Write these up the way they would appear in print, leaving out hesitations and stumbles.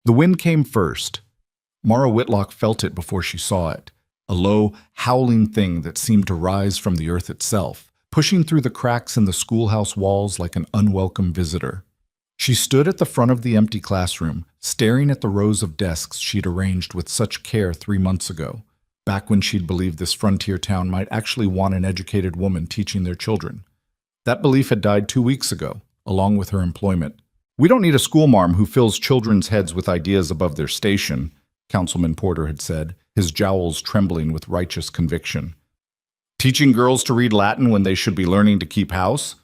The wind came first. Mara Whitlock felt it before she saw it, a low, howling thing that seemed to rise from the earth itself, pushing through the cracks in the schoolhouse walls like an unwelcome visitor. She stood at the front of the empty classroom, staring at the rows of desks she'd arranged with such care 3 months ago, back when she'd believed this frontier town might actually want an educated woman teaching their children. That belief had died 2 weeks ago, along with her employment. "We don't need a schoolmarm who fills children's heads with ideas above their station," Councilman Porter had said, his jowls trembling with righteous conviction. "Teaching girls to read Latin when they should be learning to keep house?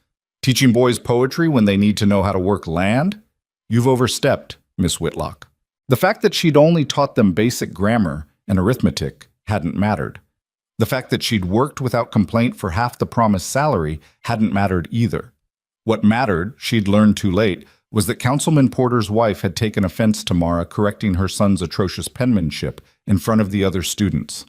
Teaching boys poetry when they need to know how to work land? You've overstepped, Miss Whitlock." The fact that she'd only taught them basic grammar and arithmetic hadn't mattered. The fact that she'd worked without complaint for half the promised salary hadn't mattered either. What mattered, she'd learned too late, was that Councilman Porter's wife had taken offense to Mara correcting her son's atrocious penmanship in front of the other students.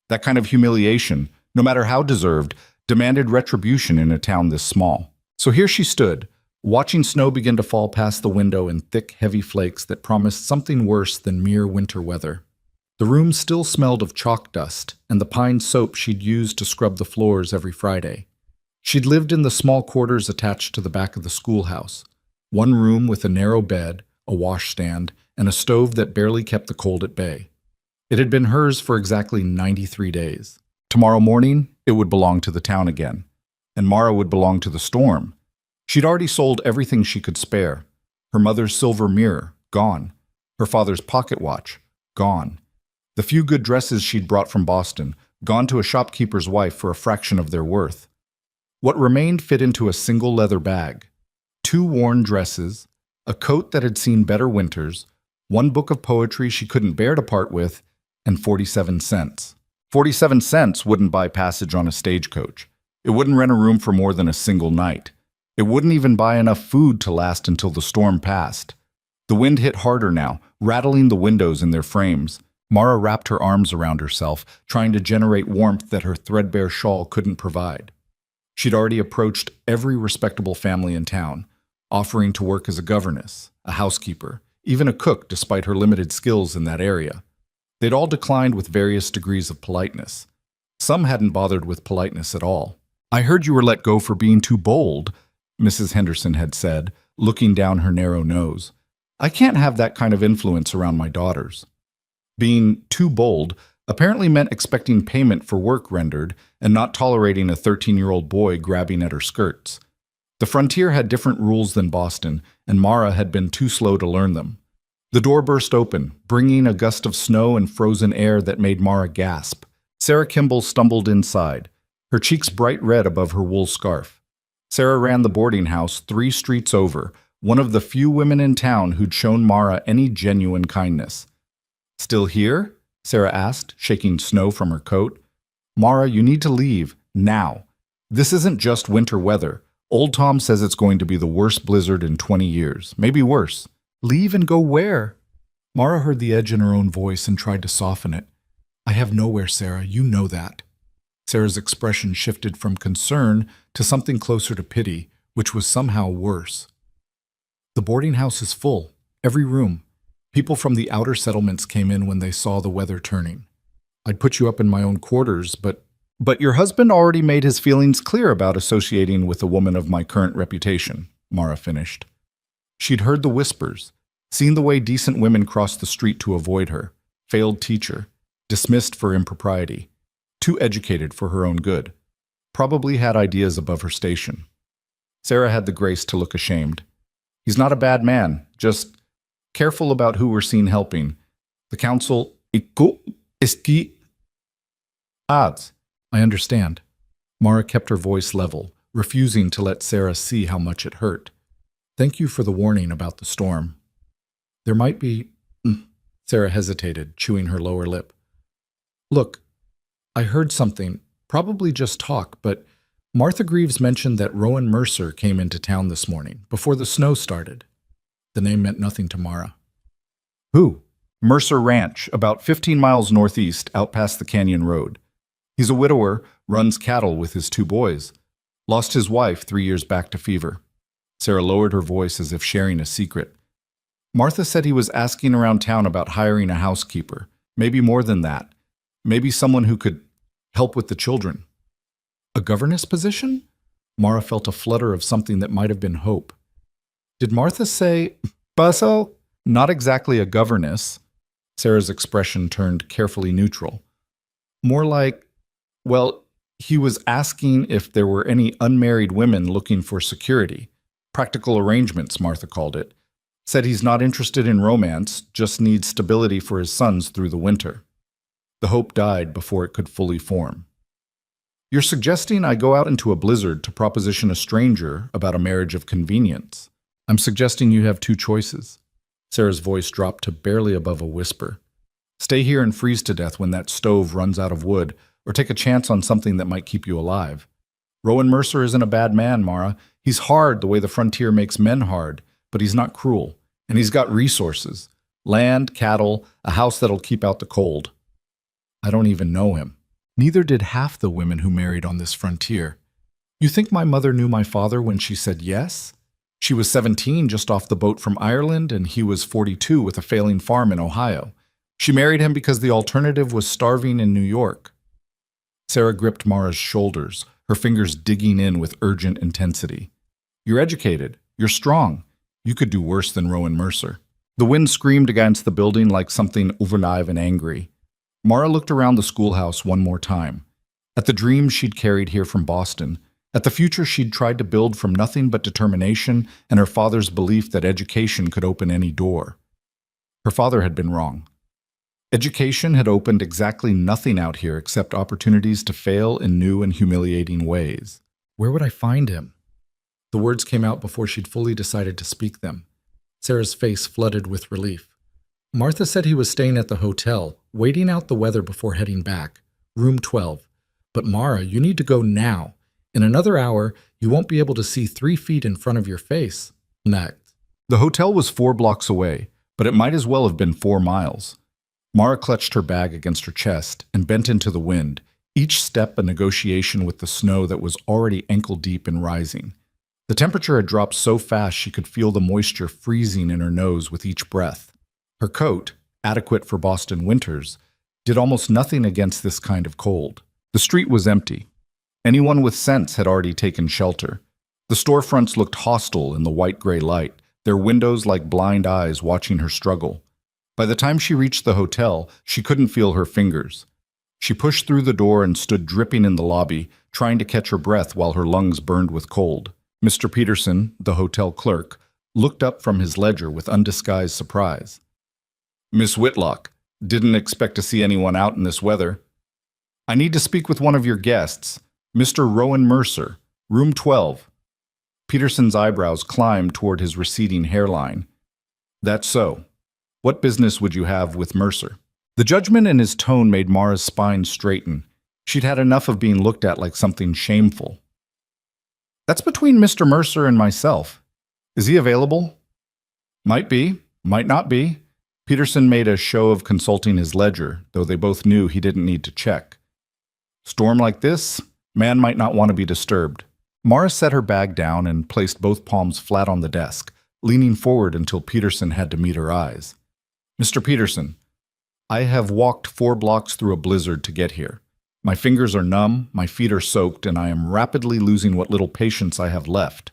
That kind of humiliation, no matter how deserved, demanded retribution in a town this small. So here she stood, watching snow begin to fall past the window in thick, heavy flakes that promised something worse than mere winter weather. The room still smelled of chalk dust and the pine soap she'd used to scrub the floors every Friday. She'd lived in the small quarters attached to the back of the schoolhouse, one room with a narrow bed, a washstand, and a stove that barely kept the cold at bay. It had been hers for exactly 93 days. Tomorrow morning, it would belong to the town again, and Mara would belong to the storm. She'd already sold everything she could spare. Her mother's silver mirror, gone. Her father's pocket watch, gone. The few good dresses she'd brought from Boston, gone to a shopkeeper's wife for a fraction of their worth. What remained fit into a single leather bag: 2 worn dresses, a coat that had seen better winters, 1 book of poetry she couldn't bear to part with, and 47 cents. 47 cents wouldn't buy passage on a stagecoach. It wouldn't rent a room for more than a single night. It wouldn't even buy enough food to last until the storm passed. The wind hit harder now, rattling the windows in their frames. Mara wrapped her arms around herself, trying to generate warmth that her threadbare shawl couldn't provide. She'd already approached every respectable family in town, offering to work as a governess, a housekeeper, even a cook despite her limited skills in that area. They'd all declined with various degrees of politeness. Some hadn't bothered with politeness at all. "I heard you were let go for being too bold," Mrs. Henderson had said, looking down her narrow nose. "I can't have that kind of influence around my daughters." Being too bold apparently meant expecting payment for work rendered and not tolerating a 13-year-old boy grabbing at her skirts. The frontier had different rules than Boston, and Mara had been too slow to learn them. The door burst open, bringing a gust of snow and frozen air that made Mara gasp. Sarah Kimball stumbled inside, her cheeks bright red above her wool scarf. Sarah ran the boarding house 3 streets over, one of the few women in town who'd shown Mara any genuine kindness. "Still here?" Sarah asked, shaking snow from her coat. "Mara, you need to leave, now. This isn't just winter weather. Old Tom says it's going to be the worst blizzard in 20 years, maybe worse." "Leave and go where?" Mara heard the edge in her own voice and tried to soften it. "I have nowhere, Sarah, you know that." Sarah's expression shifted from concern to something closer to pity, which was somehow worse. "The boarding house is full, every room. People from the outer settlements came in when they saw the weather turning. I'd put you up in my own quarters, but your husband already made his feelings clear about associating with a woman of my current reputation," Mara finished. She'd heard the whispers, seen the way decent women crossed the street to avoid her, failed teacher, dismissed for impropriety, too educated for her own good, probably had ideas above her station. Sarah had the grace to look ashamed. "He's not a bad man, just careful about who we're seen helping. The council odds." "I understand." Mara kept her voice level, refusing to let Sarah see how much it hurt. "Thank you for the warning about the storm. There might be—" Sarah hesitated, chewing her lower lip. "Look, I heard something, probably just talk, but Martha Greaves mentioned that Rowan Mercer came into town this morning, before the snow started." The name meant nothing to Mara. "Who?" "Mercer Ranch, about 15 miles northeast, out past the Canyon Road. He's a widower, runs cattle with his 2 boys. Lost his wife 3 years back to fever." Sarah lowered her voice as if sharing a secret. Martha said he was asking around town about hiring a housekeeper. Maybe more than that. Maybe someone who could help with the children. A governess position? Mara felt a flutter of something that might have been hope. Did Martha say, Buzzle? Not exactly a governess. Sarah's expression turned carefully neutral. More like, well, he was asking if there were any unmarried women looking for security. Practical arrangements, Martha called it. Said he's not interested in romance, just needs stability for his sons through the winter. The hope died before it could fully form. You're suggesting I go out into a blizzard to proposition a stranger about a marriage of convenience. I'm suggesting you have two choices. Sarah's voice dropped to barely above a whisper. Stay here and freeze to death when that stove runs out of wood, or take a chance on something that might keep you alive. Rowan Mercer isn't a bad man, Mara. He's hard the way the frontier makes men hard, but he's not cruel. And he's got resources. Land, cattle, a house that'll keep out the cold. I don't even know him. Neither did half the women who married on this frontier. You think my mother knew my father when she said yes? She was 17 just off the boat from Ireland, and he was 42 with a failing farm in Ohio. She married him because the alternative was starving in New York. Sarah gripped Mara's shoulders, her fingers digging in with urgent intensity. You're educated. You're strong. You could do worse than Rowan Mercer. The wind screamed against the building like something overnive and angry. Mara looked around the schoolhouse one more time. At the dreams she'd carried here from Boston, at the future she'd tried to build from nothing but determination and her father's belief that education could open any door. Her father had been wrong. Education had opened exactly nothing out here except opportunities to fail in new and humiliating ways. Where would I find him? The words came out before she'd fully decided to speak them. Sarah's face flooded with relief. Martha said he was staying at the hotel, waiting out the weather before heading back. Room 12. But Mara, you need to go now. In another hour, you won't be able to see 3 feet in front of your face. Next. The hotel was 4 blocks away, but it might as well have been 4 miles. Mara clutched her bag against her chest and bent into the wind, each step a negotiation with the snow that was already ankle-deep and rising. The temperature had dropped so fast she could feel the moisture freezing in her nose with each breath. Her coat, adequate for Boston winters, did almost nothing against this kind of cold. The street was empty. Anyone with sense had already taken shelter. The storefronts looked hostile in the white-gray light, their windows like blind eyes watching her struggle. By the time she reached the hotel, she couldn't feel her fingers. She pushed through the door and stood dripping in the lobby, trying to catch her breath while her lungs burned with cold. Mr. Peterson, the hotel clerk, looked up from his ledger with undisguised surprise. Miss Whitlock, didn't expect to see anyone out in this weather. I need to speak with one of your guests, Mr. Rowan Mercer, room 12. Peterson's eyebrows climbed toward his receding hairline. That's so. What business would you have with Mercer? The judgment in his tone made Mara's spine straighten. She'd had enough of being looked at like something shameful. That's between Mr. Mercer and myself. Is he available? Might be, might not be. Peterson made a show of consulting his ledger, though they both knew he didn't need to check. Storm like this, man might not want to be disturbed. Mara set her bag down and placed both palms flat on the desk, leaning forward until Peterson had to meet her eyes. Mr. Peterson, I have walked 4 blocks through a blizzard to get here. My fingers are numb, my feet are soaked, and I am rapidly losing what little patience I have left.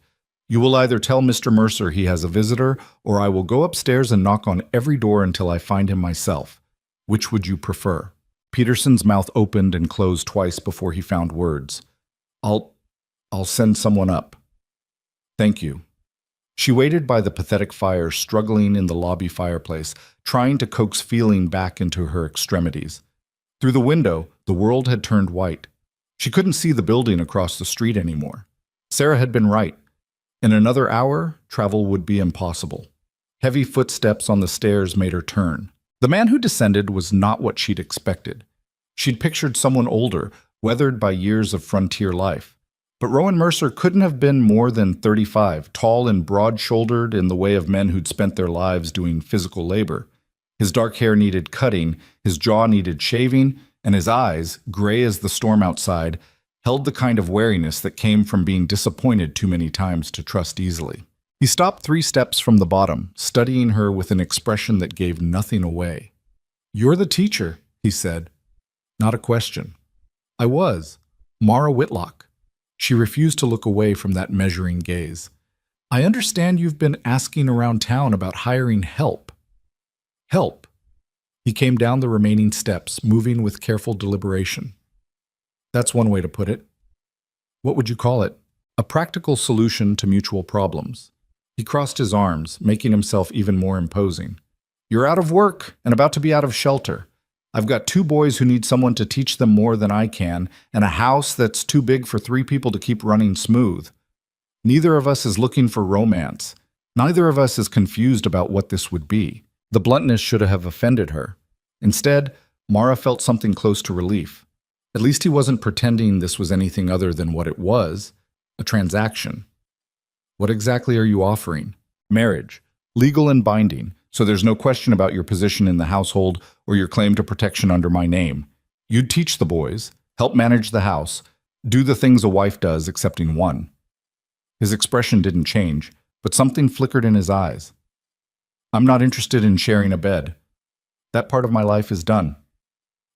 You will either tell Mr. Mercer he has a visitor, or I will go upstairs and knock on every door until I find him myself. Which would you prefer? Peterson's mouth opened and closed twice before he found words. I'll send someone up. Thank you. She waited by the pathetic fire, struggling in the lobby fireplace, trying to coax feeling back into her extremities. Through the window, the world had turned white. She couldn't see the building across the street anymore. Sarah had been right. In another hour, travel would be impossible. Heavy footsteps on the stairs made her turn. The man who descended was not what she'd expected. She'd pictured someone older, weathered by years of frontier life. But Rowan Mercer couldn't have been more than 35, tall and broad-shouldered in the way of men who'd spent their lives doing physical labor. His dark hair needed cutting, his jaw needed shaving, and his eyes, gray as the storm outside, held the kind of wariness that came from being disappointed too many times to trust easily. He stopped 3 steps from the bottom, studying her with an expression that gave nothing away. "You're the teacher," he said. Not a question. "I was. Mara Whitlock." She refused to look away from that measuring gaze. "I understand you've been asking around town about hiring help." Help. He came down the remaining steps, moving with careful deliberation. "That's one way to put it." "What would you call it?" "A practical solution to mutual problems." He crossed his arms, making himself even more imposing. "You're out of work and about to be out of shelter. I've got 2 boys who need someone to teach them more than I can, and a house that's too big for 3 people to keep running smooth. Neither of us is looking for romance. Neither of us is confused about what this would be." The bluntness should have offended her. Instead, Mara felt something close to relief. At least he wasn't pretending this was anything other than what it was, a transaction. "What exactly are you offering?" "Marriage, legal and binding, so there's no question about your position in the household or your claim to protection under my name. You'd teach the boys, help manage the house, do the things a wife does excepting one." His expression didn't change, but something flickered in his eyes. "I'm not interested in sharing a bed. That part of my life is done.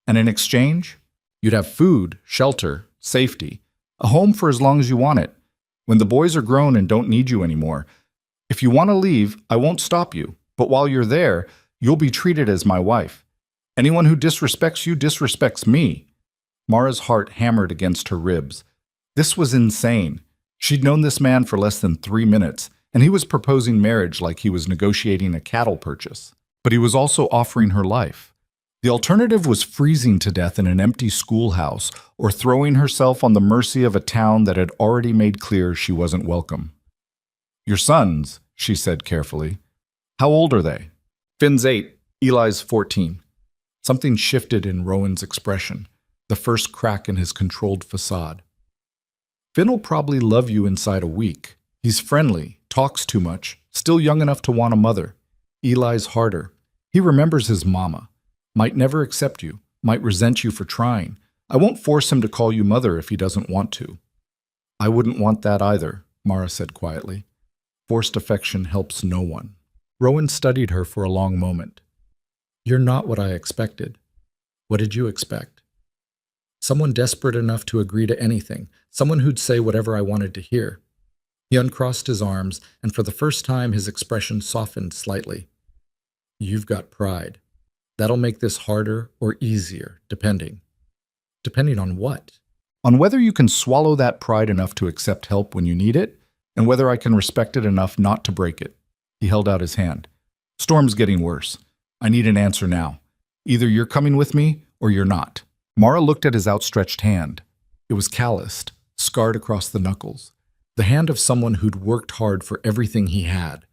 And in exchange, you'd have food, shelter, safety, a home for as long as you want it. When the boys are grown and don't need you anymore, if you want to leave, I won't stop you. But while you're there, you'll be treated as my wife. Anyone who disrespects you disrespects me." Mara's heart hammered against her ribs. This was insane. She'd known this man for less than 3 minutes, and he was proposing marriage like he was negotiating a cattle purchase. But he was also offering her life. The alternative was freezing to death in an empty schoolhouse or throwing herself on the mercy of a town that had already made clear she wasn't welcome. "Your sons," she said carefully. "How old are they?" "Finn's 8, Eli's 14. Something shifted in Rowan's expression, the first crack in his controlled facade. "Finn'll probably love you inside a week. He's friendly, talks too much, still young enough to want a mother. Eli's harder. He remembers his mama. Might never accept you, might resent you for trying. I won't force him to call you mother if he doesn't want to." "I wouldn't want that either," Mara said quietly. "Forced affection helps no one." Rowan studied her for a long moment. "You're not what I expected. What did you expect?" "Someone desperate enough to agree to anything, someone who'd say whatever I wanted to hear." He uncrossed his arms, and for the first time his expression softened slightly. "You've got pride. That'll make this harder or easier, depending." "Depending on what?" "On whether you can swallow that pride enough to accept help when you need it, and whether I can respect it enough not to break it." He held out his hand. "Storm's getting worse. I need an answer now. Either you're coming with me, or you're not." Mara looked at his outstretched hand. It was calloused, scarred across the knuckles. The hand of someone who'd worked hard for everything he had.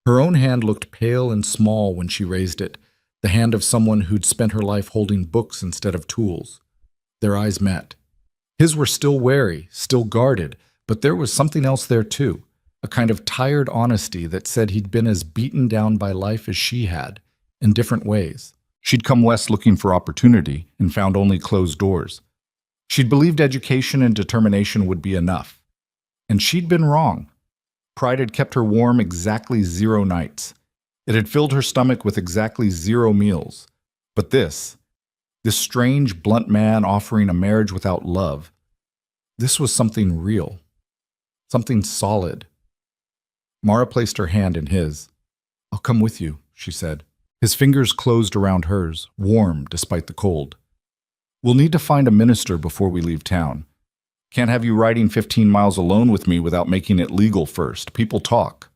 Her own hand looked pale and small when she raised it, the hand of someone who'd spent her life holding books instead of tools. Their eyes met. His were still wary, still guarded, but there was something else there too, a kind of tired honesty that said he'd been as beaten down by life as she had, in different ways. She'd come west looking for opportunity and found only closed doors. She'd believed education and determination would be enough. And she'd been wrong. Pride had kept her warm exactly 0 nights. It had filled her stomach with exactly 0 meals. But this strange, blunt man offering a marriage without love, this was something real, something solid. Mara placed her hand in his. "I'll come with you," she said. His fingers closed around hers, warm despite the cold. "We'll need to find a minister before we leave town. Can't have you riding 15 miles alone with me without making it legal first. People talk."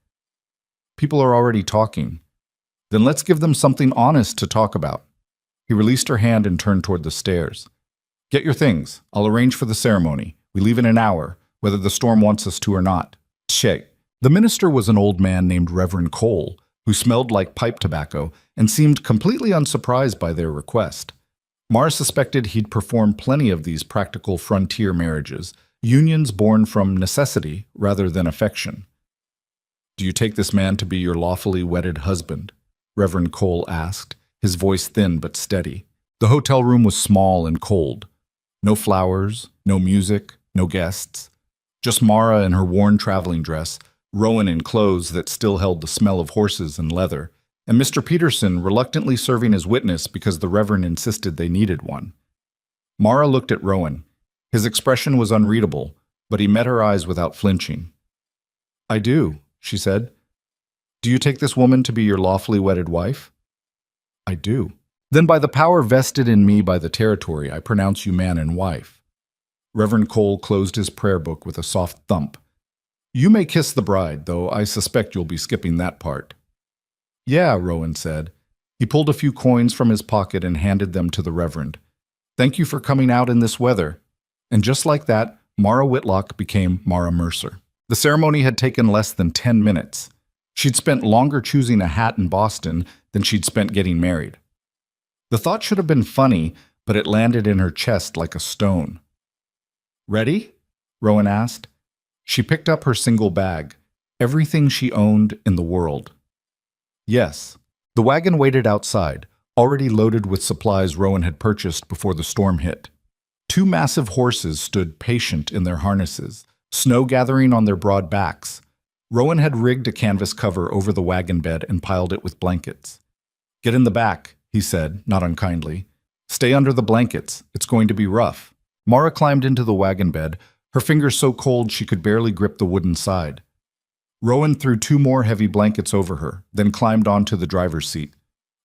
"People are already talking." "Then let's give them something honest to talk about." He released her hand and turned toward the stairs. "Get your things. I'll arrange for the ceremony. We leave in an hour, whether the storm wants us to or not." Che. The minister was an old man named Reverend Cole, who smelled like pipe tobacco and seemed completely unsurprised by their request. Mara suspected he'd performed plenty of these practical frontier marriages, unions born from necessity rather than affection. "Do you take this man to be your lawfully wedded husband?" Reverend Cole asked, his voice thin but steady. The hotel room was small and cold. No flowers, no music, no guests. Just Mara in her worn traveling dress, Rowan in clothes that still held the smell of horses and leather, and Mr. Peterson reluctantly serving as witness because the Reverend insisted they needed one. Mara looked at Rowan. His expression was unreadable, but he met her eyes without flinching. "I do," she said. "Do you take this woman to be your lawfully wedded wife?" "I do." "Then by the power vested in me by the territory, I pronounce you man and wife." Reverend Cole closed his prayer book with a soft thump. "You may kiss the bride, though I suspect you'll be skipping that part." "Yeah," Rowan said. He pulled a few coins from his pocket and handed them to the Reverend. "Thank you for coming out in this weather." And just like that, Mara Whitlock became Mara Mercer. The ceremony had taken less than 10 minutes. She'd spent longer choosing a hat in Boston than she'd spent getting married. The thought should have been funny, but it landed in her chest like a stone. "Ready?" Rowan asked. She picked up her single bag, everything she owned in the world. Yes. The wagon waited outside, already loaded with supplies Rowan had purchased before the storm hit. 2 massive horses stood patient in their harnesses, snow gathering on their broad backs. Rowan had rigged a canvas cover over the wagon bed and piled it with blankets. "Get in the back," he said, not unkindly. "Stay under the blankets. It's going to be rough." Mara climbed into the wagon bed, her fingers so cold she could barely grip the wooden side. Rowan threw 2 more heavy blankets over her, then climbed onto the driver's seat.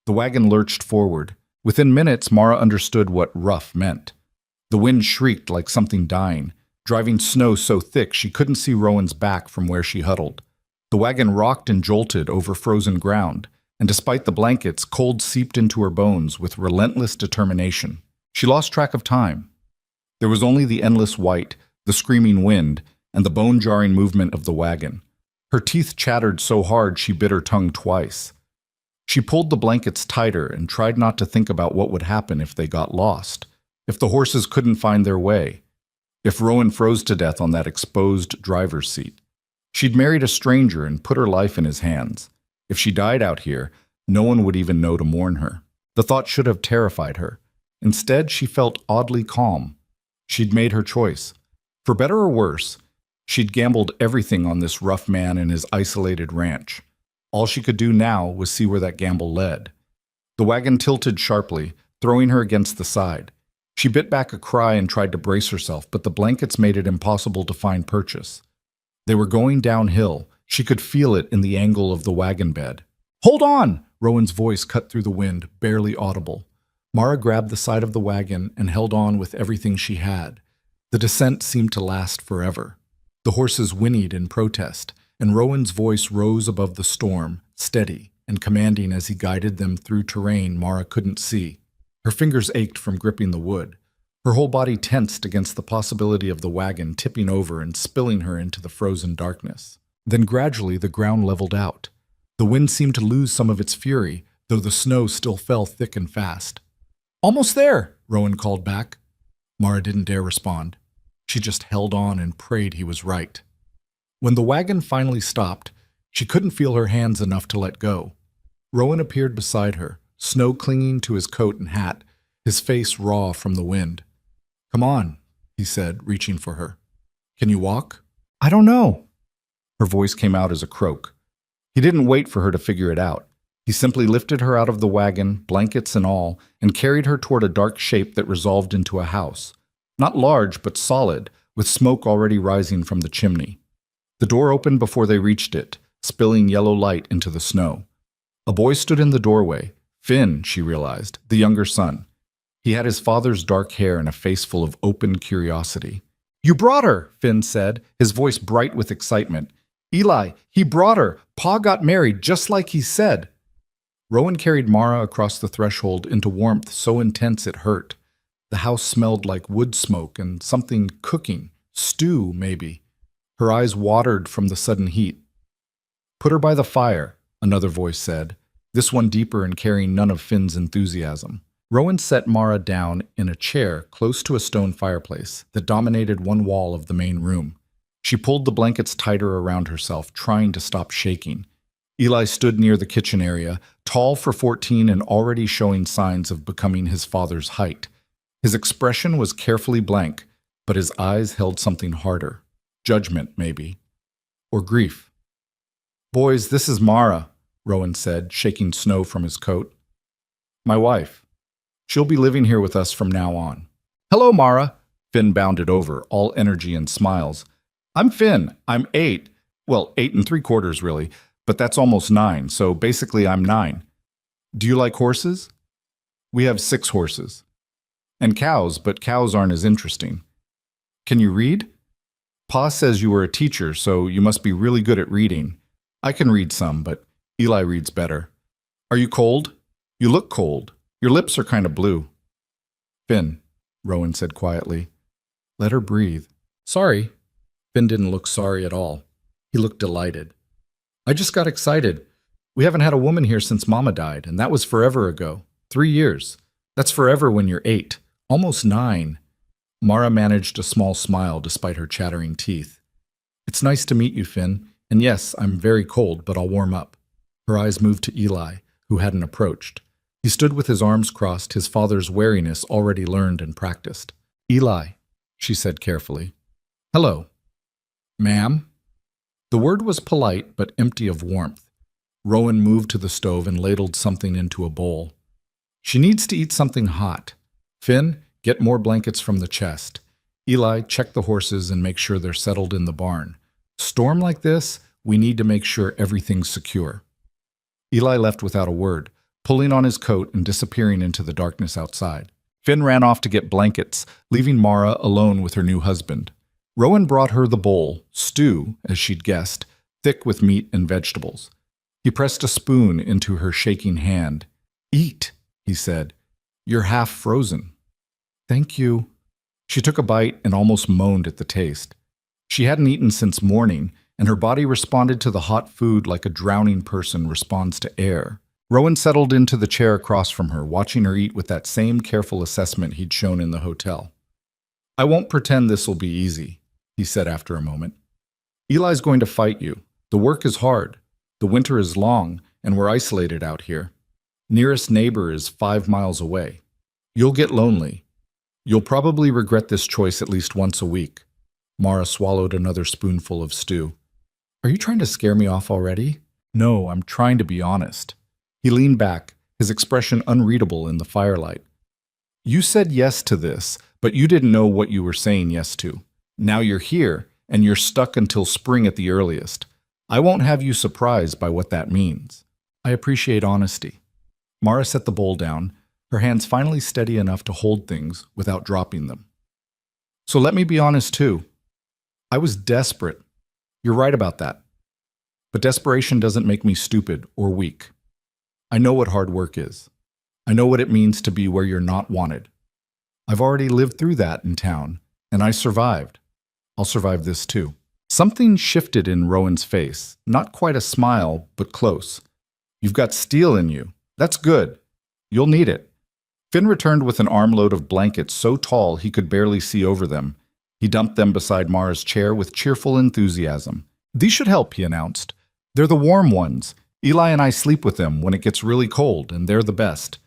The wagon lurched forward. Within minutes, Mara understood what rough meant. The wind shrieked like something dying, driving snow so thick she couldn't see Rowan's back from where she huddled. The wagon rocked and jolted over frozen ground, and despite the blankets, cold seeped into her bones with relentless determination. She lost track of time. There was only the endless white, the screaming wind, and the bone-jarring movement of the wagon. Her teeth chattered so hard she bit her tongue twice. She pulled the blankets tighter and tried not to think about what would happen if they got lost, if the horses couldn't find their way, if Rowan froze to death on that exposed driver's seat. She'd married a stranger and put her life in his hands. If she died out here, no one would even know to mourn her. The thought should have terrified her. Instead, she felt oddly calm. She'd made her choice. For better or worse, she'd gambled everything on this rough man and his isolated ranch. All she could do now was see where that gamble led. The wagon tilted sharply, throwing her against the side. She bit back a cry and tried to brace herself, but the blankets made it impossible to find purchase. They were going downhill. She could feel it in the angle of the wagon bed. "Hold on!" Rowan's voice cut through the wind, barely audible. Mara grabbed the side of the wagon and held on with everything she had. The descent seemed to last forever. The horses whinnied in protest, and Rowan's voice rose above the storm, steady and commanding as he guided them through terrain Mara couldn't see. Her fingers ached from gripping the wood. Her whole body tensed against the possibility of the wagon tipping over and spilling her into the frozen darkness. Then gradually the ground leveled out. The wind seemed to lose some of its fury, though the snow still fell thick and fast. "Almost there," Rowan called back. Mara didn't dare respond. She just held on and prayed he was right. When the wagon finally stopped, she couldn't feel her hands enough to let go. Rowan appeared beside her, snow clinging to his coat and hat, his face raw from the wind. "Come on," he said, reaching for her. "Can you walk?" "I don't know." Her voice came out as a croak. He didn't wait for her to figure it out. He simply lifted her out of the wagon, blankets and all, and carried her toward a dark shape that resolved into a house. Not large, but solid, with smoke already rising from the chimney. The door opened before they reached it, spilling yellow light into the snow. A boy stood in the doorway. Finn, she realized, the younger son. He had his father's dark hair and a face full of open curiosity. "You brought her," Finn said, his voice bright with excitement. "Eli, he brought her. Pa got married just like he said." Rowan carried Mara across the threshold into warmth so intense it hurt. The house smelled like wood smoke and something cooking, stew maybe. Her eyes watered from the sudden heat. "Put her by the fire," another voice said, this one deeper and carrying none of Finn's enthusiasm. Rowan set Mara down in a chair close to a stone fireplace that dominated one wall of the main room. She pulled the blankets tighter around herself, trying to stop shaking. Eli stood near the kitchen area, tall for 14 and already showing signs of becoming his father's height. His expression was carefully blank, but his eyes held something harder. Judgment, maybe. Or grief. Boys, this is Mara, Rowan said, shaking snow from his coat. My wife. She'll be living here with us from now on. Hello, Mara. Finn bounded over, all energy and smiles. I'm Finn. I'm 8. Well, 8 3/4, really, but that's almost 9, so basically I'm 9. Do you like horses? We have 6 horses. And cows, but cows aren't as interesting. Can you read? Pa says you were a teacher, so you must be really good at reading. I can read some, but Eli reads better. Are you cold? You look cold. Your lips are kind of blue. Finn, Rowan said quietly. Let her breathe. Sorry. Finn didn't look sorry at all. He looked delighted. I just got excited. We haven't had a woman here since Mama died, and that was forever ago. 3 years. That's forever when you're 8. Almost 9. Mara managed a small smile despite her chattering teeth. It's nice to meet you, Finn. And yes, I'm very cold, but I'll warm up. Her eyes moved to Eli, who hadn't approached. He stood with his arms crossed, his father's wariness already learned and practiced. Eli, she said carefully. Hello. Ma'am? The word was polite, but empty of warmth. Rowan moved to the stove and ladled something into a bowl. She needs to eat something hot. Finn, get more blankets from the chest. Eli, check the horses and make sure they're settled in the barn. Storm like this, we need to make sure everything's secure. Eli left without a word, pulling on his coat and disappearing into the darkness outside. Finn ran off to get blankets, leaving Mara alone with her new husband. Rowan brought her the bowl, stew, as she'd guessed, thick with meat and vegetables. He pressed a spoon into her shaking hand. Eat, he said. You're half frozen. Thank you. She took a bite and almost moaned at the taste. She hadn't eaten since morning, and her body responded to the hot food like a drowning person responds to air. Rowan settled into the chair across from her, watching her eat with that same careful assessment he'd shown in the hotel. I won't pretend this'll be easy, he said after a moment. Eli's going to fight you. The work is hard. The winter is long, and we're isolated out here. Nearest neighbor is 5 miles away. You'll get lonely. You'll probably regret this choice at least once a week. Mara swallowed another spoonful of stew. Are you trying to scare me off already? No, I'm trying to be honest. He leaned back, his expression unreadable in the firelight. You said yes to this, but you didn't know what you were saying yes to. Now you're here, and you're stuck until spring at the earliest. I won't have you surprised by what that means. I appreciate honesty. Mara set the bowl down, her hands finally steady enough to hold things without dropping them. So let me be honest too. I was desperate. You're right about that. But desperation doesn't make me stupid or weak. I know what hard work is. I know what it means to be where you're not wanted. I've already lived through that in town, and I survived. I'll survive this too. Something shifted in Rowan's face, not quite a smile, but close. You've got steel in you. That's good. You'll need it. Finn returned with an armload of blankets so tall he could barely see over them. He dumped them beside Mara's chair with cheerful enthusiasm. These should help, he announced. They're the warm ones. Eli and I sleep with them when it gets really cold, and they're the best.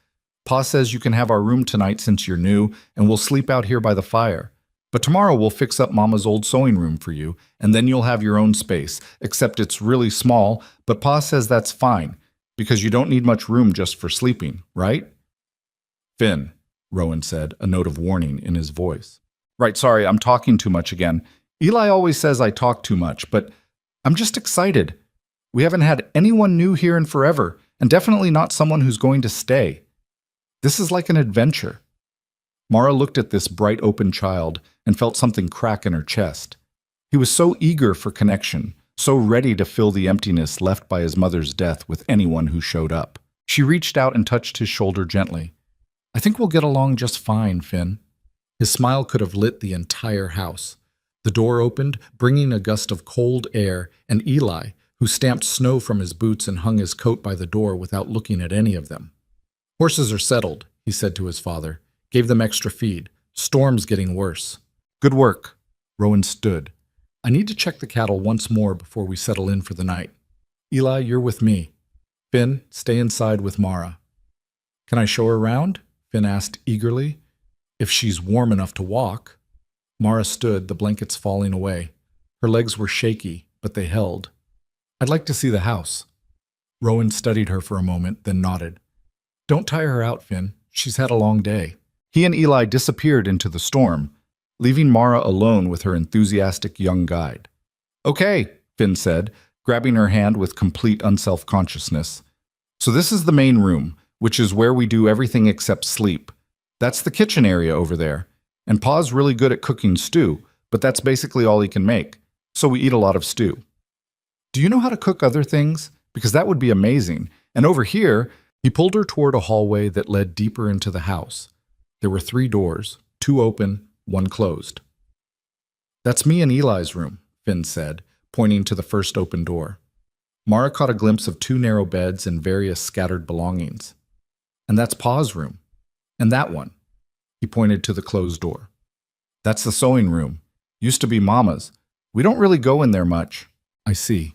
Pa says you can have our room tonight since you're new, and we'll sleep out here by the fire. But tomorrow we'll fix up Mama's old sewing room for you, and then you'll have your own space, except it's really small, but Pa says that's fine, because you don't need much room just for sleeping, right? Finn, Rowan said, a note of warning in his voice. Right, sorry, I'm talking too much again. Eli always says I talk too much, but I'm just excited. We haven't had anyone new here in forever, and definitely not someone who's going to stay. This is like an adventure. Mara looked at this bright, open child and felt something crack in her chest. He was so eager for connection, so ready to fill the emptiness left by his mother's death with anyone who showed up. She reached out and touched his shoulder gently. I think we'll get along just fine, Finn. His smile could have lit the entire house. The door opened, bringing a gust of cold air, and Eli, who stamped snow from his boots and hung his coat by the door without looking at any of them. Horses are settled, he said to his father. Gave them extra feed. Storm's getting worse. Good work. Rowan stood. I need to check the cattle once more before we settle in for the night. Eli, you're with me. Finn, stay inside with Mara. Can I show her around? Finn asked eagerly. If she's warm enough to walk. Mara stood, the blankets falling away. Her legs were shaky, but they held. I'd like to see the house. Rowan studied her for a moment, then nodded. Don't tire her out, Finn. She's had a long day. He and Eli disappeared into the storm, leaving Mara alone with her enthusiastic young guide. Okay, Finn said, grabbing her hand with complete unself-consciousness. So this is the main room, which is where we do everything except sleep. That's the kitchen area over there. And Pa's really good at cooking stew, but that's basically all he can make. So we eat a lot of stew. Do you know how to cook other things? Because that would be amazing. And over here, he pulled her toward a hallway that led deeper into the house. There were 3 doors, 2 open, 1 closed. That's me and Eli's room, Finn said, pointing to the first open door. Mara caught a glimpse of 2 narrow beds and various scattered belongings. And that's Pa's room. And that one. He pointed to the closed door. That's the sewing room. Used to be Mama's. We don't really go in there much. I see.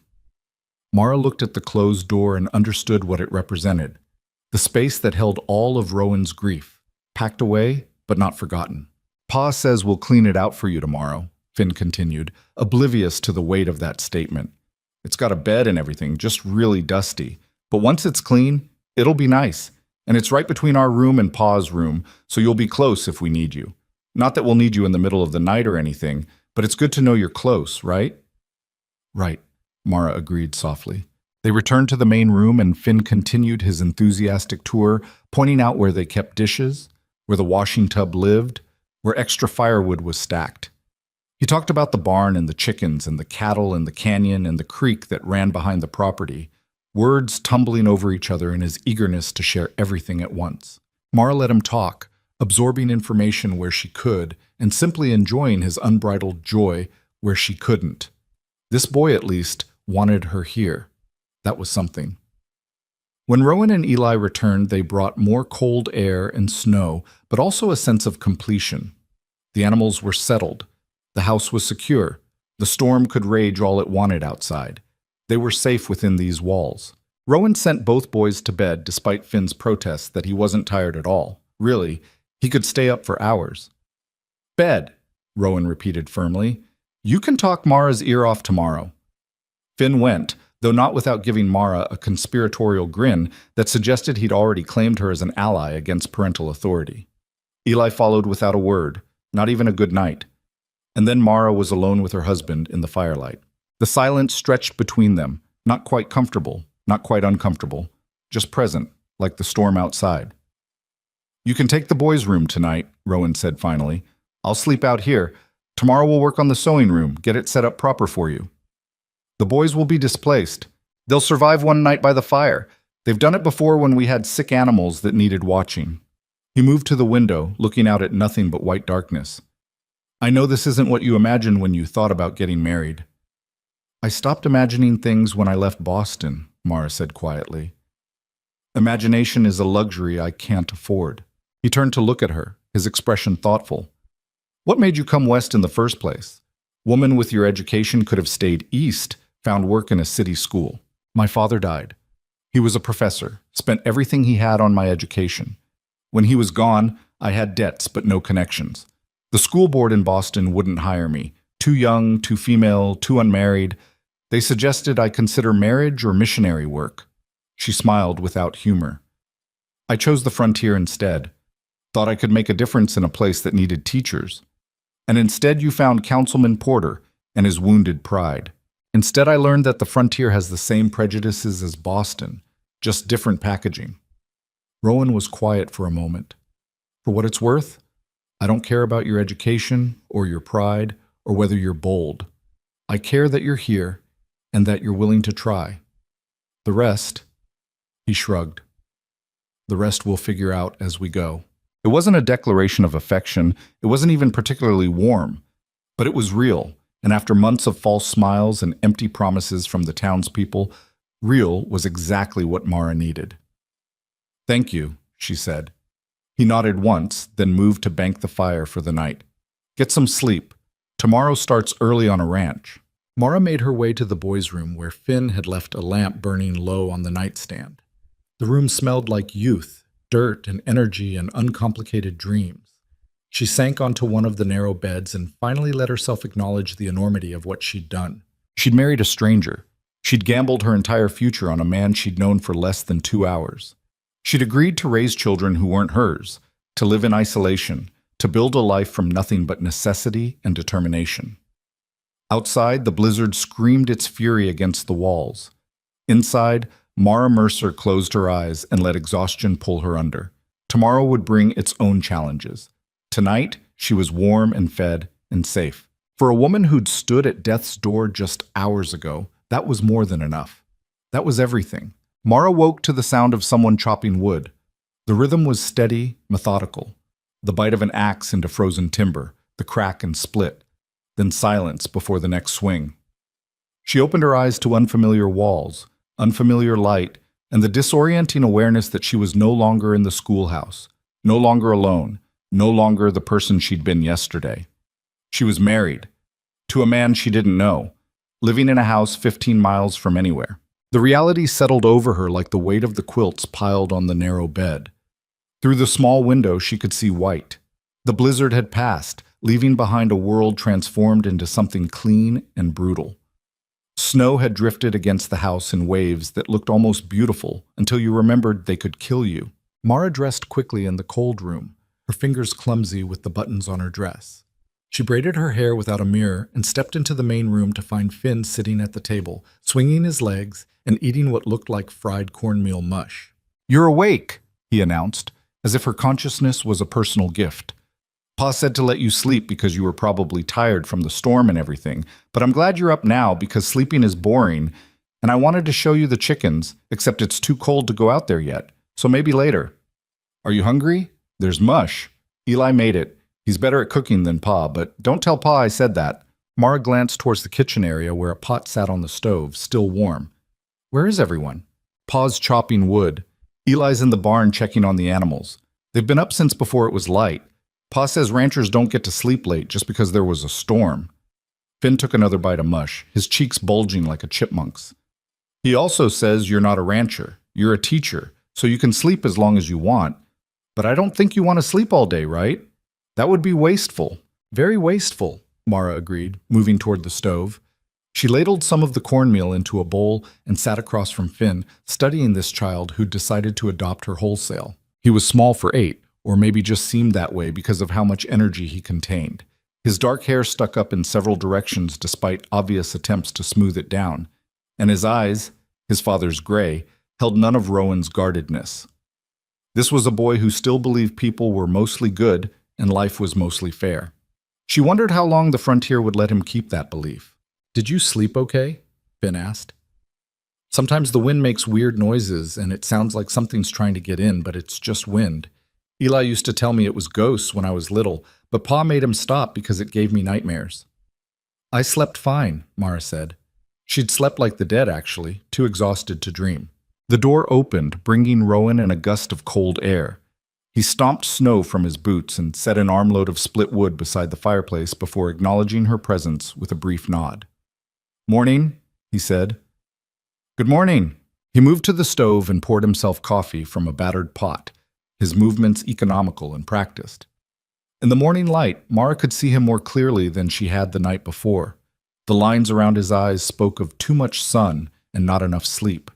Mara looked at the closed door and understood what it represented. The space that held all of Rowan's grief, packed away but not forgotten. Pa says we'll clean it out for you tomorrow, Finn continued, oblivious to the weight of that statement. It's got a bed and everything, just really dusty. But once it's clean, it'll be nice. And it's right between our room and Pa's room, so you'll be close if we need you. Not that we'll need you in the middle of the night or anything, but it's good to know you're close, right? Right, Mara agreed softly. They returned to the main room and Finn continued his enthusiastic tour, pointing out where they kept dishes, where the washing tub lived, where extra firewood was stacked. He talked about the barn and the chickens and the cattle and the canyon and the creek that ran behind the property, words tumbling over each other in his eagerness to share everything at once. Mara let him talk, absorbing information where she could and simply enjoying his unbridled joy where she couldn't. This boy, at least, wanted her here. That was something. When Rowan and Eli returned, they brought more cold air and snow, but also a sense of completion. The animals were settled. The house was secure. The storm could rage all it wanted outside. They were safe within these walls. Rowan sent both boys to bed despite Finn's protests that he wasn't tired at all. Really, he could stay up for hours. Bed, Rowan repeated firmly. You can talk Mara's ear off tomorrow. Finn went, though not without giving Mara a conspiratorial grin that suggested he'd already claimed her as an ally against parental authority. Eli followed without a word, not even a good night. And then Mara was alone with her husband in the firelight. The silence stretched between them, not quite comfortable, not quite uncomfortable, just present, like the storm outside. You can take the boys' room tonight, Rowan said finally. I'll sleep out here. Tomorrow we'll work on the sewing room, get it set up proper for you. The boys will be displaced. They'll survive one night by the fire. They've done it before when we had sick animals that needed watching. He moved to the window, looking out at nothing but white darkness. I know this isn't what you imagined when you thought about getting married. I stopped imagining things when I left Boston, Mara said quietly. Imagination is a luxury I can't afford. He turned to look at her, his expression thoughtful. What made you come west in the first place? Woman with your education could have stayed east, found work in a city school. My father died. He was a professor, spent everything he had on my education. When he was gone, I had debts but no connections. The school board in Boston wouldn't hire me. Too young, too female, too unmarried. They suggested I consider marriage or missionary work. She smiled without humor. I chose the frontier instead. Thought I could make a difference in a place that needed teachers. And instead you found Councilman Porter and his wounded pride. Instead I learned that the frontier has the same prejudices as Boston, just different packaging. Rowan was quiet for a moment. For what it's worth, I don't care about your education or your pride or whether you're bold. I care that you're here and that you're willing to try. The rest, he shrugged. The rest we'll figure out as we go. It wasn't a declaration of affection. It wasn't even particularly warm. But it was real, and after months of false smiles and empty promises from the townspeople, real was exactly what Mara needed. Thank you, she said. He nodded once, then moved to bank the fire for the night. Get some sleep. Tomorrow starts early on a ranch. Mara made her way to the boys' room where Finn had left a lamp burning low on the nightstand. The room smelled like youth, dirt and energy and uncomplicated dreams. She sank onto one of the narrow beds and finally let herself acknowledge the enormity of what she'd done. She'd married a stranger. She'd gambled her entire future on a man she'd known for less than 2 hours. She'd agreed to raise children who weren't hers, to live in isolation, to build a life from nothing but necessity and determination. Outside, the blizzard screamed its fury against the walls. Inside, Mara Mercer closed her eyes and let exhaustion pull her under. Tomorrow would bring its own challenges. Tonight, she was warm and fed and safe. For a woman who'd stood at death's door just hours ago, that was more than enough. That was everything. Mara woke to the sound of someone chopping wood. The rhythm was steady, methodical. The bite of an axe into frozen timber, the crack and split, then silence before the next swing. She opened her eyes to unfamiliar walls, unfamiliar light, and the disorienting awareness that she was no longer in the schoolhouse, no longer alone, no longer the person she'd been yesterday. She was married, to a man she didn't know, living in a house 15 miles from anywhere. The reality settled over her like the weight of the quilts piled on the narrow bed. Through the small window, she could see white. The blizzard had passed, leaving behind a world transformed into something clean and brutal. Snow had drifted against the house in waves that looked almost beautiful until you remembered they could kill you. Mara dressed quickly in the cold room, her fingers clumsy with the buttons on her dress. She braided her hair without a mirror and stepped into the main room to find Finn sitting at the table, swinging his legs and eating what looked like fried cornmeal mush. "You're awake," he announced, as if her consciousness was a personal gift. "Pa said to let you sleep because you were probably tired from the storm and everything, but I'm glad you're up now because sleeping is boring, and I wanted to show you the chickens, except it's too cold to go out there yet, so maybe later. Are you hungry? There's mush. Eli made it. He's better at cooking than Pa, but don't tell Pa I said that." Mara glanced towards the kitchen area where a pot sat on the stove, still warm. "Where is everyone?" "Pa's chopping wood. Eli's in the barn checking on the animals. They've been up since before it was light. Pa says ranchers don't get to sleep late just because there was a storm." Finn took another bite of mush, his cheeks bulging like a chipmunk's. "He also says you're not a rancher. You're a teacher, so you can sleep as long as you want. But I don't think you want to sleep all day, right? That would be wasteful." "Very wasteful," Mara agreed, moving toward the stove. She ladled some of the cornmeal into a bowl and sat across from Finn, studying this child who'd decided to adopt her wholesale. He was small for 8, or maybe just seemed that way because of how much energy he contained. His dark hair stuck up in several directions despite obvious attempts to smooth it down, and his eyes, his father's gray, held none of Rowan's guardedness. This was a boy who still believed people were mostly good and life was mostly fair. She wondered how long the frontier would let him keep that belief. "Did you sleep okay?" Finn asked. "Sometimes the wind makes weird noises, and it sounds like something's trying to get in, but it's just wind. Eli used to tell me it was ghosts when I was little, but Pa made him stop because it gave me nightmares." "I slept fine," Mara said. She'd slept like the dead, actually, too exhausted to dream. The door opened, bringing Rowan in a gust of cold air. He stomped snow from his boots and set an armload of split wood beside the fireplace before acknowledging her presence with a brief nod. "Morning," he said. "Good morning." He moved to the stove and poured himself coffee from a battered pot, his movements economical and practiced. In the morning light, Mara could see him more clearly than she had the night before. The lines around his eyes spoke of too much sun and not enough sleep.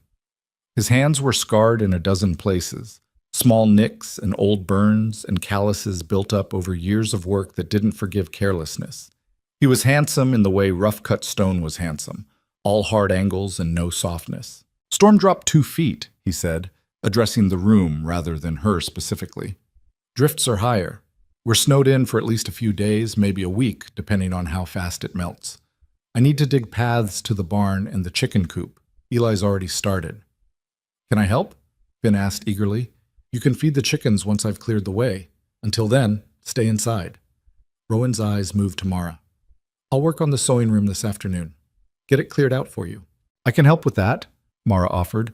His hands were scarred in a dozen places, small nicks and old burns and calluses built up over years of work that didn't forgive carelessness. He was handsome in the way rough-cut stone was handsome, all hard angles and no softness. "Storm dropped 2 feet, he said, addressing the room rather than her specifically. "Drifts are higher. We're snowed in for at least a few days, maybe a week, depending on how fast it melts. I need to dig paths to the barn and the chicken coop. Eli's already started." "Can I help?" Finn asked eagerly. "You can feed the chickens once I've cleared the way. Until then, stay inside." Rowan's eyes moved to Mara. "I'll work on the sewing room this afternoon. Get it cleared out for you." "I can help with that," Mara offered.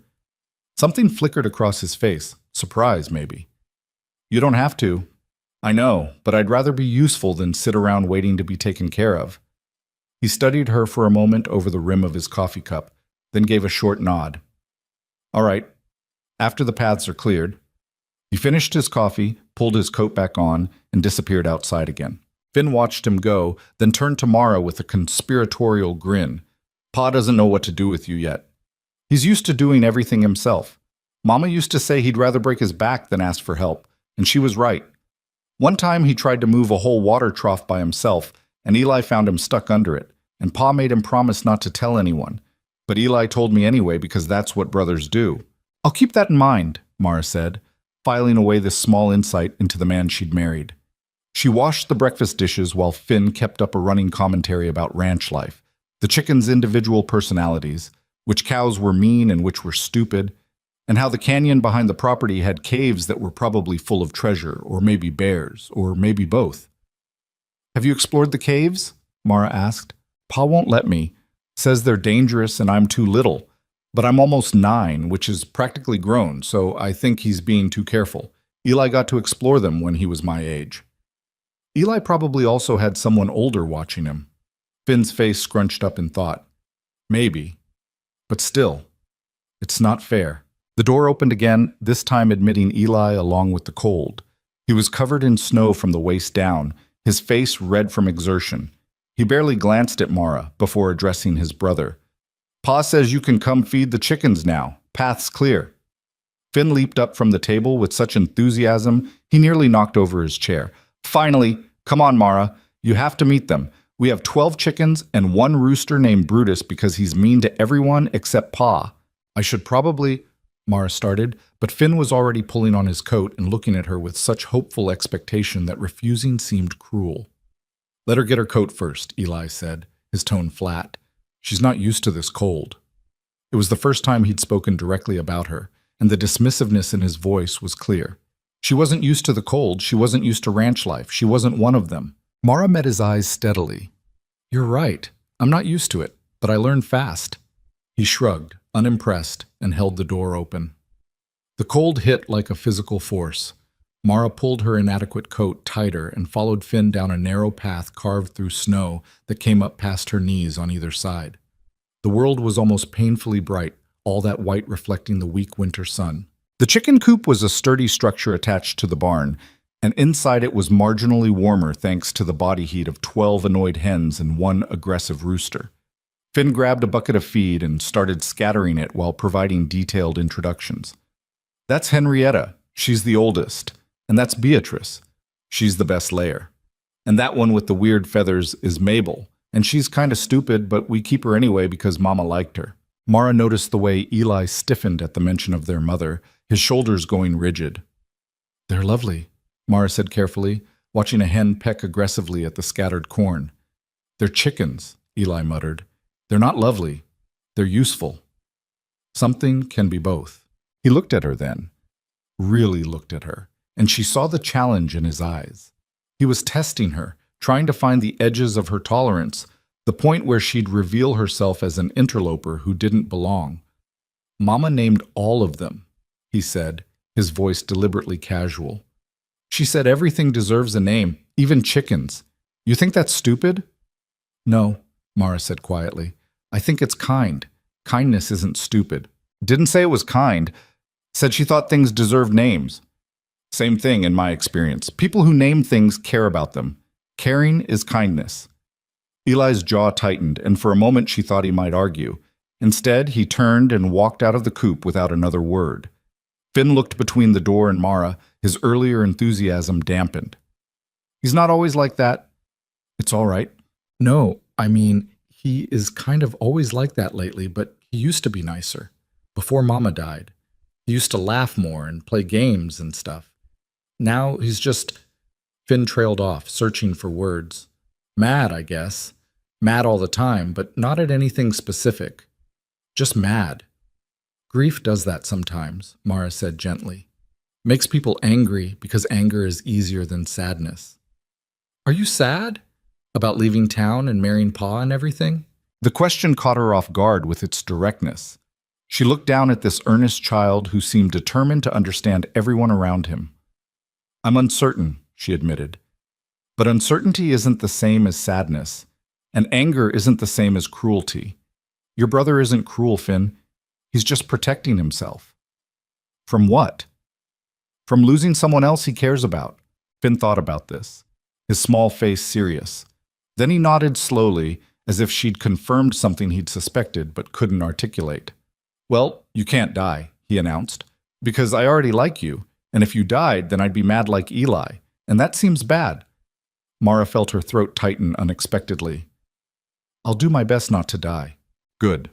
Something flickered across his face, surprise maybe. "You don't have to." "I know, but I'd rather be useful than sit around waiting to be taken care of." He studied her for a moment over the rim of his coffee cup, then gave a short nod. "All right, after the paths are cleared." He finished his coffee, pulled his coat back on, and disappeared outside again. Finn watched him go, then turned to Mara with a conspiratorial grin. Pa doesn't know what to do with you yet. He's used to doing everything himself. Mama used to say he'd rather break his back than ask for help, and she was right. One time he tried to move a whole water trough by himself, and Eli found him stuck under it, and Pa made him promise not to tell anyone. But Eli told me anyway because that's what brothers do. I'll keep that in mind, Mara said, filing away this small insight into the man she'd married. She washed the breakfast dishes while Finn kept up a running commentary about ranch life, the chickens' individual personalities, which cows were mean and which were stupid, and how the canyon behind the property had caves that were probably full of treasure, or maybe bears, or maybe both. Have you explored the caves? Mara asked. Pa won't let me. Says they're dangerous and I'm too little. But I'm almost 9, which is practically grown, so I think he's being too careful. Eli got to explore them when he was my age. Eli probably also had someone older watching him. Finn's face scrunched up in thought. Maybe. But still, it's not fair. The door opened again, this time admitting Eli along with the cold. He was covered in snow from the waist down, his face red from exertion. He barely glanced at Mara before addressing his brother. Pa says you can come feed the chickens now. Path's clear. Finn leaped up from the table with such enthusiasm he nearly knocked over his chair. Finally, come on, Mara. You have to meet them. We have 12 chickens and 1 rooster named Brutus because he's mean to everyone except Pa. I should probably... Mara started, but Finn was already pulling on his coat and looking at her with such hopeful expectation that refusing seemed cruel. Let her get her coat first, Eli said, his tone flat. She's not used to this cold. It was the first time he'd spoken directly about her, and the dismissiveness in his voice was clear. She wasn't used to the cold, she wasn't used to ranch life, she wasn't one of them. Mara met his eyes steadily. You're right, I'm not used to it, but I learn fast. He shrugged, unimpressed, and held the door open. The cold hit like a physical force. Mara pulled her inadequate coat tighter and followed Finn down a narrow path carved through snow that came up past her knees on either side. The world was almost painfully bright, all that white reflecting the weak winter sun. The chicken coop was a sturdy structure attached to the barn, and inside it was marginally warmer thanks to the body heat of 12 annoyed hens and 1 aggressive rooster. Finn grabbed a bucket of feed and started scattering it while providing detailed introductions. That's Henrietta, she's the oldest. And that's Beatrice. She's the best layer. And that one with the weird feathers is Mabel. And she's kind of stupid, but we keep her anyway because Mama liked her. Mara noticed the way Eli stiffened at the mention of their mother, his shoulders going rigid. They're lovely, Mara said carefully, watching a hen peck aggressively at the scattered corn. They're chickens, Eli muttered. They're not lovely. They're useful. Something can be both. He looked at her then. Really looked at her. And she saw the challenge in his eyes. He was testing her, trying to find the edges of her tolerance, the point where she'd reveal herself as an interloper who didn't belong. Mama named all of them, he said, his voice deliberately casual. She said everything deserves a name, even chickens. You think that's stupid? No, Mara said quietly. I think it's kind. Kindness isn't stupid. Didn't say it was kind. Said she thought things deserved names. Same thing in my experience. People who name things care about them. Caring is kindness. Eli's jaw tightened, and for a moment she thought he might argue. Instead, he turned and walked out of the coop without another word. Finn looked between the door and Mara, his earlier enthusiasm dampened. He's not always like that. It's all right. No, I mean, he is kind of always like that lately, but he used to be nicer. Before Mama died. He used to laugh more and play games and stuff. Now he's just... Finn trailed off, searching for words. Mad, I guess. Mad all the time, but not at anything specific. Just mad. Grief does that sometimes, Mara said gently. Makes people angry because anger is easier than sadness. Are you sad? About leaving town and marrying Pa and everything? The question caught her off guard with its directness. She looked down at this earnest child who seemed determined to understand everyone around him. I'm uncertain, she admitted. But uncertainty isn't the same as sadness, and anger isn't the same as cruelty. Your brother isn't cruel, Finn. He's just protecting himself. From what? From losing someone else he cares about. Finn thought about this, his small face serious. Then he nodded slowly, as if she'd confirmed something he'd suspected but couldn't articulate. "Well, you can't die," he announced, "because I already like you, and if you died, then I'd be mad like Eli, and that seems bad." Mara felt her throat tighten unexpectedly. "I'll do my best not to die." "Good."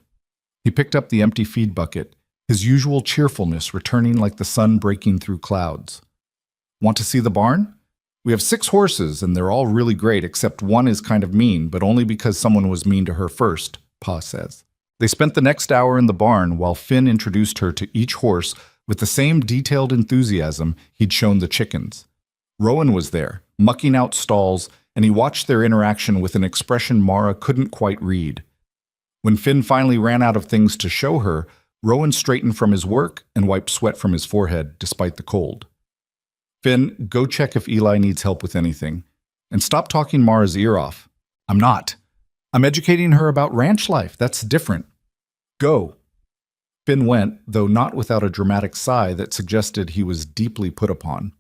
He picked up the empty feed bucket, his usual cheerfulness returning like the sun breaking through clouds. "Want to see the barn? We have 6 horses, and they're all really great, except one is kind of mean, but only because someone was mean to her first," Pa says. They spent the next hour in the barn while Finn introduced her to each horse with the same detailed enthusiasm he'd shown the chickens. Rowan was there, mucking out stalls, and he watched their interaction with an expression Mara couldn't quite read. When Finn finally ran out of things to show her, Rowan straightened from his work and wiped sweat from his forehead, despite the cold. "Finn, go check if Eli needs help with anything. And stop talking Mara's ear off." "I'm not. I'm educating her about ranch life. That's different. Go." Finn went, though not without a dramatic sigh that suggested he was deeply put upon.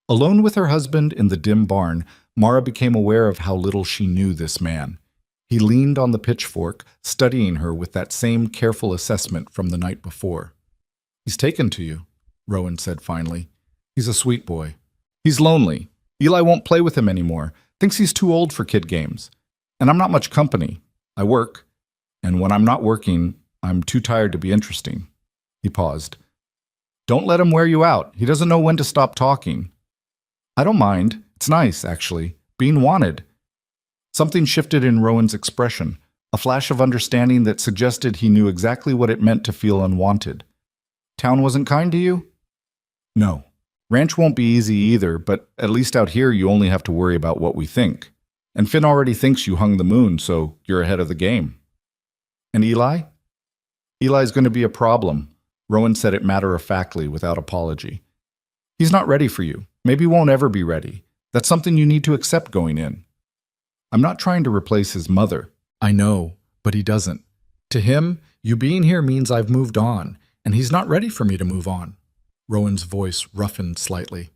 Alone with her husband in the dim barn, Mara became aware of how little she knew this man. He leaned on the pitchfork, studying her with that same careful assessment from the night before. "He's taken to you," Rowan said finally. "He's a sweet boy. He's lonely. Eli won't play with him anymore. Thinks he's too old for kid games. And I'm not much company. I work. And when I'm not working, I'm too tired to be interesting." He paused. "Don't let him wear you out. He doesn't know when to stop talking." "I don't mind. It's nice, actually. Being wanted." Something shifted in Rowan's expression, a flash of understanding that suggested he knew exactly what it meant to feel unwanted. "Town wasn't kind to you?" "No. Ranch won't be easy either, but at least out here you only have to worry about what we think. And Finn already thinks you hung the moon, so you're ahead of the game." "And Eli?" "Eli's going to be a problem." Rowan said it matter-of-factly, without apology. "He's not ready for you. Maybe won't ever be ready. That's something you need to accept going in." "I'm not trying to replace his mother." "I know, but he doesn't. To him, you being here means I've moved on, and he's not ready for me to move on." Rowan's voice roughened slightly.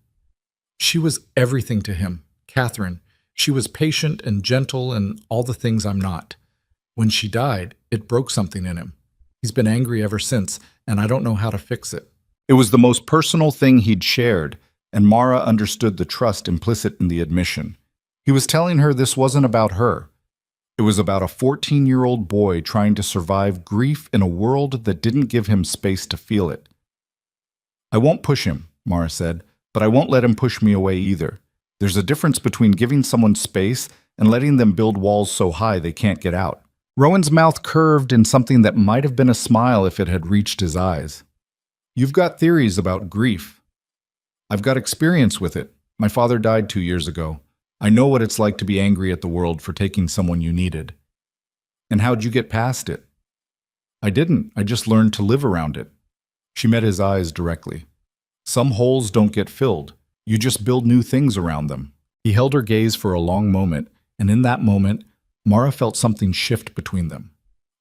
"She was everything to him, Catherine. She was patient and gentle and all the things I'm not. When she died, it broke something in him. He's been angry ever since, and I don't know how to fix it." It was the most personal thing he'd shared, and Mara understood the trust implicit in the admission. He was telling her this wasn't about her. It was about a 14-year-old boy trying to survive grief in a world that didn't give him space to feel it. "I won't push him," Mara said, "but I won't let him push me away either. There's a difference between giving someone space and letting them build walls so high they can't get out." Rowan's mouth curved in something that might have been a smile if it had reached his eyes. "You've got theories about grief. I've got experience with it. My father died 2 years ago. I know what it's like to be angry at the world for taking someone you needed." "And how'd you get past it?" "I didn't. I just learned to live around it." She met his eyes directly. "Some holes don't get filled. You just build new things around them." He held her gaze for a long moment, and in that moment, Mara felt something shift between them.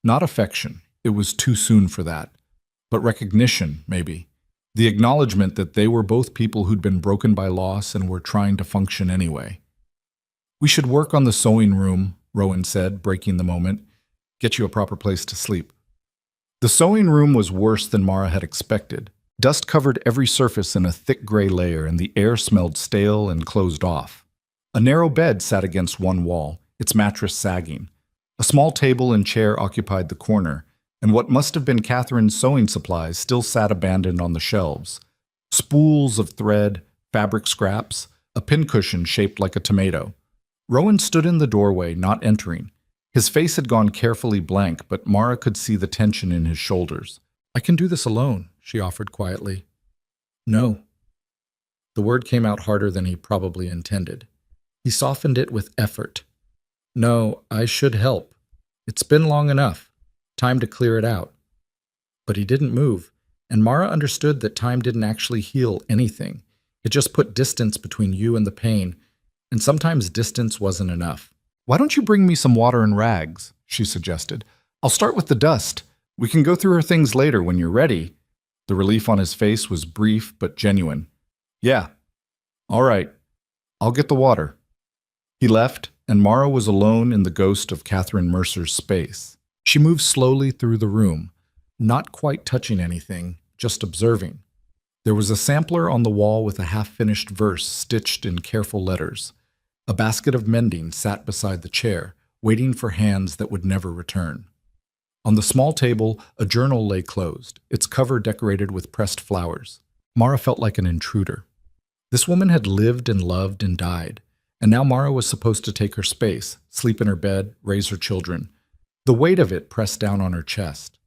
Not affection. It was too soon for that. But recognition, maybe. The acknowledgement that they were both people who'd been broken by loss and were trying to function anyway. "We should work on the sewing room," Rowan said, breaking the moment. "Get you a proper place to sleep." The sewing room was worse than Mara had expected. Dust covered every surface in a thick gray layer, and the air smelled stale and closed off. A narrow bed sat against one wall, its mattress sagging. A small table and chair occupied the corner, and what must have been Catherine's sewing supplies still sat abandoned on the shelves. Spools of thread, fabric scraps, a pincushion shaped like a tomato. Rowan stood in the doorway, not entering. His face had gone carefully blank, but Mara could see the tension in his shoulders. "I can do this alone," she offered quietly. "No." The word came out harder than he probably intended. He softened it with effort. "No, I should help. It's been long enough. Time to clear it out." But he didn't move, and Mara understood that time didn't actually heal anything. It just put distance between you and the pain, and sometimes distance wasn't enough. "Why don't you bring me some water and rags?" she suggested. "I'll start with the dust. We can go through her things later when you're ready." The relief on his face was brief but genuine. "Yeah. All right. I'll get the water." He left, and Mara was alone in the ghost of Catherine Mercer's space. She moved slowly through the room, not quite touching anything, just observing. There was a sampler on the wall with a half-finished verse stitched in careful letters. A basket of mending sat beside the chair, waiting for hands that would never return. On the small table, a journal lay closed, its cover decorated with pressed flowers. Mara felt like an intruder. This woman had lived and loved and died, and now Mara was supposed to take her space, sleep in her bed, raise her children. The weight of it pressed down on her chest.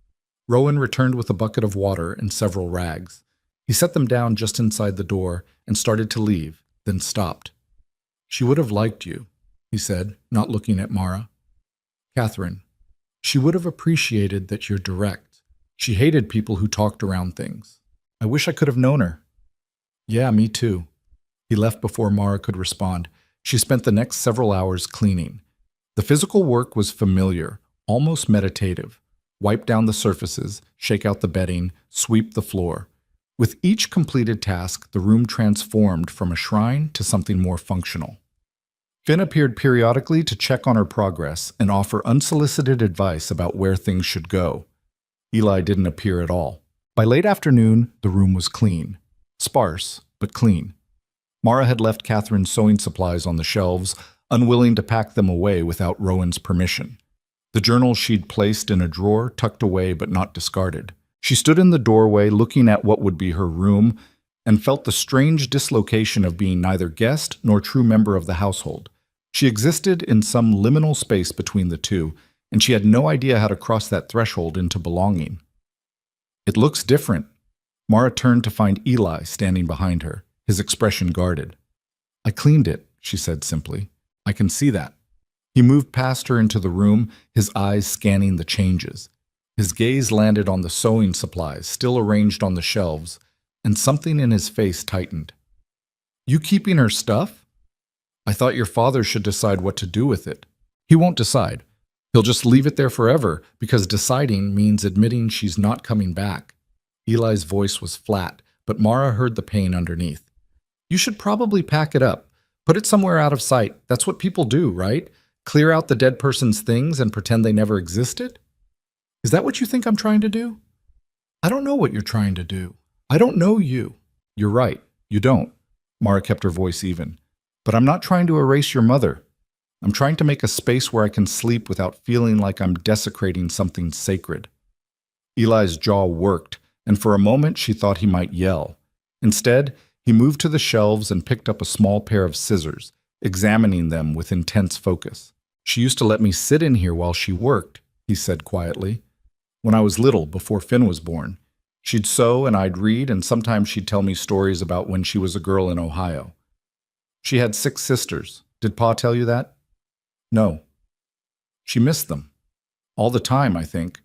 Rowan returned with a bucket of water and several rags. He set them down just inside the door and started to leave, then stopped. "She would have liked you," he said, not looking at Mara. "Catherine, she would have appreciated that you're direct. She hated people who talked around things. I wish I could have known her." "Yeah, me too." He left before Mara could respond. She spent the next several hours cleaning. The physical work was familiar, almost meditative. Wipe down the surfaces, shake out the bedding, sweep the floor. With each completed task, the room transformed from a shrine to something more functional. Finn appeared periodically to check on her progress and offer unsolicited advice about where things should go. Eli didn't appear at all. By late afternoon, the room was clean. Sparse, but clean. Mara had left Catherine's sewing supplies on the shelves, unwilling to pack them away without Rowan's permission. The journal she'd placed in a drawer, tucked away but not discarded. She stood in the doorway looking at what would be her room and felt the strange dislocation of being neither guest nor true member of the household. She existed in some liminal space between the two, and she had no idea how to cross that threshold into belonging. "It looks different." Mara turned to find Eli standing behind her, his expression guarded. "I cleaned it," she said simply. "I can see that." He moved past her into the room, his eyes scanning the changes. His gaze landed on the sewing supplies, still arranged on the shelves, and something in his face tightened. "You keeping her stuff? I thought your father should decide what to do with it." "He won't decide. He'll just leave it there forever, because deciding means admitting she's not coming back." Eli's voice was flat, but Mara heard the pain underneath. "You should probably pack it up. Put it somewhere out of sight. That's what people do, right? Clear out the dead person's things and pretend they never existed? Is that what you think I'm trying to do?" "I don't know what you're trying to do. I don't know you." "You're right. You don't." Mara kept her voice even. "But I'm not trying to erase your mother. I'm trying to make a space where I can sleep without feeling like I'm desecrating something sacred." Eli's jaw worked, and for a moment she thought he might yell. Instead, he moved to the shelves and picked up a small pair of scissors, examining them with intense focus. "She used to let me sit in here while she worked," he said quietly. "When I was little, before Finn was born. She'd sew and I'd read, and sometimes she'd tell me stories about when she was a girl in Ohio. She had 6 sisters. Did Pa tell you that?" "No." "She missed them. All the time, I think.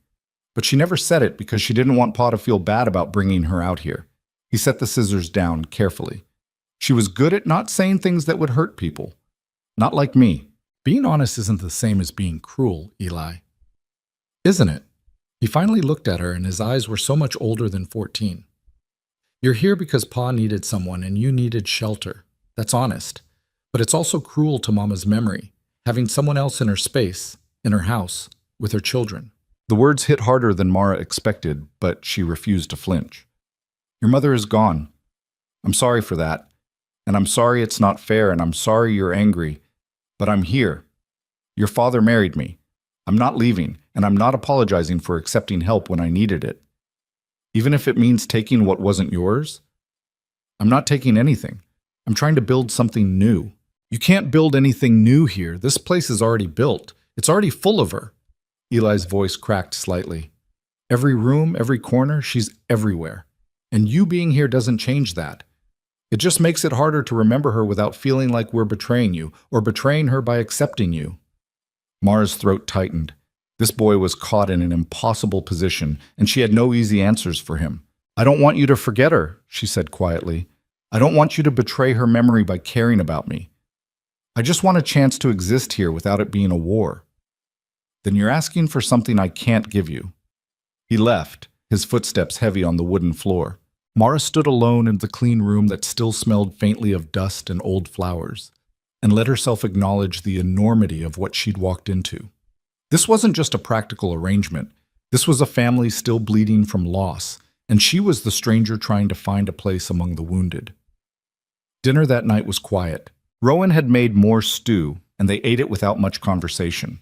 But she never said it because she didn't want Pa to feel bad about bringing her out here." He set the scissors down carefully. "She was good at not saying things that would hurt people. Not like me." "Being honest isn't the same as being cruel, Eli." "Isn't it?" He finally looked at her, and his eyes were so much older than 14. "You're here because Pa needed someone and you needed shelter. That's honest. But it's also cruel to Mama's memory, having someone else in her space, in her house, with her children." The words hit harder than Mara expected, but she refused to flinch. "Your mother is gone. I'm sorry for that. And I'm sorry it's not fair, and I'm sorry you're angry. But I'm here. Your father married me. I'm not leaving, and I'm not apologizing for accepting help when I needed it. Even if it means taking what wasn't yours. I'm not taking anything. I'm trying to build something new." "You can't build anything new here. This place is already built. It's already full of her." Eli's voice cracked slightly. "Every room, every corner, she's everywhere. And you being here doesn't change that. It just makes it harder to remember her without feeling like we're betraying you, or betraying her by accepting you." Mara's throat tightened. This boy was caught in an impossible position, and she had no easy answers for him. "I don't want you to forget her," she said quietly. "I don't want you to betray her memory by caring about me. I just want a chance to exist here without it being a war." "Then you're asking for something I can't give you." He left, his footsteps heavy on the wooden floor. Mara stood alone in the clean room that still smelled faintly of dust and old flowers. and let herself acknowledge the enormity of what she'd walked into. This wasn't just a practical arrangement. This was a family still bleeding from loss, and she was the stranger trying to find a place among the wounded. Dinner that night was quiet. Rowan had made more stew, and they ate it without much conversation.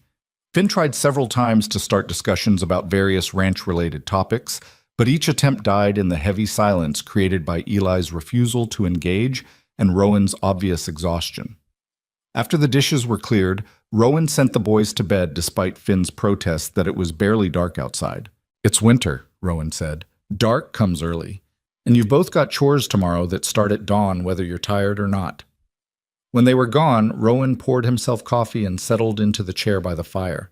Finn tried several times to start discussions about various ranch-related topics, but each attempt died in the heavy silence created by Eli's refusal to engage and Rowan's obvious exhaustion. After the dishes were cleared, Rowan sent the boys to bed despite Finn's protest that it was barely dark outside. "It's winter," Rowan said. "Dark comes early, and you've both got chores tomorrow that start at dawn whether you're tired or not." When they were gone, Rowan poured himself coffee and settled into the chair by the fire.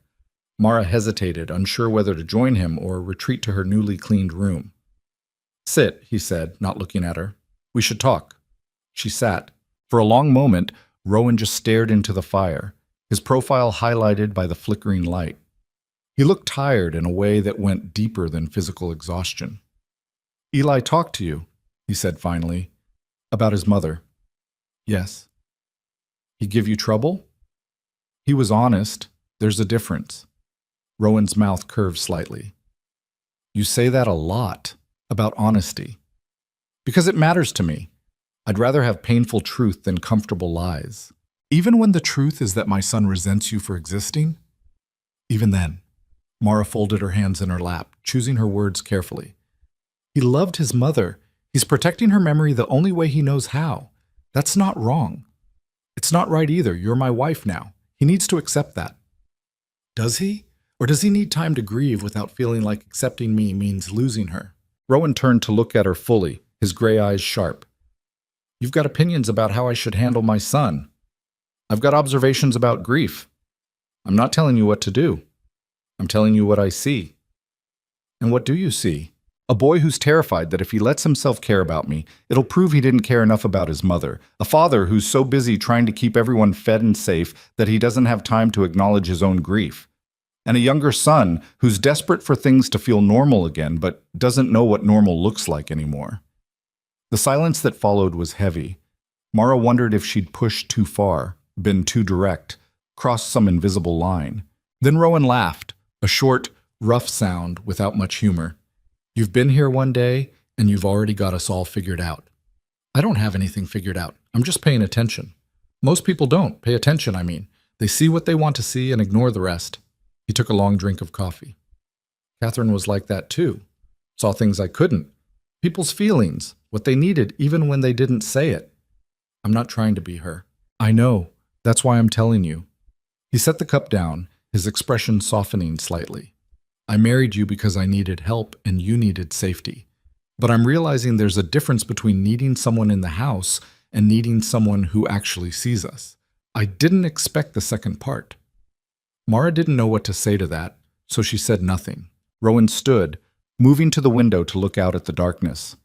Mara hesitated, unsure whether to join him or retreat to her newly cleaned room. "Sit," he said, not looking at her. "We should talk." She sat. For a long moment, Rowan just stared into the fire, his profile highlighted by the flickering light. He looked tired in a way that went deeper than physical exhaustion. "Eli talked to you," he said finally, "about his mother." "Yes." "He give you trouble?" "He was honest. There's a difference." Rowan's mouth curved slightly. "You say that a lot, about honesty." "Because it matters to me. I'd rather have painful truth than comfortable lies. Even when the truth is that my son resents you for existing?" "Even then." Mara folded her hands in her lap, choosing her words carefully. "He loved his mother. He's protecting her memory the only way he knows how. That's not wrong. It's not right either. You're my wife now. He needs to accept that." "Does he? Or does he need time to grieve without feeling like accepting me means losing her?" Rowan turned to look at her fully, his gray eyes sharp. "You've got opinions about how I should handle my son. I've got observations about grief. I'm not telling you what to do. I'm telling you what I see." "And what do you see?" "A boy who's terrified that if he lets himself care about me, it'll prove he didn't care enough about his mother. A father who's so busy trying to keep everyone fed and safe that he doesn't have time to acknowledge his own grief. And a younger son who's desperate for things to feel normal again, but doesn't know what normal looks like anymore." The silence that followed was heavy. Mara wondered if she'd pushed too far, been too direct, crossed some invisible line. Then Rowan laughed, a short, rough sound without much humor. "You've been here one day, and you've already got us all figured out." "I don't have anything figured out. I'm just paying attention." "Most people don't pay attention, I mean. They see what they want to see and ignore the rest." He took a long drink of coffee. "Catherine was like that too. Saw things I couldn't. People's feelings, what they needed even when they didn't say it. I'm not trying to be her." "I know. That's why I'm telling you." He set the cup down, his expression softening slightly. "I married you because I needed help and you needed safety. But I'm realizing there's a difference between needing someone in the house and needing someone who actually sees us. I didn't expect the second part." Mara didn't know what to say to that, so she said nothing. Rowan stood, moving to the window to look out at the darkness.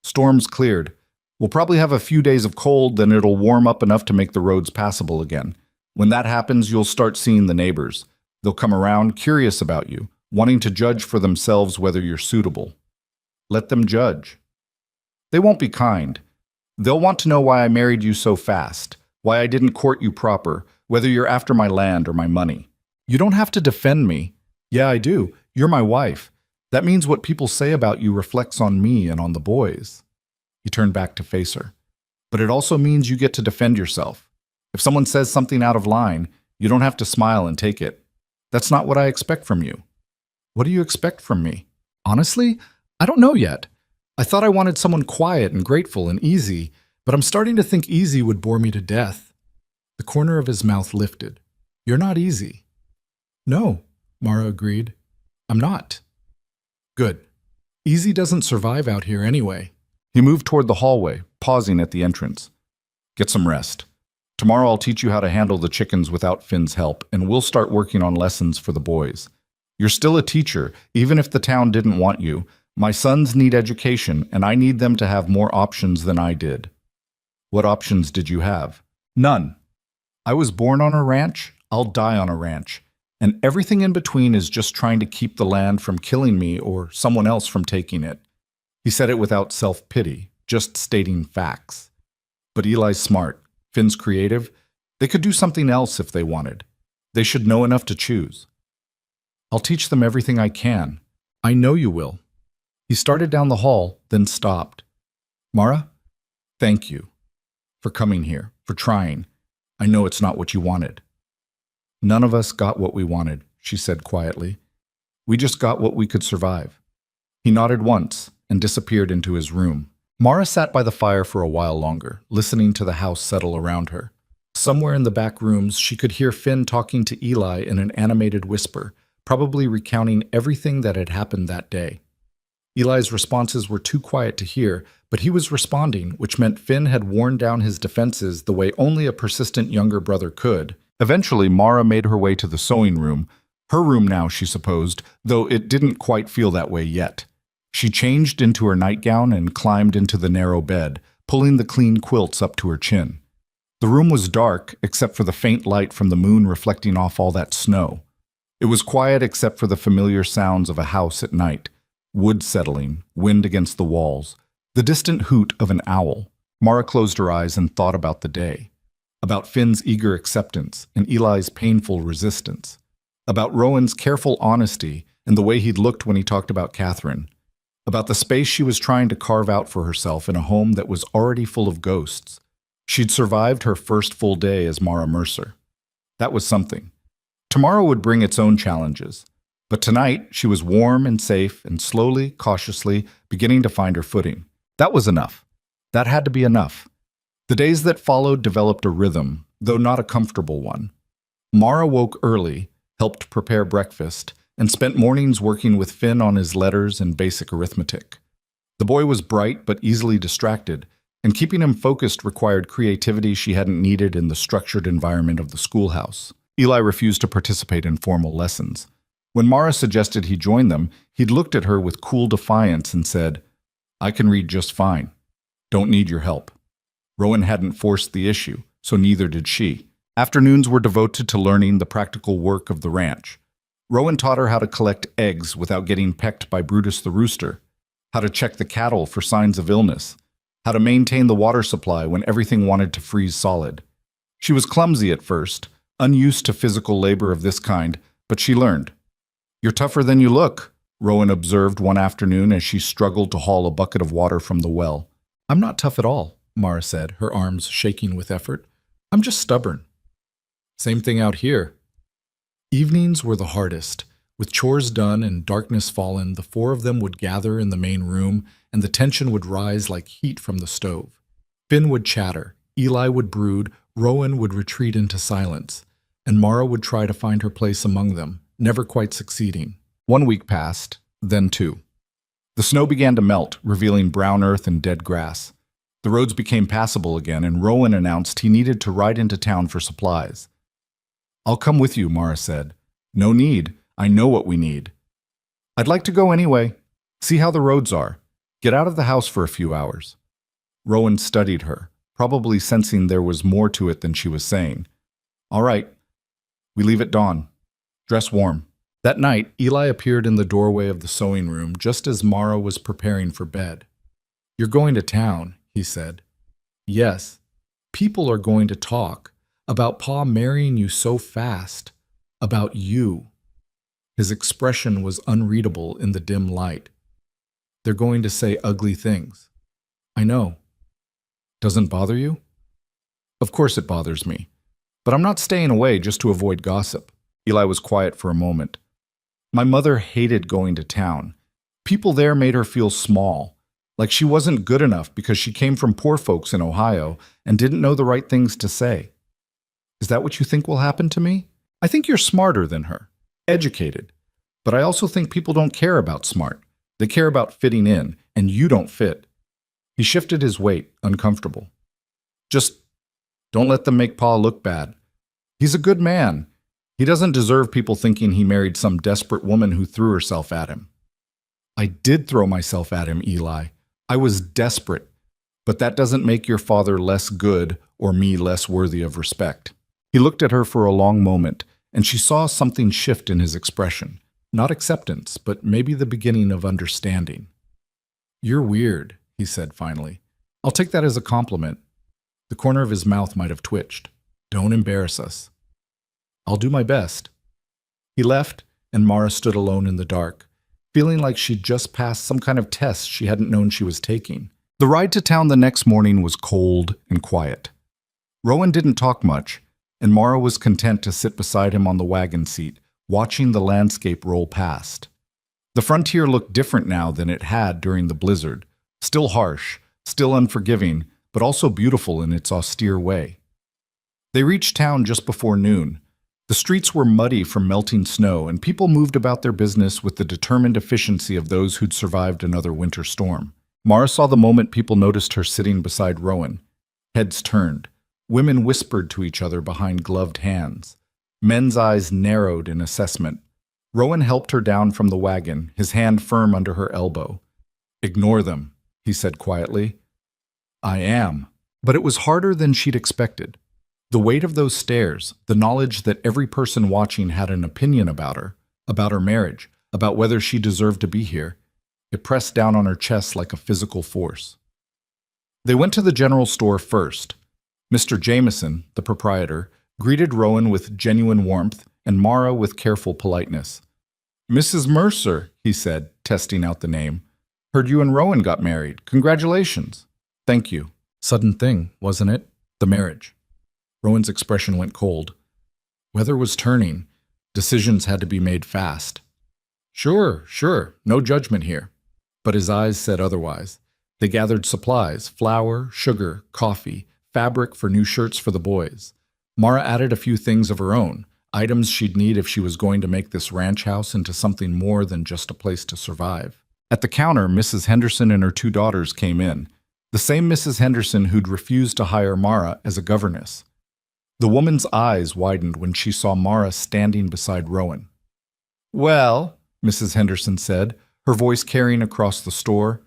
"Storm's cleared. We'll probably have a few days of cold, then it'll warm up enough to make the roads passable again. When that happens, you'll start seeing the neighbors. They'll come around, curious about you, wanting to judge for themselves whether you're suitable. Let them judge. They won't be kind. They'll want to know why I married you so fast, why I didn't court you proper, whether you're after my land or my money. You don't have to defend me. Yeah, I do. You're my wife. That means what people say about you reflects on me and on the boys." He turned back to face her. "But it also means you get to defend yourself. If someone says something out of line, you don't have to smile and take it. That's not what I expect from you." "What do you expect from me?" "Honestly, I don't know yet. I thought I wanted someone quiet and grateful and easy, but I'm starting to think easy would bore me to death." The corner of his mouth lifted. "You're not easy." "No," Mara agreed. "I'm not." "Good. Easy doesn't survive out here anyway." He moved toward the hallway, pausing at the entrance. "Get some rest. Tomorrow I'll teach you how to handle the chickens without Finn's help, and we'll start working on lessons for the boys. You're still a teacher, even if the town didn't want you. My sons need education, and I need them to have more options than I did." "What options did you have?" "None. I was born on a ranch, I'll die on a ranch, and everything in between is just trying to keep the land from killing me or someone else from taking it." He said it without self-pity, just stating facts. "But Eli's smart. Finn's creative. They could do something else if they wanted. They should know enough to choose. I'll teach them everything I can. I know you will. He started down the hall, then stopped. Mara, thank you for coming here, for trying. I know it's not what you wanted. None of us got what we wanted, she said quietly. We just got what we could survive. He nodded once and disappeared into his room. Mara sat by the fire for a while longer, listening to the house settle around her. Somewhere in the back rooms, she could hear Finn talking to Eli in an animated whisper, probably recounting everything that had happened that day. Eli's responses were too quiet to hear, but he was responding, which meant Finn had worn down his defenses the way only a persistent younger brother could. Eventually, Mara made her way to the sewing room. Her room now, she supposed, though it didn't quite feel that way yet. She changed into her nightgown and climbed into the narrow bed, pulling the clean quilts up to her chin. The room was dark, except for the faint light from the moon reflecting off all that snow. It was quiet except for the familiar sounds of a house at night. Wood settling, wind against the walls, the distant hoot of an owl. Mara closed her eyes and thought about the day. About Finn's eager acceptance and Eli's painful resistance. About Rowan's careful honesty and the way he'd looked when he talked about Catherine. About the space she was trying to carve out for herself in a home that was already full of ghosts. She'd survived her first full day as Mara Mercer. That was something. Tomorrow would bring its own challenges. But tonight, she was warm and safe and slowly, cautiously, beginning to find her footing. That was enough. That had to be enough. The days that followed developed a rhythm, though not a comfortable one. Mara woke early, helped prepare breakfast, and spent mornings working with Finn on his letters and basic arithmetic. The boy was bright but easily distracted, and keeping him focused required creativity she hadn't needed in the structured environment of the schoolhouse. Eli refused to participate in formal lessons. When Mara suggested he join them, he'd looked at her with cool defiance and said, I can read just fine. Don't need your help. Rowan hadn't forced the issue, so neither did she. Afternoons were devoted to learning the practical work of the ranch. Rowan taught her how to collect eggs without getting pecked by Brutus the rooster, how to check the cattle for signs of illness, how to maintain the water supply when everything wanted to freeze solid. She was clumsy at first, unused to physical labor of this kind, but she learned. You're tougher than you look, Rowan observed one afternoon as she struggled to haul a bucket of water from the well. I'm not tough at all, Mara said, her arms shaking with effort. I'm just stubborn. Same thing out here. Evenings were the hardest. With chores done and darkness fallen, the four of them would gather in the main room, and the tension would rise like heat from the stove. Finn would chatter, Eli would brood, Rowan would retreat into silence, and Mara would try to find her place among them, never quite succeeding. 1 week passed, then 2. The snow began to melt, revealing brown earth and dead grass. The roads became passable again, and Rowan announced he needed to ride into town for supplies. I'll come with you, Mara said. No need. I know what we need. I'd like to go anyway. See how the roads are. Get out of the house for a few hours. Rowan studied her, probably sensing there was more to it than she was saying. All right. We leave at dawn. Dress warm. That night, Eli appeared in the doorway of the sewing room just as Mara was preparing for bed. You're going to town, he said. Yes. People are going to talk about Pa marrying you so fast. About you. His expression was unreadable in the dim light. They're going to say ugly things. I know. Doesn't bother you? Of course it bothers me. But I'm not staying away just to avoid gossip. Eli was quiet for a moment. My mother hated going to town. People there made her feel small, like she wasn't good enough because she came from poor folks in Ohio and didn't know the right things to say. Is that what you think will happen to me? I think you're smarter than her, educated. But I also think people don't care about smart. They care about fitting in, and you don't fit. He shifted his weight, uncomfortable. Just don't let them make Pa look bad. He's a good man. He doesn't deserve people thinking he married some desperate woman who threw herself at him. I did throw myself at him, Eli. I was desperate. But that doesn't make your father less good or me less worthy of respect. He looked at her for a long moment, and she saw something shift in his expression. Not acceptance, but maybe the beginning of understanding. You're weird, he said finally. I'll take that as a compliment. The corner of his mouth might have twitched. Don't embarrass us." "I'll do my best." He left, and Mara stood alone in the dark, feeling like she'd just passed some kind of test she hadn't known she was taking. The ride to town the next morning was cold and quiet. Rowan didn't talk much, and Mara was content to sit beside him on the wagon seat, watching the landscape roll past. The frontier looked different now than it had during the blizzard, still harsh, still unforgiving, but also beautiful in its austere way. They reached town just before noon. The streets were muddy from melting snow, and people moved about their business with the determined efficiency of those who'd survived another winter storm. Mara saw the moment people noticed her sitting beside Rowan. Heads turned. Women whispered to each other behind gloved hands. Men's eyes narrowed in assessment. Rowan helped her down from the wagon, his hand firm under her elbow. "Ignore them," he said quietly. "I am." But it was harder than she'd expected. The weight of those stares, the knowledge that every person watching had an opinion about her marriage, about whether she deserved to be here, it pressed down on her chest like a physical force. They went to the general store first. Mr. Jameson, the proprietor, greeted Rowan with genuine warmth and Mara with careful politeness. "Mrs. Mercer," he said, testing out the name. "Heard you and Rowan got married. Congratulations." "Thank you." Sudden thing, wasn't it? The marriage. Rowan's expression went cold. Weather was turning. Decisions had to be made fast. Sure, no judgment here." But his eyes said otherwise. They gathered supplies, flour, sugar, coffee, fabric for new shirts for the boys. Mara added a few things of her own, items she'd need if she was going to make this ranch house into something more than just a place to survive. At the counter, Mrs. Henderson and her 2 daughters came in, the same Mrs. Henderson who'd refused to hire Mara as a governess. The woman's eyes widened when she saw Mara standing beside Rowan. "Well," Mrs. Henderson said, her voice carrying across the store,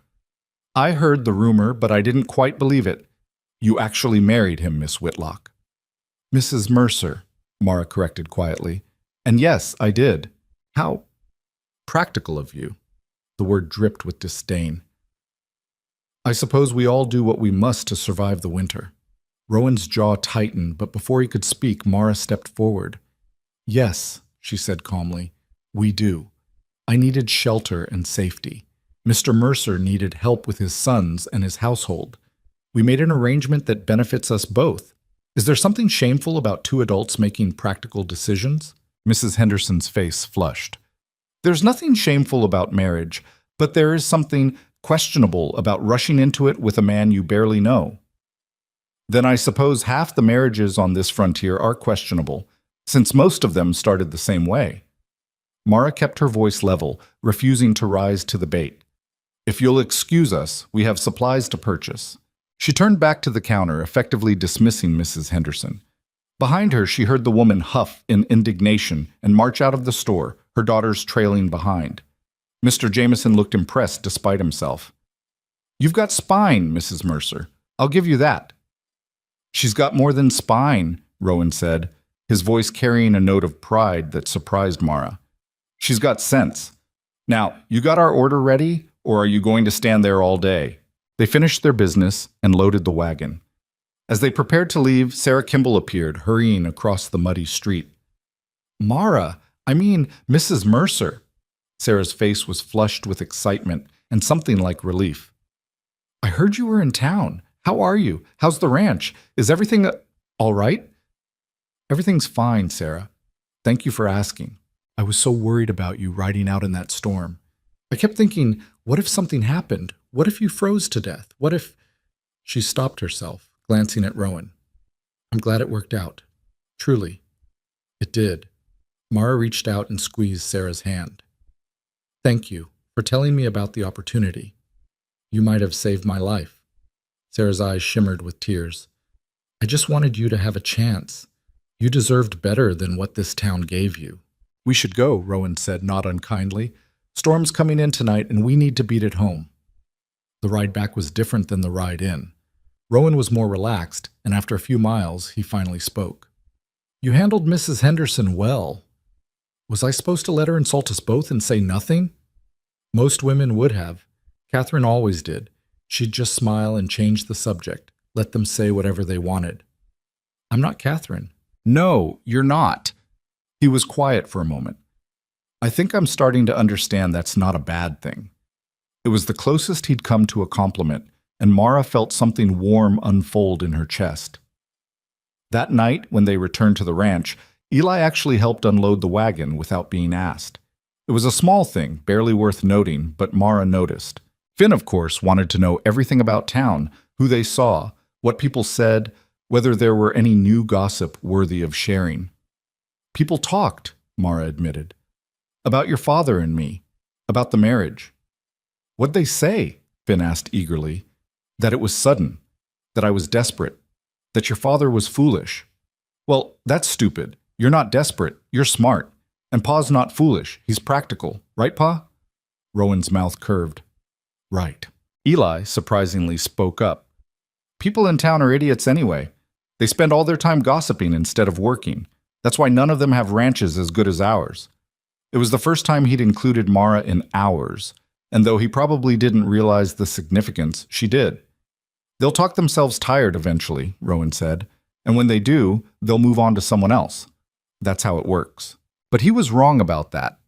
"I heard the rumor, but I didn't quite believe it. You actually married him, Miss Whitlock." "Mrs. Mercer," Mara corrected quietly. "And yes, I did." "How practical of you." The word dripped with disdain. "I suppose we all do what we must to survive the winter." Rowan's jaw tightened, but before he could speak, Mara stepped forward. "Yes," she said calmly, "we do. I needed shelter and safety. Mr. Mercer needed help with his sons and his household. We made an arrangement that benefits us both. Is there something shameful about 2 adults making practical decisions?" Mrs. Henderson's face flushed. "There's nothing shameful about marriage, but there is something questionable about rushing into it with a man you barely know." "Then I suppose half the marriages on this frontier are questionable, since most of them started the same way." Mara kept her voice level, refusing to rise to the bait. "If you'll excuse us, we have supplies to purchase." She turned back to the counter, effectively dismissing Mrs. Henderson. Behind her, she heard the woman huff in indignation and march out of the store, her daughters trailing behind. Mr. Jameson looked impressed despite himself. "You've got spine, Mrs. Mercer. I'll give you that." "She's got more than spine," Rowan said, his voice carrying a note of pride that surprised Mara. "She's got sense. Now, you got our order ready, or are you going to stand there all day?" They finished their business and loaded the wagon. As they prepared to leave, Sarah Kimball appeared, hurrying across the muddy street. "Mara, Mrs. Mercer." Sarah's face was flushed with excitement and something like relief. "I heard you were in town. How are you? How's the ranch? Is everything all right?" "Everything's fine, Sarah. Thank you for asking. I was so worried about you riding out in that storm. I kept thinking, what if something happened? What if you froze to death? What if—" She stopped herself, glancing at Rowan. "I'm glad it worked out. Truly. It did." Mara reached out and squeezed Sarah's hand. "Thank you for telling me about the opportunity. You might have saved my life." Sarah's eyes shimmered with tears. "I just wanted you to have a chance. You deserved better than what this town gave you." "We should go," Rowan said, not unkindly. "Storm's coming in tonight, and we need to beat it home." The ride back was different than the ride in. Rowan was more relaxed, and after a few miles, he finally spoke. "You handled Mrs. Henderson well. Was I supposed to let her insult us both and say nothing?" "Most women would have. Catherine always did. She'd just smile and change the subject, let them say whatever they wanted." "I'm not Catherine. No, you're not. He was quiet for a moment. I think I'm starting to understand that's not a bad thing. It was the closest he'd come to a compliment, and Mara felt something warm unfold in her chest. That night, when they returned to the ranch, Eli actually helped unload the wagon without being asked. It was a small thing, barely worth noting, but Mara noticed. Finn, of course, wanted to know everything about town, who they saw, what people said, whether there were any new gossip worthy of sharing. People talked, Mara admitted. About your father and me. About the marriage. What'd they say? Finn asked eagerly. That it was sudden. That I was desperate. That your father was foolish. Well, that's stupid. You're not desperate. You're smart. And Pa's not foolish. He's practical. Right, Pa? Rowan's mouth curved. Right. Eli surprisingly spoke up. People in town are idiots anyway. They spend all their time gossiping instead of working. That's why none of them have ranches as good as ours. It was the first time he'd included Mara in ours, and though he probably didn't realize the significance, she did. They'll talk themselves tired eventually, Rowan said, and when they do, they'll move on to someone else. That's how it works. But he was wrong about that,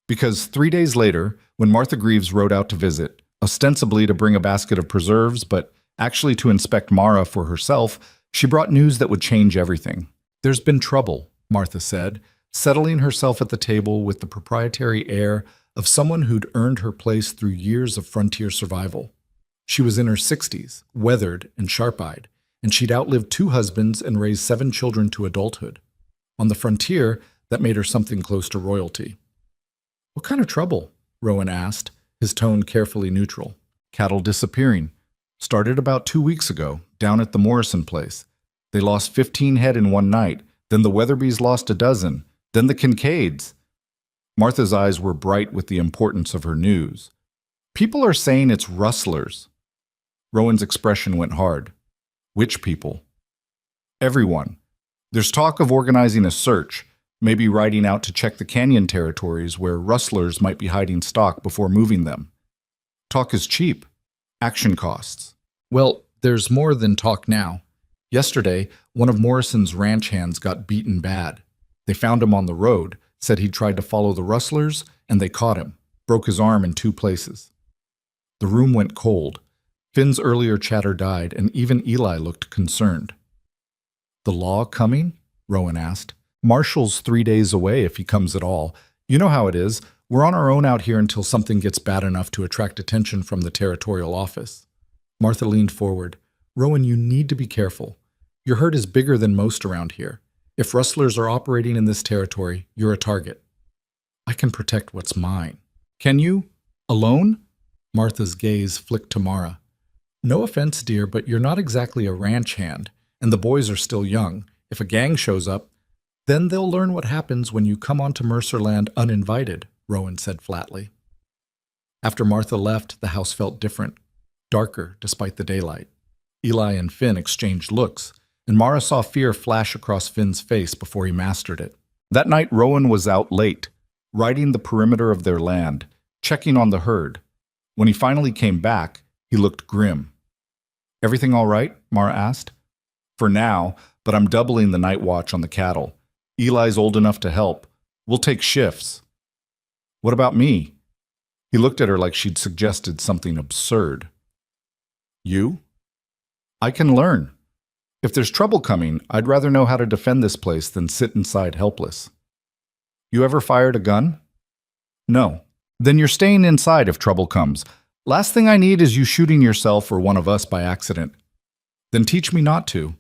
because 3 days later, when Martha Greaves rode out to visit, ostensibly to bring a basket of preserves, but actually to inspect Mara for herself, she brought news that would change everything. There's been trouble, Martha said, settling herself at the table with the proprietary air of someone who'd earned her place through years of frontier survival. She was in her 60s, weathered and sharp-eyed, and she'd outlived 2 husbands and raised 7 children to adulthood. On the frontier, that made her something close to royalty. What kind of trouble? Rowan asked, his tone carefully neutral. Cattle disappearing. Started about 2 weeks ago, down at the Morrison place. They lost 15 head in one night, then the Weatherbys lost a dozen, then the Kincaids. Martha's eyes were bright with the importance of her news. People are saying it's rustlers. Rowan's expression went hard. Which people? Everyone. There's talk of organizing a search, maybe riding out to check the canyon territories where rustlers might be hiding stock before moving them. Talk is cheap. Action costs. Well, there's more than talk now. Yesterday, one of Morrison's ranch hands got beaten bad. They found him on the road, said he'd tried to follow the rustlers, and they caught him, broke his arm in 2 places. The room went cold. Finn's earlier chatter died, and even Eli looked concerned. The law coming? Rowan asked. Marshall's 3 days away if he comes at all. You know how it is. We're on our own out here until something gets bad enough to attract attention from the territorial office. Martha leaned forward. Rowan, you need to be careful. Your herd is bigger than most around here. If rustlers are operating in this territory, you're a target. I can protect what's mine. Can you? Alone? Martha's gaze flicked to Mara. No offense, dear, but you're not exactly a ranch hand, and the boys are still young. If a gang shows up, then they'll learn what happens when you come onto Mercerland uninvited, Rowan said flatly. After Martha left, the house felt different, darker despite the daylight. Eli and Finn exchanged looks, and Mara saw fear flash across Finn's face before he mastered it. That night, Rowan was out late, riding the perimeter of their land, checking on the herd. When he finally came back, he looked grim. Everything all right? Mara asked. For now, but I'm doubling the night watch on the cattle. Eli's old enough to help. We'll take shifts. What about me? He looked at her like she'd suggested something absurd. You? I can learn. If there's trouble coming, I'd rather know how to defend this place than sit inside helpless. You ever fired a gun? No. Then you're staying inside if trouble comes. Last thing I need is you shooting yourself or one of us by accident. Then teach me not to.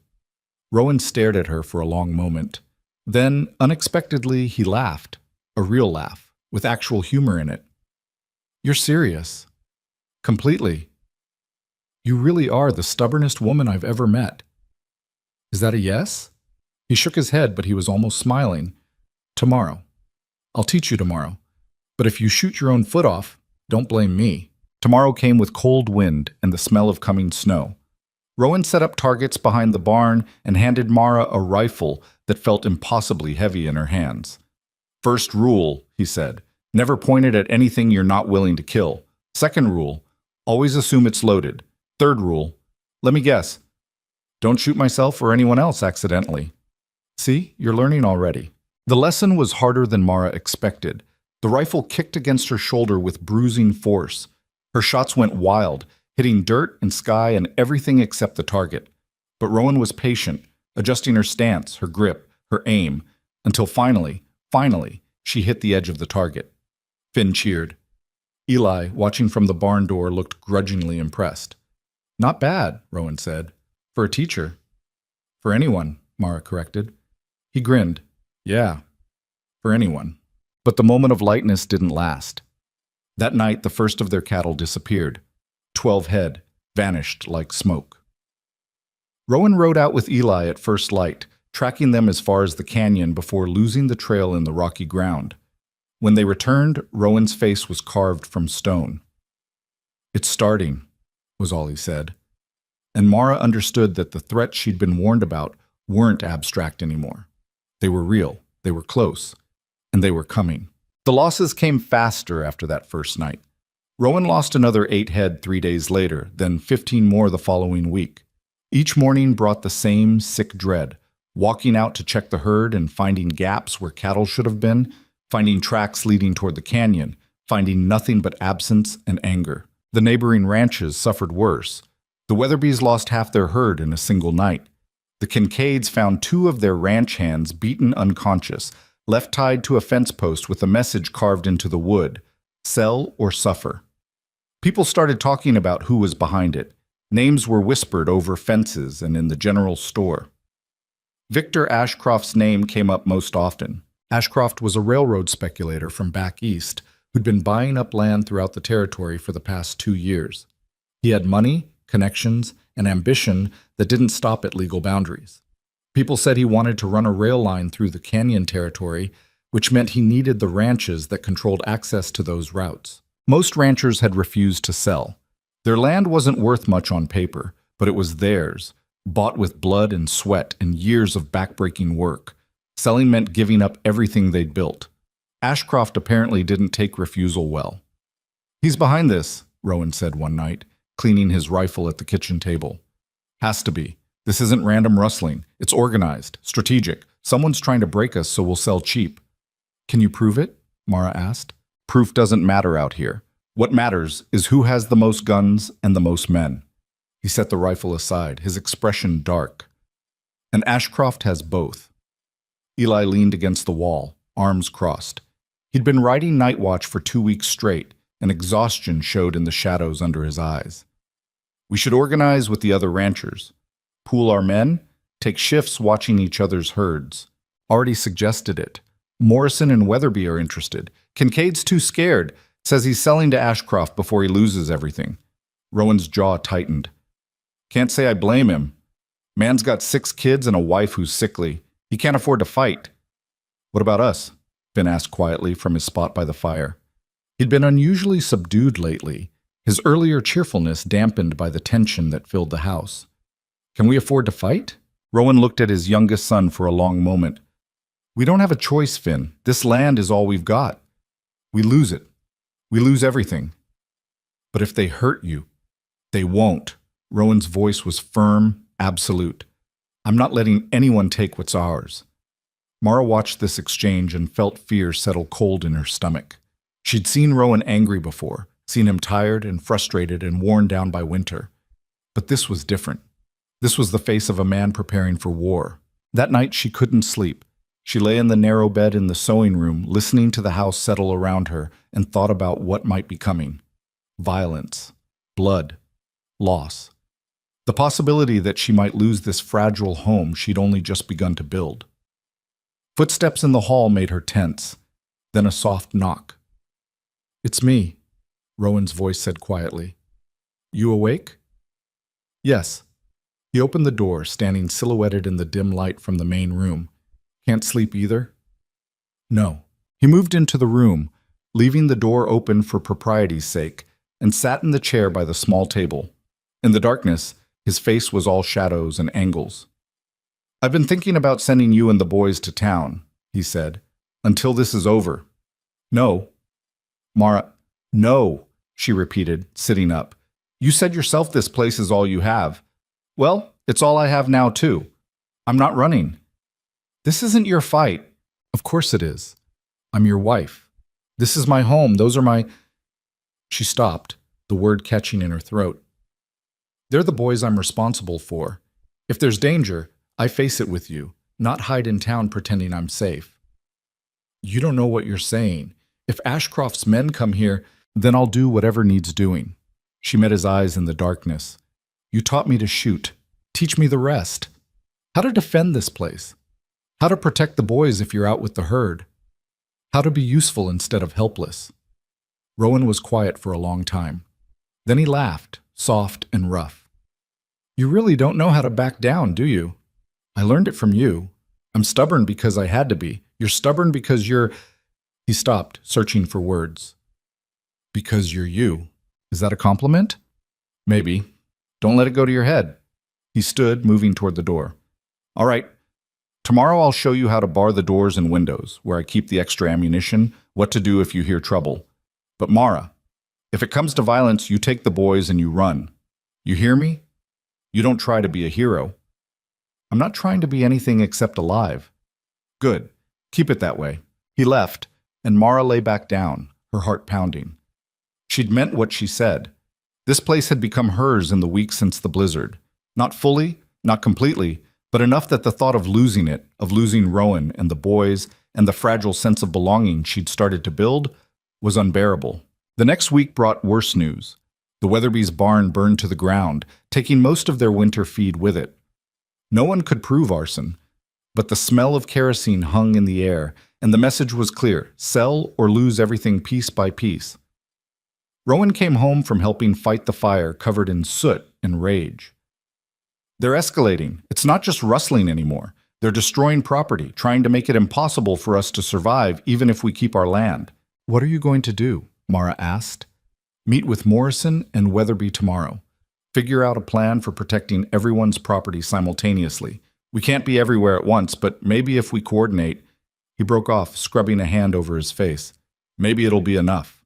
Rowan stared at her for a long moment. Then, unexpectedly, he laughed. A real laugh, with actual humor in it. You're serious. Completely. You really are the stubbornest woman I've ever met. Is that a yes? He shook his head, but he was almost smiling. Tomorrow. I'll teach you tomorrow. But if you shoot your own foot off, don't blame me. Tomorrow came with cold wind and the smell of coming snow. Rowan set up targets behind the barn and handed Mara a rifle that felt impossibly heavy in her hands. First rule, he said, never point it at anything you're not willing to kill. Second rule, always assume it's loaded. Third rule, let me guess, don't shoot myself or anyone else accidentally. See, you're learning already. The lesson was harder than Mara expected. The rifle kicked against her shoulder with bruising force. Her shots went wild, hitting dirt and sky and everything except the target. But Rowan was patient, adjusting her stance, her grip, her aim, until finally, she hit the edge of the target. Finn cheered. Eli, watching from the barn door, looked grudgingly impressed. Not bad, Rowan said. For a teacher. For anyone, Mara corrected. He grinned. Yeah, for anyone. But the moment of lightness didn't last. That night, the first of their cattle disappeared. 12 head, vanished like smoke. Rowan rode out with Eli at first light, tracking them as far as the canyon before losing the trail in the rocky ground. When they returned, Rowan's face was carved from stone. It's starting, was all he said. And Mara understood that the threats she'd been warned about weren't abstract anymore. They were real, they were close, and they were coming. The losses came faster after that first night. Rowan lost another 8 head 3 days later, then 15 more the following week. Each morning brought the same sick dread, walking out to check the herd and finding gaps where cattle should have been, finding tracks leading toward the canyon, finding nothing but absence and anger. The neighboring ranches suffered worse. The Weatherbys lost half their herd in a single night. The Kincaids found 2 of their ranch hands beaten unconscious, left tied to a fence post with a message carved into the wood, sell or suffer. People started talking about who was behind it. Names were whispered over fences and in the general store. Victor Ashcroft's name came up most often. Ashcroft was a railroad speculator from back east who'd been buying up land throughout the territory for the past 2 years. He had money, connections, and ambition that didn't stop at legal boundaries. People said he wanted to run a rail line through the canyon territory, which meant he needed the ranches that controlled access to those routes. Most ranchers had refused to sell. Their land wasn't worth much on paper, but it was theirs, bought with blood and sweat and years of backbreaking work. Selling meant giving up everything they'd built. Ashcroft apparently didn't take refusal well. He's behind this, Rowan said one night, cleaning his rifle at the kitchen table. Has to be. This isn't random rustling. It's organized, strategic. Someone's trying to break us so we'll sell cheap. Can you prove it? Mara asked. Proof doesn't matter out here. What matters is who has the most guns and the most men. He set the rifle aside, his expression dark. And Ashcroft has both. Eli leaned against the wall, arms crossed. He'd been riding night watch for 2 weeks straight, and exhaustion showed in the shadows under his eyes. We should organize with the other ranchers. Pool our men, take shifts watching each other's herds. Already suggested it. Morrison and Weatherby are interested. Kincaid's too scared. Says he's selling to Ashcroft before he loses everything. Rowan's jaw tightened. Can't say I blame him. Man's got 6 kids and a wife who's sickly. He can't afford to fight. What about us? Finn asked quietly from his spot by the fire. He'd been unusually subdued lately, his earlier cheerfulness dampened by the tension that filled the house. Can we afford to fight? Rowan looked at his youngest son for a long moment. We don't have a choice, Finn. This land is all we've got. We lose it. We lose everything. But if they hurt you, they won't. Rowan's voice was firm, absolute. I'm not letting anyone take what's ours. Mara watched this exchange and felt fear settle cold in her stomach. She'd seen Rowan angry before, seen him tired and frustrated and worn down by winter. But this was different. This was the face of a man preparing for war. That night she couldn't sleep. She lay in the narrow bed in the sewing room, listening to the house settle around her, and thought about what might be coming. Violence, blood, loss. The possibility that she might lose this fragile home she'd only just begun to build. Footsteps in the hall made her tense, then a soft knock. It's me, Rowan's voice said quietly. You awake? Yes. He opened the door, standing silhouetted in the dim light from the main room. Can't sleep either? No. He moved into the room, leaving the door open for propriety's sake, and sat in the chair by the small table. In the darkness, his face was all shadows and angles. I've been thinking about sending you and the boys to town, he said, until this is over. No. Mara, no, she repeated, sitting up. You said yourself this place is all you have. Well, it's all I have now, too. I'm not running. This isn't your fight. Of course it is. I'm your wife. This is my home. Those are my... She stopped, the word catching in her throat. They're the boys I'm responsible for. If there's danger, I face it with you, not hide in town pretending I'm safe. You don't know what you're saying. If Ashcroft's men come here, then I'll do whatever needs doing. She met his eyes in the darkness. You taught me to shoot. Teach me the rest. How to defend this place. How to protect the boys if you're out with the herd. How to be useful instead of helpless. Rowan was quiet for a long time. Then he laughed, soft and rough. You really don't know how to back down, do you? I learned it from you. I'm stubborn because I had to be. You're stubborn because you're... He stopped, searching for words. Because you're you. Is that a compliment? Maybe. Don't let it go to your head. He stood, moving toward the door. All right. Tomorrow I'll show you how to bar the doors and windows, where I keep the extra ammunition, what to do if you hear trouble. But Mara, if it comes to violence, you take the boys and you run. You hear me? You don't try to be a hero. I'm not trying to be anything except alive. Good. Keep it that way. He left, and Mara lay back down, her heart pounding. She'd meant what she said. This place had become hers in the weeks since the blizzard. Not fully, not completely, but enough that the thought of losing it, of losing Rowan and the boys, and the fragile sense of belonging she'd started to build, was unbearable. The next week brought worse news. The Weatherby's barn burned to the ground, taking most of their winter feed with it. No one could prove arson, but the smell of kerosene hung in the air, and the message was clear: sell or lose everything piece by piece. Rowan came home from helping fight the fire, covered in soot and rage. They're escalating. It's not just rustling anymore. They're destroying property, trying to make it impossible for us to survive even if we keep our land. What are you going to do? Mara asked. Meet with Morrison and Weatherby tomorrow. Figure out a plan for protecting everyone's property simultaneously. We can't be everywhere at once, but maybe if we coordinate... He broke off, scrubbing a hand over his face. Maybe it'll be enough.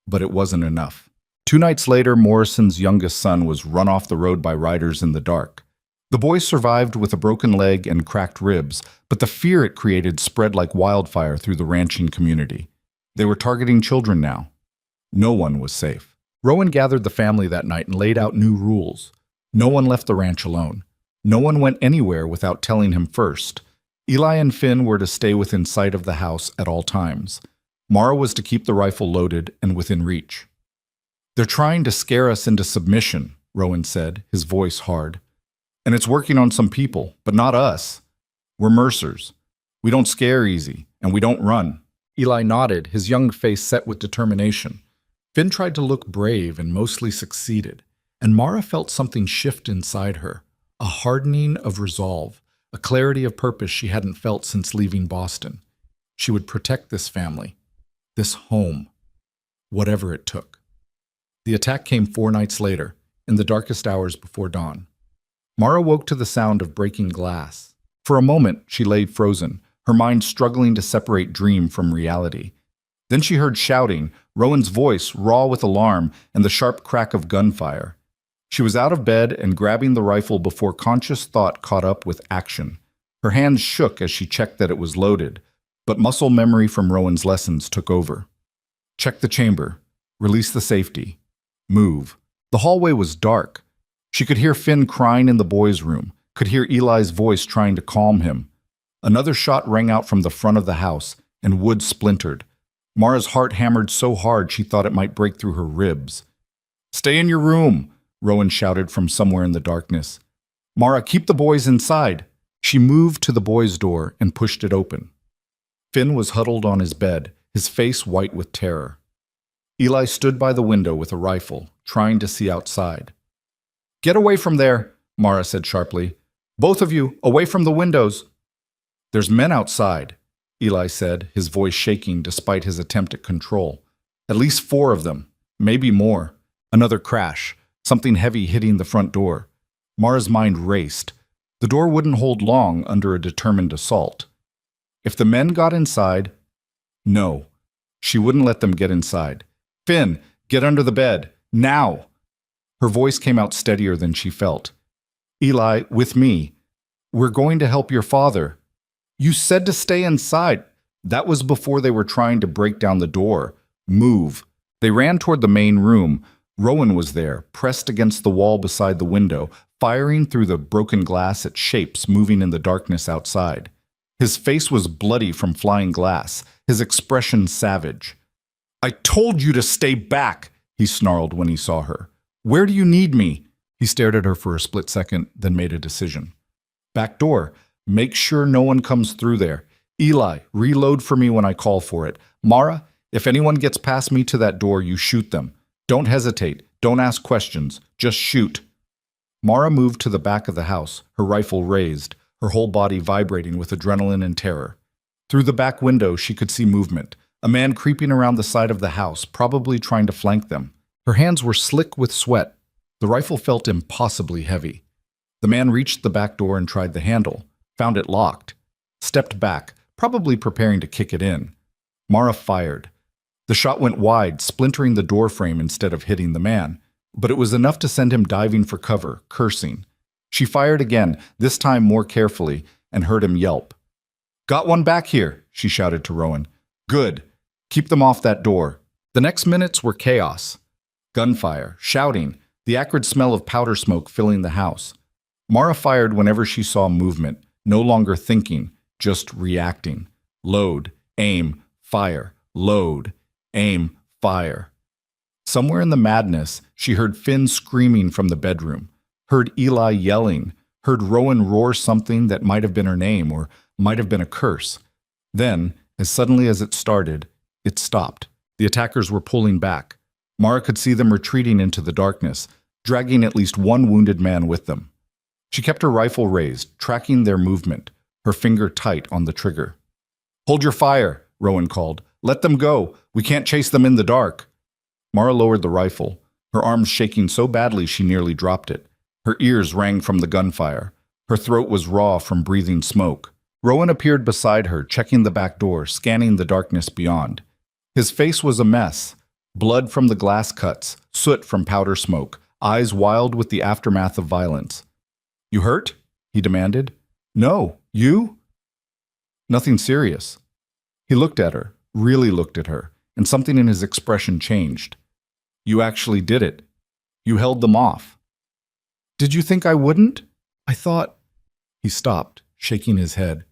But it wasn't enough. 2 nights later, Morrison's youngest son was run off the road by riders in the dark. The boy survived with a broken leg and cracked ribs, but the fear it created spread like wildfire through the ranching community. They were targeting children now. No one was safe. Rowan gathered the family that night and laid out new rules. No one left the ranch alone. No one went anywhere without telling him first. Eli and Finn were to stay within sight of the house at all times. Mara was to keep the rifle loaded and within reach. They're trying to scare us into submission, Rowan said, his voice hard. And it's working on some people, but not us. We're Mercers. We don't scare easy, and we don't run. Eli nodded, his young face set with determination. Finn tried to look brave and mostly succeeded, and Mara felt something shift inside her, a hardening of resolve, a clarity of purpose she hadn't felt since leaving Boston. She would protect this family, this home, whatever it took. The attack came 4 nights later, in the darkest hours before dawn. Mara woke to the sound of breaking glass. For a moment, she lay frozen, her mind struggling to separate dream from reality. Then she heard shouting, Rowan's voice raw with alarm, and the sharp crack of gunfire. She was out of bed and grabbing the rifle before conscious thought caught up with action. Her hands shook as she checked that it was loaded, but muscle memory from Rowan's lessons took over. Check the chamber. Release the safety. Move. The hallway was dark. She could hear Finn crying in the boys' room, could hear Eli's voice trying to calm him. Another shot rang out from the front of the house, and wood splintered. Mara's heart hammered so hard she thought it might break through her ribs. Stay in your room, Rowan shouted from somewhere in the darkness. Mara, keep the boys inside. She moved to the boys' door and pushed it open. Finn was huddled on his bed, his face white with terror. Eli stood by the window with a rifle, trying to see outside. Get away from there, Mara said sharply. Both of you, away from the windows. There's men outside, Eli said, his voice shaking despite his attempt at control. At least 4 of them, maybe more. Another crash, something heavy hitting the front door. Mara's mind raced. The door wouldn't hold long under a determined assault. If the men got inside, no, she wouldn't let them get inside. Finn, get under the bed, now! Her voice came out steadier than she felt. Eli, with me. We're going to help your father. You said to stay inside. That was before they were trying to break down the door. Move. They ran toward the main room. Rowan was there, pressed against the wall beside the window, firing through the broken glass at shapes moving in the darkness outside. His face was bloody from flying glass, his expression savage. I told you to stay back, he snarled when he saw her. Where do you need me? He stared at her for a split second, then made a decision. Back door. Make sure no one comes through there. Eli, reload for me when I call for it. Mara, if anyone gets past me to that door, you shoot them. Don't hesitate. Don't ask questions. Just shoot. Mara moved to the back of the house, her rifle raised, her whole body vibrating with adrenaline and terror. Through the back window, she could see movement, a man creeping around the side of the house, probably trying to flank them. Her hands were slick with sweat. The rifle felt impossibly heavy. The man reached the back door and tried the handle, found it locked, stepped back, probably preparing to kick it in. Mara fired. The shot went wide, splintering the door frame instead of hitting the man, but it was enough to send him diving for cover, cursing. She fired again, this time more carefully, and heard him yelp. Got one back here, she shouted to Rowan. Good. Keep them off that door. The next minutes were chaos. Gunfire, shouting, the acrid smell of powder smoke filling the house. Mara fired whenever she saw movement, no longer thinking, just reacting. Load, aim, fire, load, aim, fire. Somewhere in the madness, she heard Finn screaming from the bedroom, heard Eli yelling, heard Rowan roar something that might have been her name or might have been a curse. Then, as suddenly as it started, it stopped. The attackers were pulling back. Mara could see them retreating into the darkness, dragging at least one wounded man with them. She kept her rifle raised, tracking their movement, her finger tight on the trigger. Hold your fire, Rowan called. Let them go. We can't chase them in the dark. Mara lowered the rifle, her arms shaking so badly she nearly dropped it. Her ears rang from the gunfire. Her throat was raw from breathing smoke. Rowan appeared beside her, checking the back door, scanning the darkness beyond. His face was a mess. Blood from the glass cuts, soot from powder smoke, eyes wild with the aftermath of violence. You hurt? He demanded. No, you? Nothing serious. He looked at her, really looked at her, and something in his expression changed. You actually did it. You held them off. Did you think I wouldn't? I thought... He stopped, shaking his head.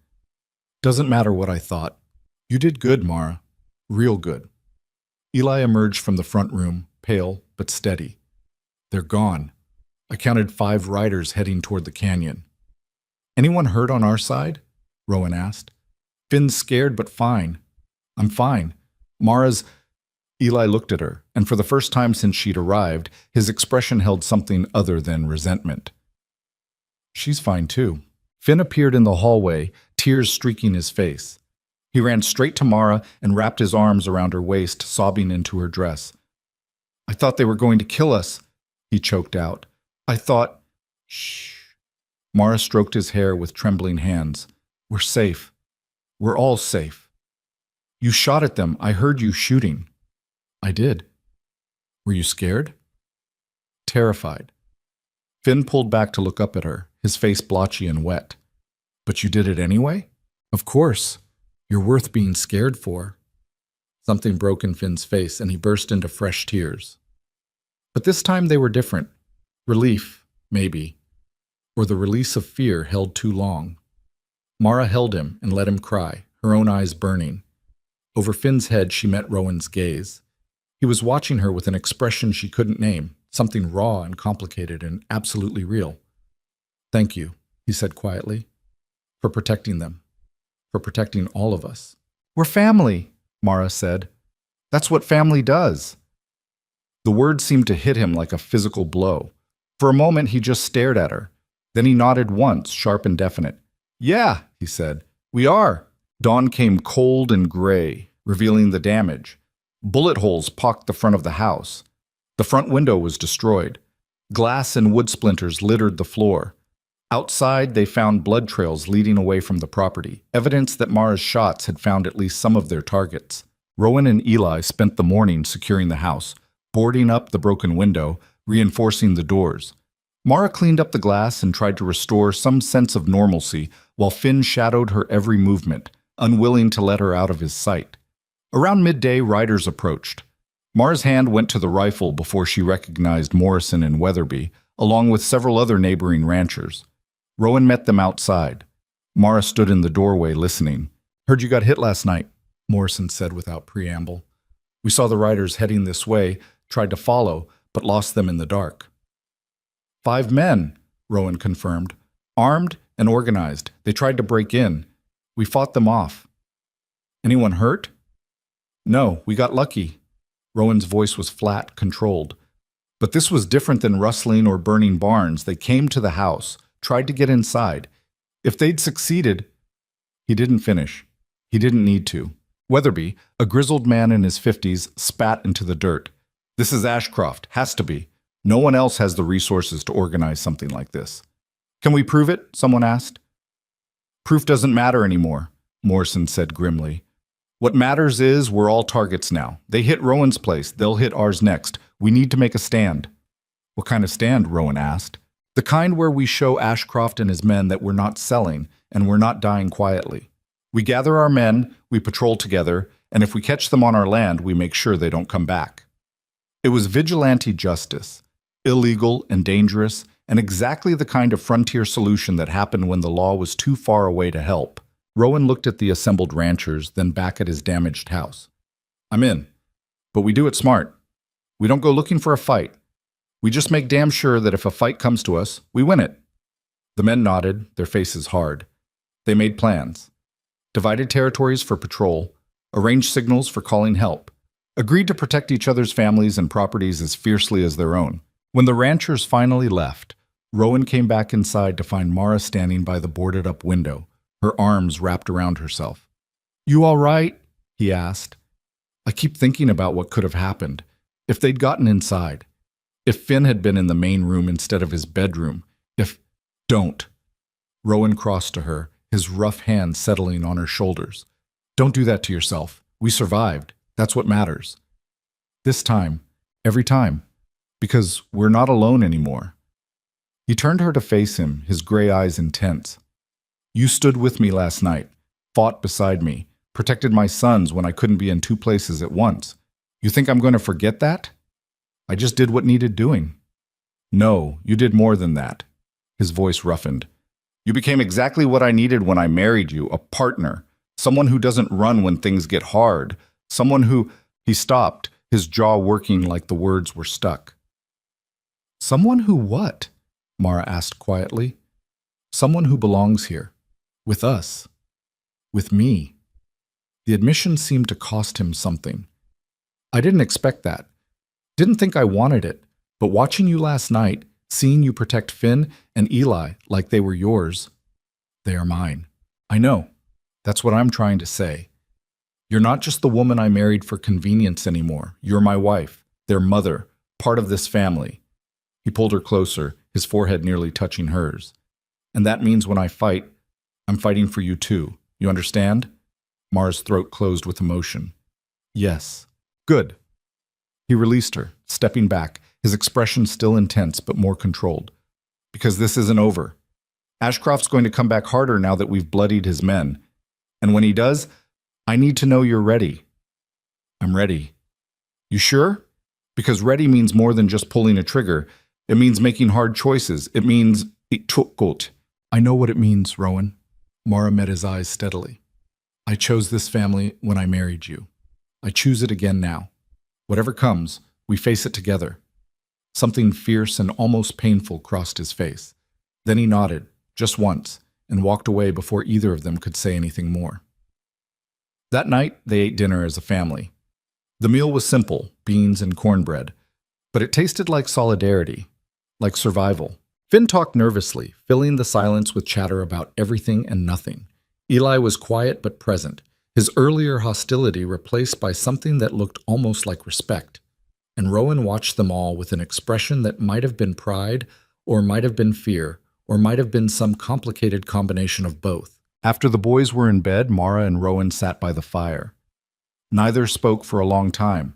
Doesn't matter what I thought. You did good, Mara. Real good. Eli emerged from the front room, pale but steady. They're gone. I counted 5 riders heading toward the canyon. Anyone hurt on our side? Rowan asked. Finn's scared but fine. I'm fine. Mara's... Eli looked at her, and for the first time since she'd arrived, his expression held something other than resentment. She's fine too. Finn appeared in the hallway, tears streaking his face. He ran straight to Mara and wrapped his arms around her waist, sobbing into her dress. I thought they were going to kill us, he choked out. I thought... Shh. Mara stroked his hair with trembling hands. We're safe. We're all safe. You shot at them. I heard you shooting. I did. Were you scared? Terrified. Finn pulled back to look up at her, his face blotchy and wet. But you did it anyway? Of course. You're worth being scared for. Something broke in Finn's face, and he burst into fresh tears. But this time they were different. Relief, maybe. Or the release of fear held too long. Mara held him and let him cry, her own eyes burning. Over Finn's head she met Rowan's gaze. He was watching her with an expression she couldn't name, something raw and complicated and absolutely real. Thank you, he said quietly, for protecting them, for protecting all of us. We're family, Mara said. That's what family does. The word seemed to hit him like a physical blow. For a moment he just stared at her. Then he nodded once, sharp and definite. Yeah, he said, we are. Dawn came cold and gray, revealing the damage. Bullet holes pocked the front of the house. The front window was destroyed. Glass and wood splinters littered the floor. Outside, they found blood trails leading away from the property, evidence that Mara's shots had found at least some of their targets. Rowan and Eli spent the morning securing the house, boarding up the broken window, reinforcing the doors. Mara cleaned up the glass and tried to restore some sense of normalcy while Finn shadowed her every movement, unwilling to let her out of his sight. Around midday, riders approached. Mara's hand went to the rifle before she recognized Morrison and Weatherby, along with several other neighboring ranchers. Rowan met them outside. Mara stood in the doorway listening. "Heard you got hit last night," Morrison said without preamble. "We saw the riders heading this way, tried to follow, but lost them in the dark." 5 men, Rowan confirmed. "Armed and organized. They tried to break in. We fought them off." "Anyone hurt?" "No, we got lucky." Rowan's voice was flat, controlled. "But this was different than rustling or burning barns. They came to the house, tried to get inside. If they'd succeeded—" He didn't finish. He didn't need to. Weatherby, a grizzled man in his 50s, spat into the dirt. "This is Ashcroft. Has to be. No one else has the resources to organize something like this." "Can we prove it?" someone asked. "Proof doesn't matter anymore," Morrison said grimly. "What matters is we're all targets now. They hit Rowan's place. They'll hit ours next. We need to make a stand." "What kind of stand?" Rowan asked. "The kind where we show Ashcroft and his men that we're not selling and we're not dying quietly. We gather our men, we patrol together, and if we catch them on our land, we make sure they don't come back." It was vigilante justice, illegal and dangerous, and exactly the kind of frontier solution that happened when the law was too far away to help. Rowan looked at the assembled ranchers, then back at his damaged house. "I'm in. But we do it smart. We don't go looking for a fight. We just make damn sure that if a fight comes to us, we win it." The men nodded, their faces hard. They made plans. Divided territories for patrol, arranged signals for calling help, agreed to protect each other's families and properties as fiercely as their own. When the ranchers finally left, Rowan came back inside to find Mara standing by the boarded-up window, her arms wrapped around herself. "You all right?" he asked. "I keep thinking about what could have happened. If they'd gotten inside. If Finn had been in the main room instead of his bedroom. If—" "Don't." Rowan crossed to her, his rough hand settling on her shoulders. "Don't do that to yourself. We survived. That's what matters. This time. Every time. Because we're not alone anymore." He turned her to face him, his gray eyes intense. "You stood with me last night, fought beside me, protected my sons when I couldn't be in 2 places at once. You think I'm going to forget that? I just did what needed doing." "No, you did more than that." His voice roughened. "You became exactly what I needed when I married you, a partner, someone who doesn't run when things get hard, someone who—" He stopped, his jaw working like the words were stuck. "Someone who what?" Mara asked quietly. "Someone who belongs here. With us. With me." The admission seemed to cost him something. "I didn't expect that. Didn't think I wanted it, but watching you last night, seeing you protect Finn and Eli like they were yours, they are mine. I know. That's what I'm trying to say. You're not just the woman I married for convenience anymore. You're my wife, their mother, part of this family." He pulled her closer, his forehead nearly touching hers. "And that means when I fight, I'm fighting for you too. You understand?" Mara's throat closed with emotion. "Yes." "Good." He released her, stepping back, his expression still intense but more controlled. "Because this isn't over. Ashcroft's going to come back harder now that we've bloodied his men. And when he does, I need to know you're ready." "I'm ready." "You sure? Because ready means more than just pulling a trigger. It means making hard choices. It means— "I know what it means, Rowan." Mara met his eyes steadily. "I chose this family when I married you. I choose it again now. Whatever comes, we face it together." Something fierce and almost painful crossed his face. Then he nodded, just once, and walked away before either of them could say anything more. That night, they ate dinner as a family. The meal was simple, beans and cornbread, but it tasted like solidarity, like survival. Finn talked nervously, filling the silence with chatter about everything and nothing. Eli was quiet but present, his earlier hostility replaced by something that looked almost like respect. And Rowan watched them all with an expression that might have been pride, or might have been fear, or might have been some complicated combination of both. After the boys were in bed, Mara and Rowan sat by the fire. Neither spoke for a long time.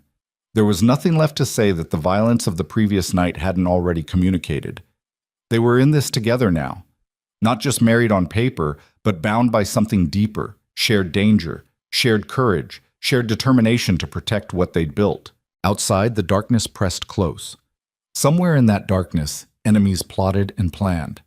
There was nothing left to say that the violence of the previous night hadn't already communicated. They were in this together now. Not just married on paper, but bound by something deeper, shared danger, shared courage, shared determination to protect what they'd built. Outside, the darkness pressed close. Somewhere in that darkness, enemies plotted and planned.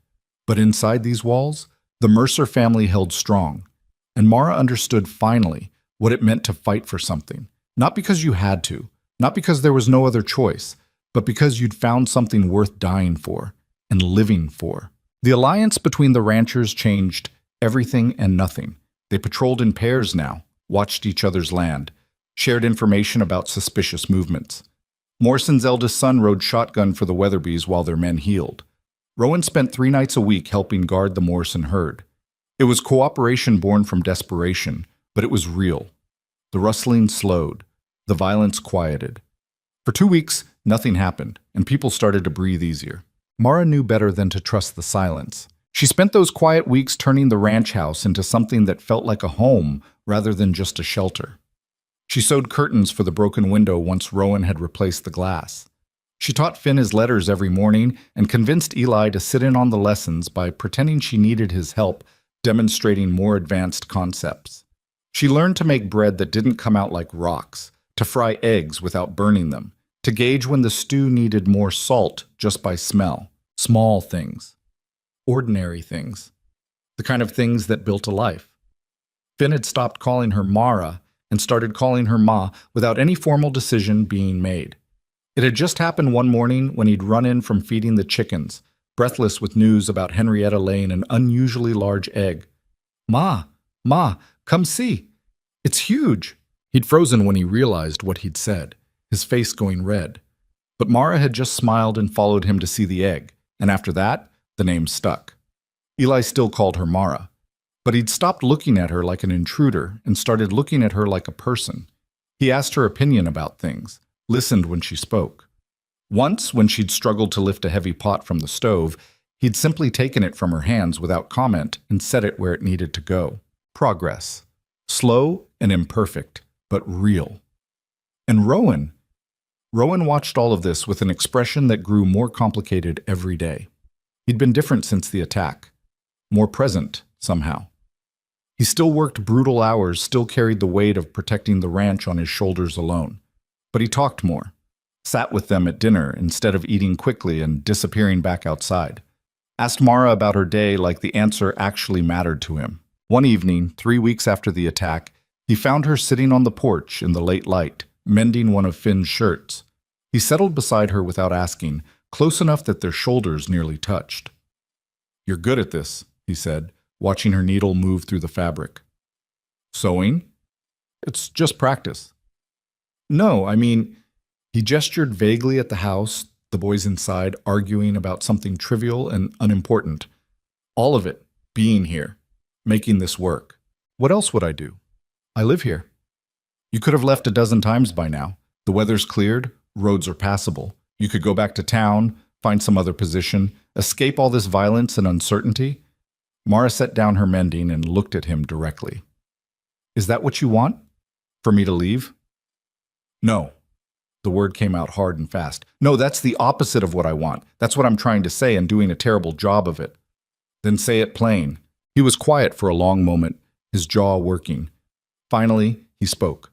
But inside these walls, the Mercer family held strong, and Mara understood finally what it meant to fight for something. Not because you had to, not because there was no other choice, but because you'd found something worth dying for and living for. The alliance between the ranchers changed everything and nothing. They patrolled in pairs now, watched each other's land, shared information about suspicious movements. Morrison's eldest son rode shotgun for the Weatherbys while their men healed. Rowan spent 3 nights a week helping guard the Morrison herd. It was cooperation born from desperation, but it was real. The rustling slowed. The violence quieted. For 2 weeks, nothing happened, and people started to breathe easier. Mara knew better than to trust the silence. She spent those quiet weeks turning the ranch house into something that felt like a home rather than just a shelter. She sewed curtains for the broken window once Rowan had replaced the glass. She taught Finn his letters every morning and convinced Eli to sit in on the lessons by pretending she needed his help, demonstrating more advanced concepts. She learned to make bread that didn't come out like rocks, to fry eggs without burning them, to gauge when the stew needed more salt just by smell. Small things. Ordinary things. The kind of things that built a life. Finn had stopped calling her Mara and started calling her Ma without any formal decision being made. It had just happened one morning when he'd run in from feeding the chickens, breathless with news about Henrietta laying an unusually large egg. Ma, come see. It's huge. He'd frozen when he realized what he'd said, his face going red. But Mara had just smiled and followed him to see the egg, and after that, the name stuck. Eli still called her Mara, but he'd stopped looking at her like an intruder and started looking at her like a person. He asked her opinion about things, listened when she spoke. Once, when she'd struggled to lift a heavy pot from the stove, he'd simply taken it from her hands without comment and set it where it needed to go. Progress. Slow and imperfect, but real. And Rowan watched all of this with an expression that grew more complicated every day. He'd been different since the attack. More present, somehow. He still worked brutal hours, still carried the weight of protecting the ranch on his shoulders alone. But he talked more, sat with them at dinner instead of eating quickly and disappearing back outside. Asked Mara about her day like the answer actually mattered to him. One evening, 3 weeks after the attack, he found her sitting on the porch in the late light, mending one of Finn's shirts. He settled beside her without asking, close enough that their shoulders nearly touched. "You're good at this," he said, watching her needle move through the fabric. "Sewing? It's just practice." "No, I mean," he gestured vaguely at the house, the boys inside arguing about something trivial and unimportant. "All of it, being here, making this work. What else would I do? I live here. You could have left a dozen times by now. The weather's cleared, roads are passable. You could go back to town, find some other position, escape all this violence and uncertainty." Mara set down her mending and looked at him directly. "Is that what you want? For me to leave?" "No." The word came out hard and fast. "No, that's the opposite of what I want. That's what I'm trying to say and doing a terrible job of it." "Then say it plain." He was quiet for a long moment, his jaw working. Finally, he spoke.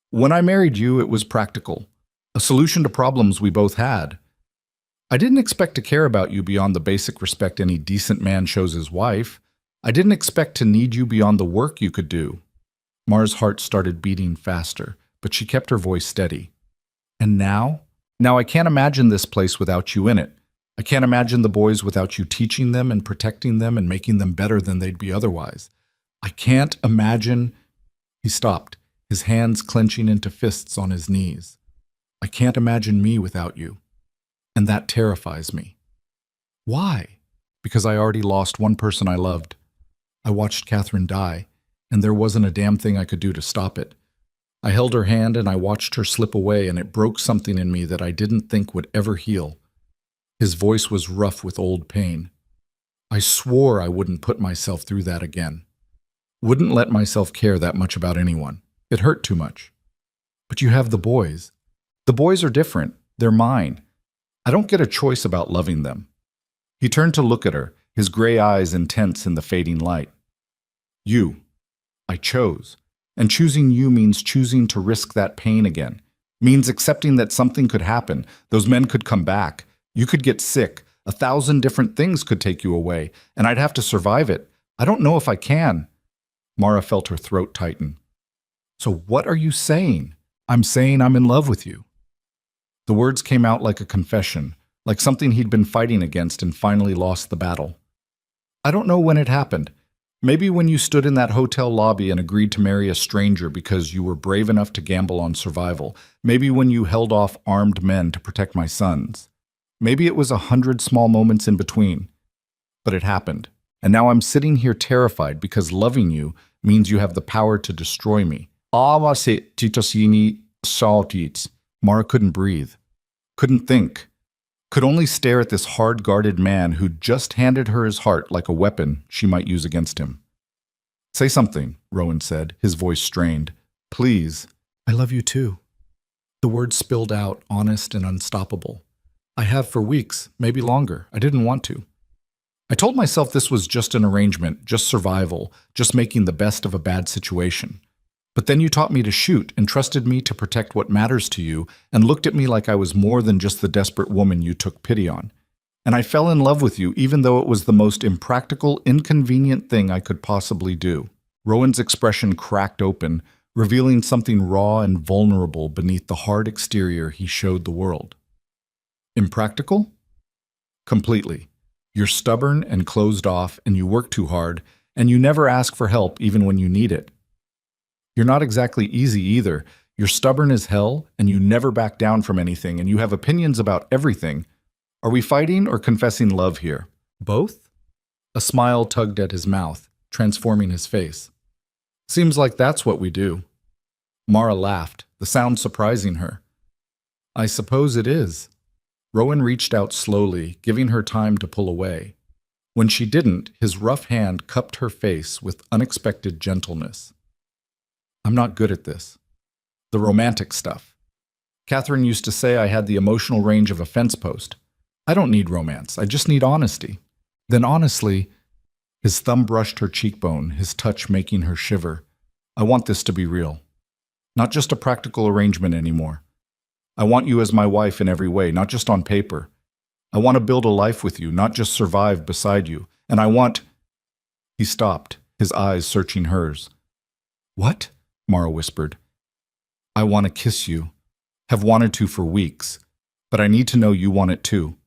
"When I married you, it was practical. A solution to problems we both had. I didn't expect to care about you beyond the basic respect any decent man shows his wife. I didn't expect to need you beyond the work you could do." Mara's heart started beating faster, but she kept her voice steady. "And now? Now I can't imagine this place without you in it. I can't imagine the boys without you teaching them and protecting them and making them better than they'd be otherwise. I can't imagine—" He stopped, his hands clenching into fists on his knees. "I can't imagine me without you. And that terrifies me." "Why?" "Because I already lost one person I loved. I watched Catherine die, and there wasn't a damn thing I could do to stop it. I held her hand and I watched her slip away, and it broke something in me that I didn't think would ever heal." His voice was rough with old pain. "I swore I wouldn't put myself through that again. Wouldn't let myself care that much about anyone. It hurt too much. But you have the boys. The boys are different. They're mine. I don't get a choice about loving them." He turned to look at her, his gray eyes intense in the fading light. You. I chose. And choosing you means choosing to risk that pain again. Means accepting that something could happen. Those men could come back. You could get sick. 1,000 different things could take you away. And I'd have to survive it. I don't know if I can. Mara felt her throat tighten. So what are you saying? I'm saying I'm in love with you. The words came out like a confession, like something he'd been fighting against and finally lost the battle. I don't know when it happened. Maybe when you stood in that hotel lobby and agreed to marry a stranger because you were brave enough to gamble on survival. Maybe when you held off armed men to protect my sons. Maybe it was 100 small moments in between. But it happened. And now I'm sitting here terrified because loving you means you have the power to destroy me. Mara couldn't breathe, couldn't think, could only stare at this hard-guarded man who'd just handed her his heart like a weapon she might use against him. Say something, Rowan said, his voice strained. Please. I love you too. The words spilled out, honest and unstoppable. I have for weeks, maybe longer. I didn't want to. I told myself this was just an arrangement, just survival, just making the best of a bad situation. But then you taught me to shoot and trusted me to protect what matters to you and looked at me like I was more than just the desperate woman you took pity on. And I fell in love with you even though it was the most impractical, inconvenient thing I could possibly do. Rowan's expression cracked open, revealing something raw and vulnerable beneath the hard exterior he showed the world. Impractical? Completely. You're stubborn and closed off, and you work too hard, and you never ask for help even when you need it. You're not exactly easy either. You're stubborn as hell, and you never back down from anything, and you have opinions about everything. Are we fighting or confessing love here? Both? A smile tugged at his mouth, transforming his face. Seems like that's what we do. Mara laughed, the sound surprising her. I suppose it is. Rowan reached out slowly, giving her time to pull away. When she didn't, his rough hand cupped her face with unexpected gentleness. I'm not good at this. The romantic stuff. Catherine used to say I had the emotional range of a fence post. I don't need romance, I just need honesty. Then honestly, his thumb brushed her cheekbone, his touch making her shiver. I want this to be real. Not just a practical arrangement anymore. I want you as my wife in every way, not just on paper. I want to build a life with you, not just survive beside you. And I want... He stopped, his eyes searching hers. What? Mara whispered. I want to kiss you. Have wanted to for weeks. But I need to know you want it too.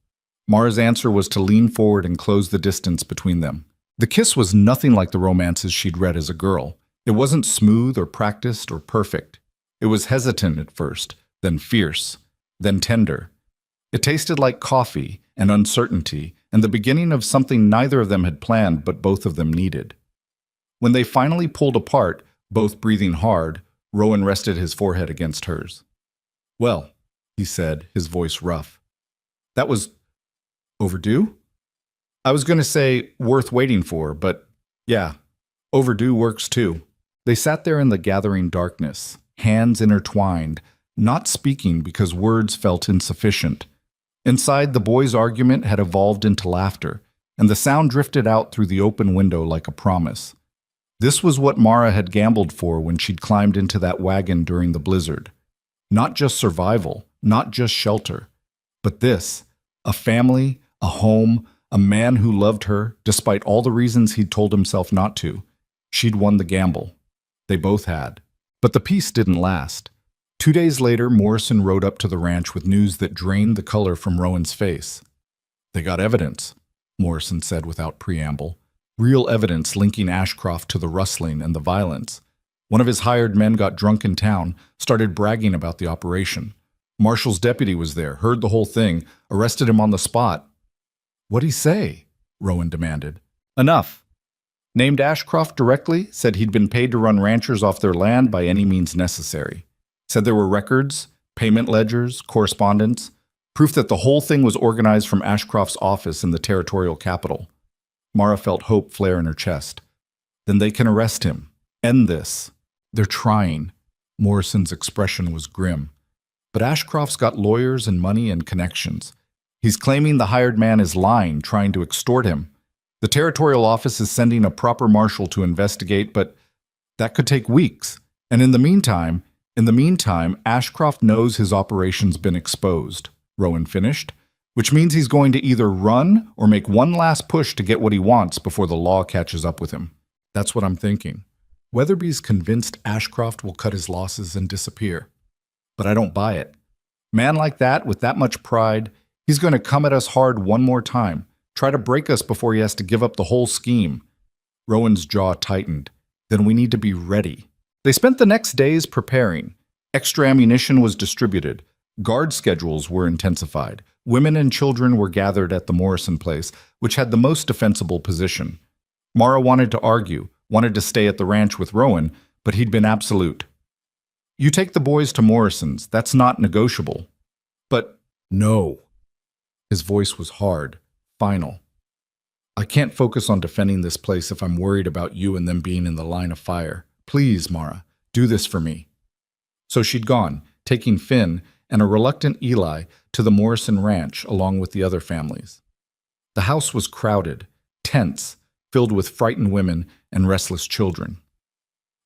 Mara's answer was to lean forward and close the distance between them. The kiss was nothing like the romances she'd read as a girl. It wasn't smooth or practiced or perfect. It was hesitant at first, then fierce, then tender. It tasted like coffee and uncertainty and the beginning of something neither of them had planned but both of them needed. When they finally pulled apart, both breathing hard, Rowan rested his forehead against hers. Well, he said, his voice rough. That was overdue? I was going to say worth waiting for, but yeah, overdue works too. They sat there in the gathering darkness, hands intertwined, not speaking because words felt insufficient. Inside, the boys' argument had evolved into laughter, and the sound drifted out through the open window like a promise. This was what Mara had gambled for when she'd climbed into that wagon during the blizzard. Not just survival, not just shelter, but this, a family, a home, a man who loved her, despite all the reasons he'd told himself not to. She'd won the gamble. They both had. But the peace didn't last. 2 days later, Morrison rode up to the ranch with news that drained the color from Rowan's face. They got evidence, Morrison said without preamble. Real evidence linking Ashcroft to the rustling and the violence. One of his hired men got drunk in town, started bragging about the operation. Marshall's deputy was there, heard the whole thing, arrested him on the spot. What'd he say? Rowan demanded. Enough. Named Ashcroft directly, said he'd been paid to run ranchers off their land by any means necessary. Said there were records, payment ledgers, correspondence, proof that the whole thing was organized from Ashcroft's office in the territorial capital. Mara felt hope flare in her chest. Then they can arrest him. End this. They're trying. Morrison's expression was grim. But Ashcroft's got lawyers and money and connections. He's claiming the hired man is lying, trying to extort him. The territorial office is sending a proper marshal to investigate, but that could take weeks. And in the meantime, Ashcroft knows his operation's been exposed, Rowan finished, which means he's going to either run or make one last push to get what he wants before the law catches up with him. That's what I'm thinking. Weatherby's convinced Ashcroft will cut his losses and disappear. But I don't buy it. Man like that, with that much pride, he's going to come at us hard one more time, try to break us before he has to give up the whole scheme. Rowan's jaw tightened. Then we need to be ready. They spent the next days preparing. Extra ammunition was distributed. Guard schedules were intensified. Women and children were gathered at the Morrison place, which had the most defensible position. Mara wanted to argue, wanted to stay at the ranch with Rowan, but he'd been absolute. You take the boys to Morrison's. That's not negotiable. But no. His voice was hard, final. I can't focus on defending this place if I'm worried about you and them being in the line of fire. Please, Mara, do this for me. So she'd gone, taking Finn and a reluctant Eli to the Morrison ranch along with the other families. The house was crowded, tense, filled with frightened women and restless children.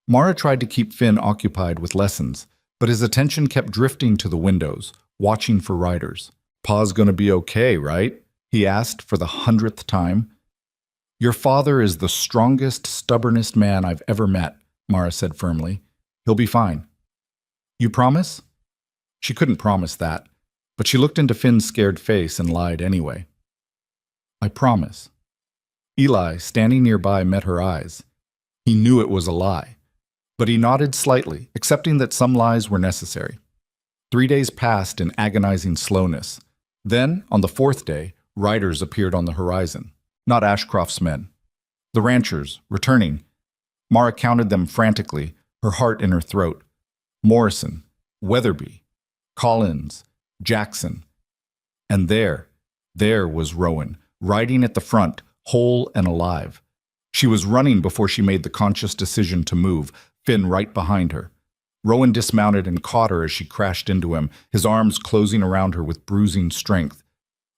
Mara tried to keep Finn occupied with lessons, but his attention kept drifting to the windows, watching for riders. Pa's gonna be okay, right? He asked for the 100th time. Your father is the strongest, stubbornest man I've ever met, Mara said firmly. He'll be fine. You promise? She couldn't promise that, but she looked into Finn's scared face and lied anyway. I promise. Eli, standing nearby, met her eyes. He knew it was a lie, but he nodded slightly, accepting that some lies were necessary. 3 days passed in agonizing slowness. Then, on the 4th day, riders appeared on the horizon. Not Ashcroft's men. The ranchers, returning. Mara counted them frantically, her heart in her throat. Morrison, Weatherby, Collins, Jackson. And there was Rowan, riding at the front, whole and alive. She was running before she made the conscious decision to move, Finn right behind her. Rowan dismounted and caught her as she crashed into him, his arms closing around her with bruising strength.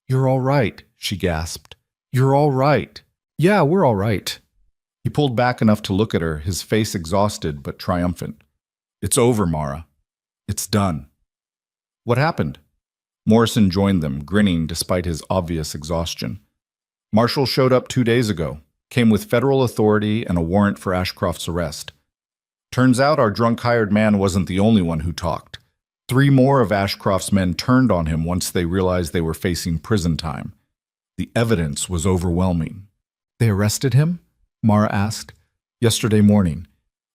You're all right, she gasped. You're all right. Yeah, we're all right. He pulled back enough to look at her, his face exhausted but triumphant. It's over, Mara. It's done. What happened? Morrison joined them, grinning despite his obvious exhaustion. Marshall showed up 2 days ago, came with federal authority and a warrant for Ashcroft's arrest. Turns out our drunk hired man wasn't the only one who talked. 3 more of Ashcroft's men turned on him once they realized they were facing prison time. The evidence was overwhelming. They arrested him? Mara asked. Yesterday morning.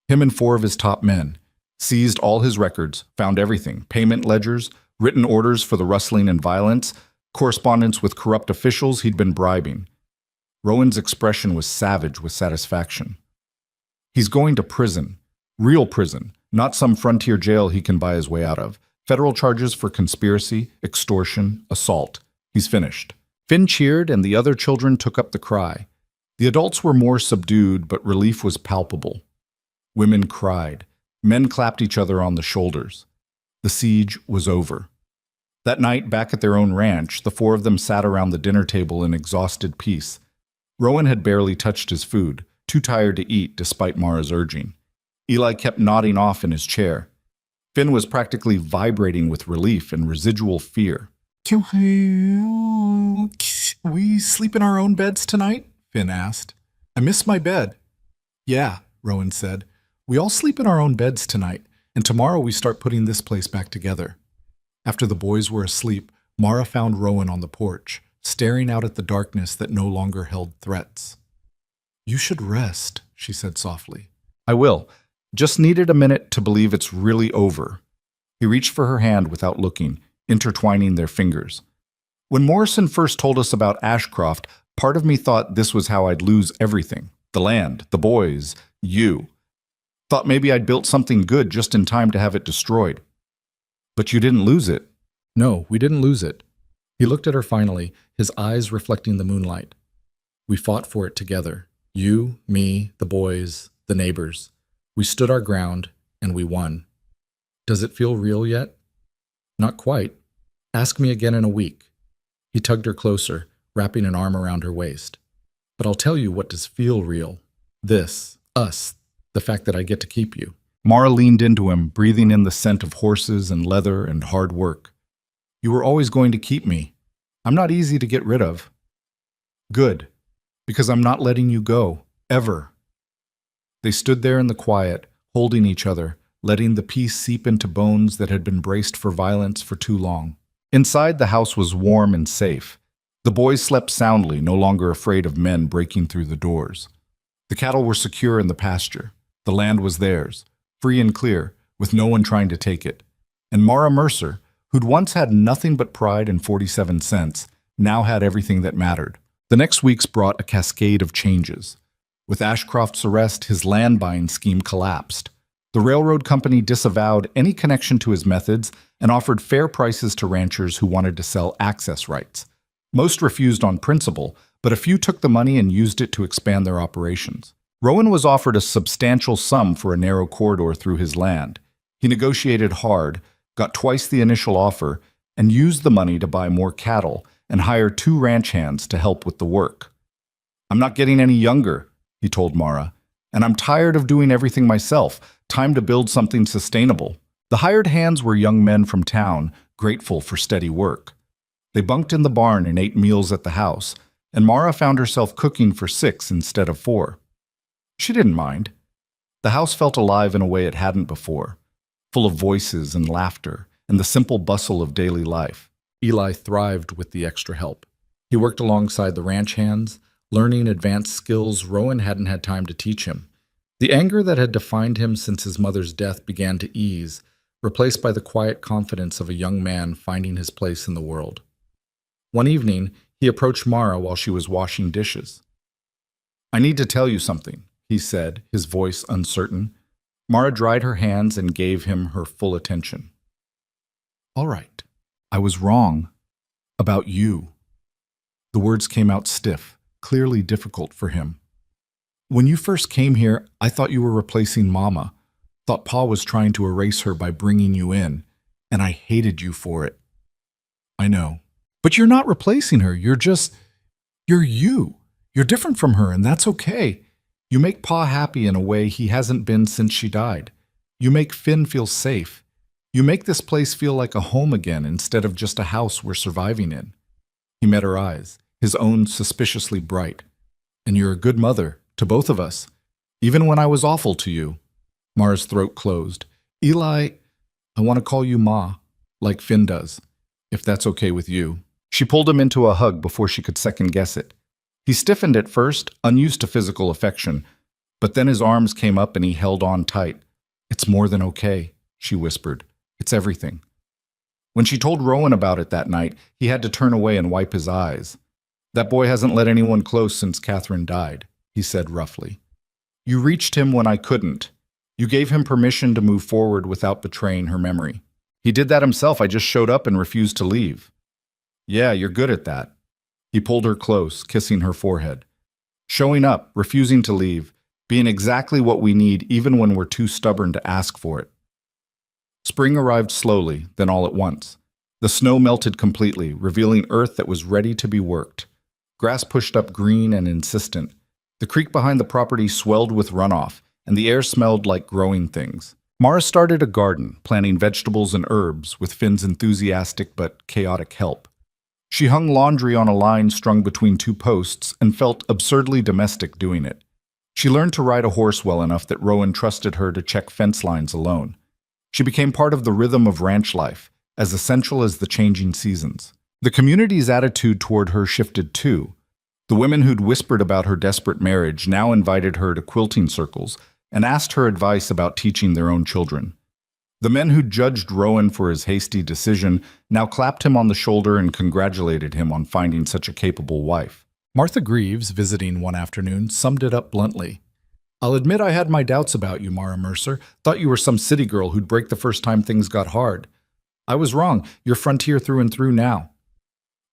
Him and 4 of his top men. Seized all his records, found everything, payment ledgers, written orders for the rustling and violence, correspondence with corrupt officials he'd been bribing. Rowan's expression was savage with satisfaction. He's going to prison. Real prison, not some frontier jail he can buy his way out of. Federal charges for conspiracy, extortion, assault. He's finished. Finn cheered and the other children took up the cry. The adults were more subdued, but relief was palpable. Women cried. Men clapped each other on the shoulders. The siege was over. That night, back at their own ranch, the 4 of them sat around the dinner table in exhausted peace. Rowan had barely touched his food, too tired to eat despite Mara's urging. Eli kept nodding off in his chair. Finn was practically vibrating with relief and residual fear. Can we sleep in our own beds tonight? Finn asked. I miss my bed. Yeah, Rowan said. We all sleep in our own beds tonight, and tomorrow we start putting this place back together. After the boys were asleep, Mara found Rowan on the porch, staring out at the darkness that no longer held threats. You should rest, she said softly. I will. Just needed a minute to believe it's really over. He reached for her hand without looking, intertwining their fingers. When Morrison first told us about Ashcroft, part of me thought this was how I'd lose everything. The land, the boys, you. Thought maybe I'd built something good just in time to have it destroyed. But you didn't lose it. No, we didn't lose it. He looked at her finally, his eyes reflecting the moonlight. We fought for it together. You, me, the boys, the neighbors. We stood our ground, and we won. Does it feel real yet? Not quite. Ask me again in a week. He tugged her closer, wrapping an arm around her waist. But I'll tell you what does feel real. This, us, the fact that I get to keep you. Mara leaned into him, breathing in the scent of horses and leather and hard work. You were always going to keep me. I'm not easy to get rid of. Good, because I'm not letting you go, ever. They stood there in the quiet, holding each other, letting the peace seep into bones that had been braced for violence for too long. Inside, the house was warm and safe. The boys slept soundly, no longer afraid of men breaking through the doors. The cattle were secure in the pasture. The land was theirs, free and clear, with no one trying to take it. And Mara Mercer, who'd once had nothing but pride and 47 cents, now had everything that mattered. The next weeks brought a cascade of changes. With Ashcroft's arrest, his land buying scheme collapsed. The railroad company disavowed any connection to his methods and offered fair prices to ranchers who wanted to sell access rights. Most refused on principle, but a few took the money and used it to expand their operations. Rowan was offered a substantial sum for a narrow corridor through his land. He negotiated hard, got twice the initial offer, and used the money to buy more cattle and hire 2 ranch hands to help with the work. I'm not getting any younger, he told Mara, and I'm tired of doing everything myself. Time to build something sustainable. The hired hands were young men from town, grateful for steady work. They bunked in the barn and ate meals at the house, and Mara found herself cooking for 6 instead of 4. She didn't mind. The house felt alive in a way it hadn't before, full of voices and laughter and the simple bustle of daily life. Eli thrived with the extra help. He worked alongside the ranch hands, learning advanced skills Rowan hadn't had time to teach him. The anger that had defined him since his mother's death began to ease, replaced by the quiet confidence of a young man finding his place in the world. One evening, he approached Mara while she was washing dishes. I need to tell you something, he said, his voice uncertain. Mara dried her hands and gave him her full attention. All right, I was wrong about you. The words came out stiff, clearly difficult for him. When you first came here, I thought you were replacing Mama. Thought Pa was trying to erase her by bringing you in, and I hated you for it. I know. But you're not replacing her. You're you. You're different from her, and that's okay. You make Pa happy in a way he hasn't been since she died. You make Finn feel safe. You make this place feel like a home again instead of just a house we're surviving in. He met her eyes, his own suspiciously bright. And you're a good mother, to both of us, even when I was awful to you. Mara's throat closed. Eli, I want to call you Ma, like Finn does, if that's okay with you. She pulled him into a hug before she could second-guess it. He stiffened at first, unused to physical affection, but then his arms came up and he held on tight. It's more than okay, she whispered. It's everything. When she told Rowan about it that night, he had to turn away and wipe his eyes. That boy hasn't let anyone close since Catherine died, he said roughly. You reached him when I couldn't. You gave him permission to move forward without betraying her memory. He did that himself. I just showed up and refused to leave. Yeah, you're good at that. He pulled her close, kissing her forehead. Showing up, refusing to leave, being exactly what we need even when we're too stubborn to ask for it. Spring arrived slowly, then all at once. The snow melted completely, revealing earth that was ready to be worked. Grass pushed up green and insistent. The creek behind the property swelled with runoff, and the air smelled like growing things. Mara started a garden, planting vegetables and herbs with Finn's enthusiastic but chaotic help. She hung laundry on a line strung between 2 posts and felt absurdly domestic doing it. She learned to ride a horse well enough that Rowan trusted her to check fence lines alone. She became part of the rhythm of ranch life, as essential as the changing seasons. The community's attitude toward her shifted too. The women who'd whispered about her desperate marriage now invited her to quilting circles and asked her advice about teaching their own children. The men who judged Rowan for his hasty decision now clapped him on the shoulder and congratulated him on finding such a capable wife. Martha Greaves, visiting one afternoon, summed it up bluntly. I'll admit I had my doubts about you, Mara Mercer. Thought you were some city girl who'd break the first time things got hard. I was wrong. You're frontier through and through now.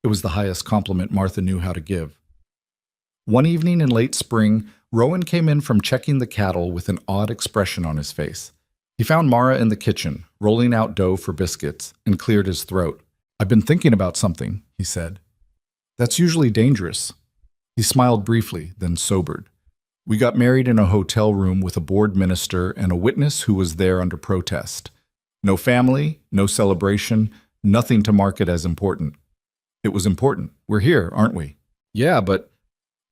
It was the highest compliment Martha knew how to give. One evening in late spring, Rowan came in from checking the cattle with an odd expression on his face. He found Mara in the kitchen, rolling out dough for biscuits, and cleared his throat. I've been thinking about something, he said. That's usually dangerous. He smiled briefly, then sobered. We got married in a hotel room with a board minister and a witness who was there under protest. No family, no celebration, nothing to mark it as important. It was important. We're here, aren't we? Yeah, but...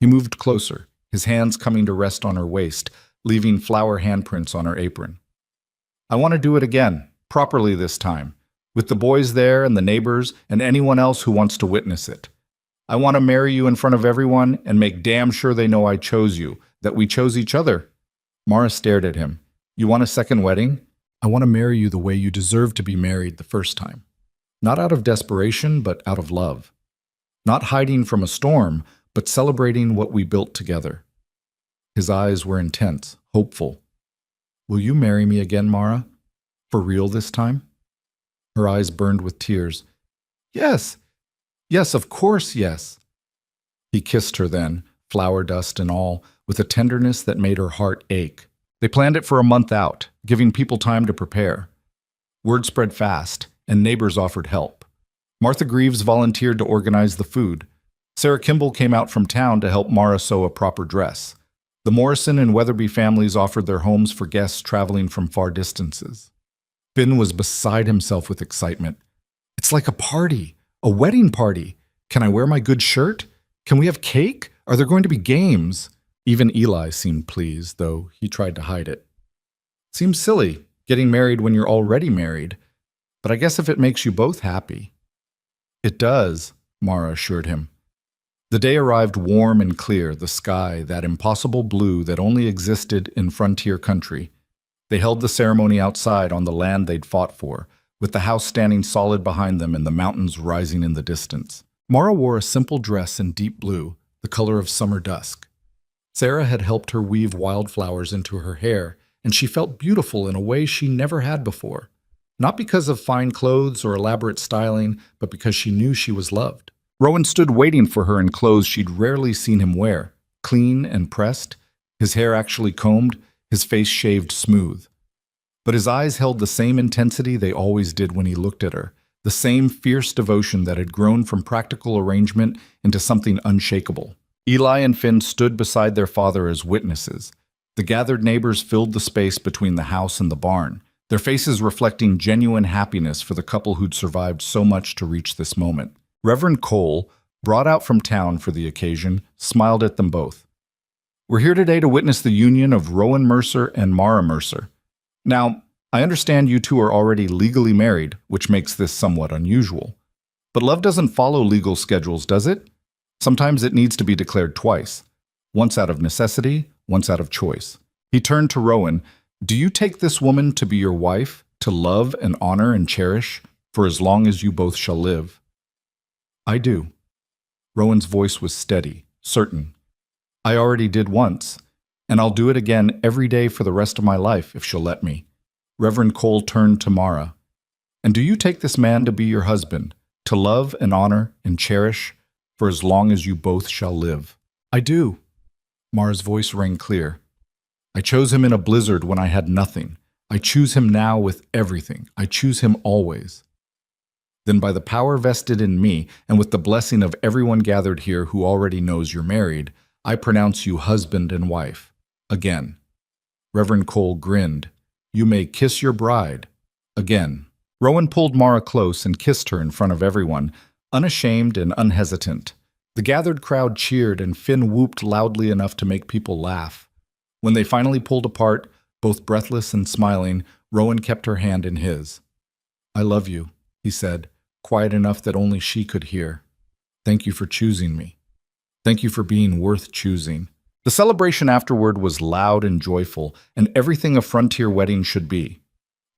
He moved closer, his hands coming to rest on her waist, leaving flower handprints on her apron. I want to do it again, properly this time, with the boys there and the neighbors and anyone else who wants to witness it. I want to marry you in front of everyone and make damn sure they know I chose you, that we chose each other. Mara stared at him. You want a second wedding? I want to marry you the way you deserve to be married the first time. Not out of desperation, but out of love. Not hiding from a storm, but celebrating what we built together. His eyes were intense, hopeful. Will you marry me again, Mara? For real this time? Her eyes burned with tears. Yes. Yes, of course, yes. He kissed her then, flower dust and all, with a tenderness that made her heart ache. They planned it for a month out, giving people time to prepare. Word spread fast, and neighbors offered help. Martha Greaves volunteered to organize the food. Sarah Kimball came out from town to help Mara sew a proper dress. The Morrison and Weatherby families offered their homes for guests traveling from far distances. Finn was beside himself with excitement. It's like a party, a wedding party. Can I wear my good shirt? Can we have cake? Are there going to be games? Even Eli seemed pleased, though he tried to hide it. Seems silly, getting married when you're already married, but I guess if it makes you both happy. It does, Mara assured him. The day arrived warm and clear, the sky, that impossible blue that only existed in frontier country. They held the ceremony outside on the land they'd fought for, with the house standing solid behind them and the mountains rising in the distance. Mara wore a simple dress in deep blue, the color of summer dusk. Sarah had helped her weave wildflowers into her hair, and she felt beautiful in a way she never had before. Not because of fine clothes or elaborate styling, but because she knew she was loved. Rowan stood waiting for her in clothes she'd rarely seen him wear, clean and pressed, his hair actually combed, his face shaved smooth. But his eyes held the same intensity they always did when he looked at her, the same fierce devotion that had grown from practical arrangement into something unshakable. Eli and Finn stood beside their father as witnesses. The gathered neighbors filled the space between the house and the barn, their faces reflecting genuine happiness for the couple who'd survived so much to reach this moment. Reverend Cole, brought out from town for the occasion, smiled at them both. We're here today to witness the union of Rowan Mercer and Mara Mercer. Now, I understand you two are already legally married, which makes this somewhat unusual. But love doesn't follow legal schedules, does it? Sometimes it needs to be declared twice. Once out of necessity, once out of choice. He turned to Rowan. Do you take this woman to be your wife, to love and honor and cherish, for as long as you both shall live? I do. Rowan's voice was steady, certain. I already did once, and I'll do it again every day for the rest of my life if she'll let me. Reverend Cole turned to Mara. And do you take this man to be your husband, to love and honor and cherish for as long as you both shall live? I do. Mara's voice rang clear. I chose him in a blizzard when I had nothing. I choose him now with everything. I choose him always. Then by the power vested in me, and with the blessing of everyone gathered here who already knows you're married, I pronounce you husband and wife. Again. Reverend Cole grinned. You may kiss your bride. Again. Rowan pulled Mara close and kissed her in front of everyone, unashamed and unhesitant. The gathered crowd cheered, and Finn whooped loudly enough to make people laugh. When they finally pulled apart, both breathless and smiling, Rowan kept her hand in his. I love you, he said, quiet enough that only she could hear. Thank you for choosing me. Thank you for being worth choosing. The celebration afterward was loud and joyful, and everything a frontier wedding should be.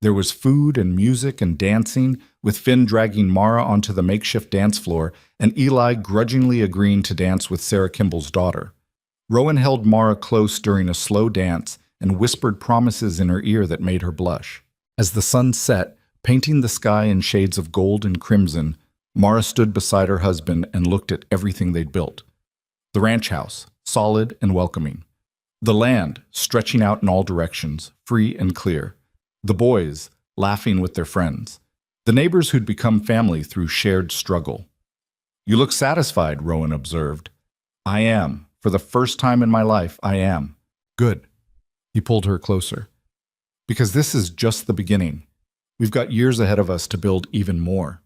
There was food and music and dancing, with Finn dragging Mara onto the makeshift dance floor and Eli grudgingly agreeing to dance with Sarah Kimball's daughter. Rowan held Mara close during a slow dance and whispered promises in her ear that made her blush. As the sun set, painting the sky in shades of gold and crimson, Mara stood beside her husband and looked at everything they'd built. The ranch house, solid and welcoming. The land, stretching out in all directions, free and clear. The boys, laughing with their friends. The neighbors who'd become family through shared struggle. You look satisfied, Rowan observed. I am. For the first time in my life, I am. Good. He pulled her closer. Because this is just the beginning. We've got years ahead of us to build even more.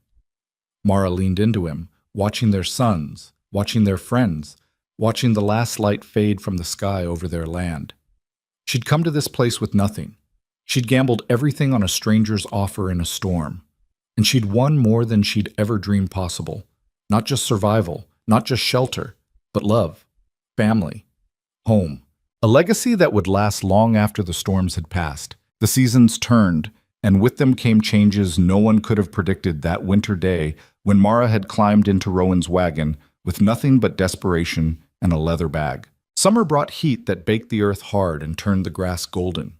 Mara leaned into him, watching their sons, watching their friends, watching the last light fade from the sky over their land. She'd come to this place with nothing. She'd gambled everything on a stranger's offer in a storm. And she'd won more than she'd ever dreamed possible. Not just survival, not just shelter, but love, family, home. A legacy that would last long after the storms had passed. The seasons turned, and with them came changes no one could have predicted that winter day when Mara had climbed into Rowan's wagon with nothing but desperation and a leather bag. Summer brought heat that baked the earth hard and turned the grass golden.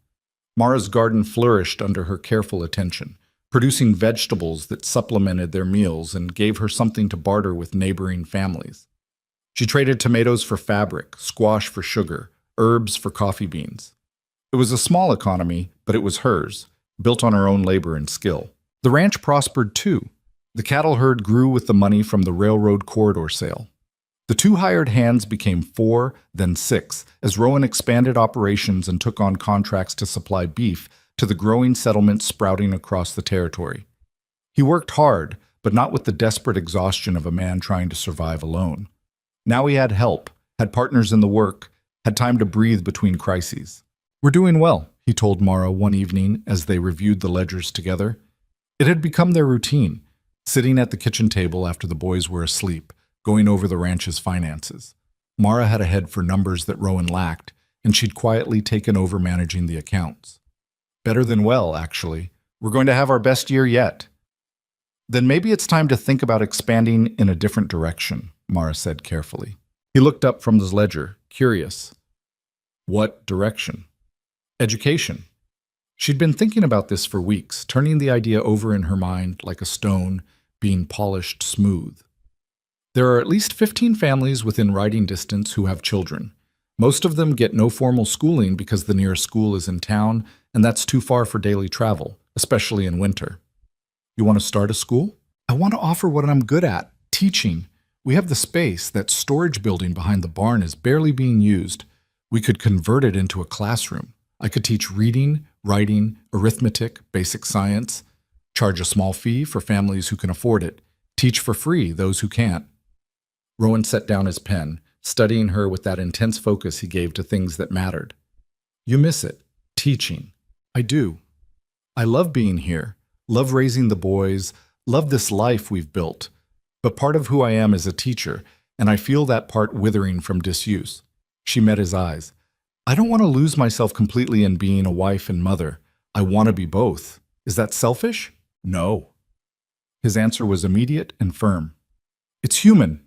Mara's garden flourished under her careful attention, producing vegetables that supplemented their meals and gave her something to barter with neighboring families. She traded tomatoes for fabric, squash for sugar, herbs for coffee beans. It was a small economy, but it was hers, built on her own labor and skill. The ranch prospered too. The cattle herd grew with the money from the railroad corridor sale. The 2 hired hands became 4, then 6, as Rowan expanded operations and took on contracts to supply beef to the growing settlements sprouting across the territory. He worked hard, but not with the desperate exhaustion of a man trying to survive alone. Now he had help, had partners in the work, had time to breathe between crises. "We're doing well," he told Mara one evening as they reviewed the ledgers together. It had become their routine, sitting at the kitchen table after the boys were asleep, going over the ranch's finances. Mara had a head for numbers that Rowan lacked, and she'd quietly taken over managing the accounts. "Better than well, actually. We're going to have our best year yet." "Then maybe it's time to think about expanding in a different direction," Mara said carefully. He looked up from his ledger, curious. "What direction?" "Education." She'd been thinking about this for weeks, turning the idea over in her mind like a stone being polished smooth. There are at least 15 families within riding distance who have children. Most of them get no formal schooling because the nearest school is in town, and that's too far for daily travel, especially in winter. "You want to start a school?" "I want to offer what I'm good at, teaching. We have the space. That storage building behind the barn is barely being used. We could convert it into a classroom. I could teach reading, writing, arithmetic, basic science, charge a small fee for families who can afford it, teach for free those who can't." Rowan set down his pen, studying her with that intense focus he gave to things that mattered. "You miss it, teaching." "I do. I love being here, love raising the boys, love this life we've built. But part of who I am is a teacher, and I feel that part withering from disuse." She met his eyes. "I don't want to lose myself completely in being a wife and mother. I want to be both. Is that selfish?" "No." His answer was immediate and firm. "It's human."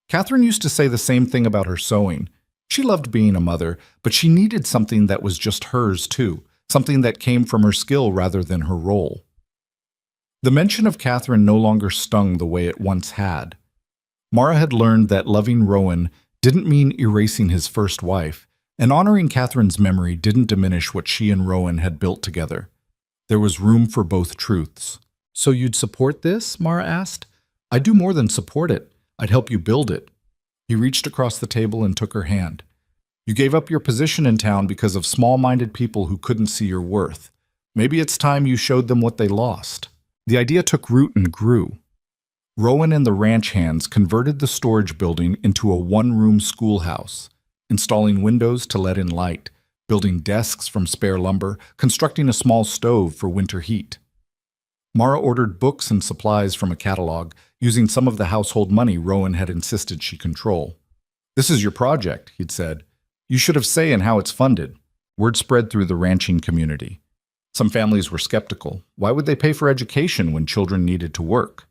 Catherine used to say the same thing about her sewing. She loved being a mother, but she needed something that was just hers too, something that came from her skill rather than her role. The mention of Catherine no longer stung the way it once had. Mara had learned that loving Rowan didn't mean erasing his first wife, and honoring Catherine's memory didn't diminish what she and Rowan had built together. There was room for both truths. "So you'd support this?" Mara asked. "I'd do more than support it. I'd help you build it." He reached across the table and took her hand. "You gave up your position in town because of small-minded people who couldn't see your worth. Maybe it's time you showed them what they lost." The idea took root and grew. Rowan and the ranch hands converted the storage building into a one-room schoolhouse, installing windows to let in light, building desks from spare lumber, constructing a small stove for winter heat. Mara ordered books and supplies from a catalog, using some of the household money Rowan had insisted she control. "This is your project," he'd said. "You should have say in how it's funded." Word spread through the ranching community. Some families were skeptical. Why would they pay for education when children needed to work?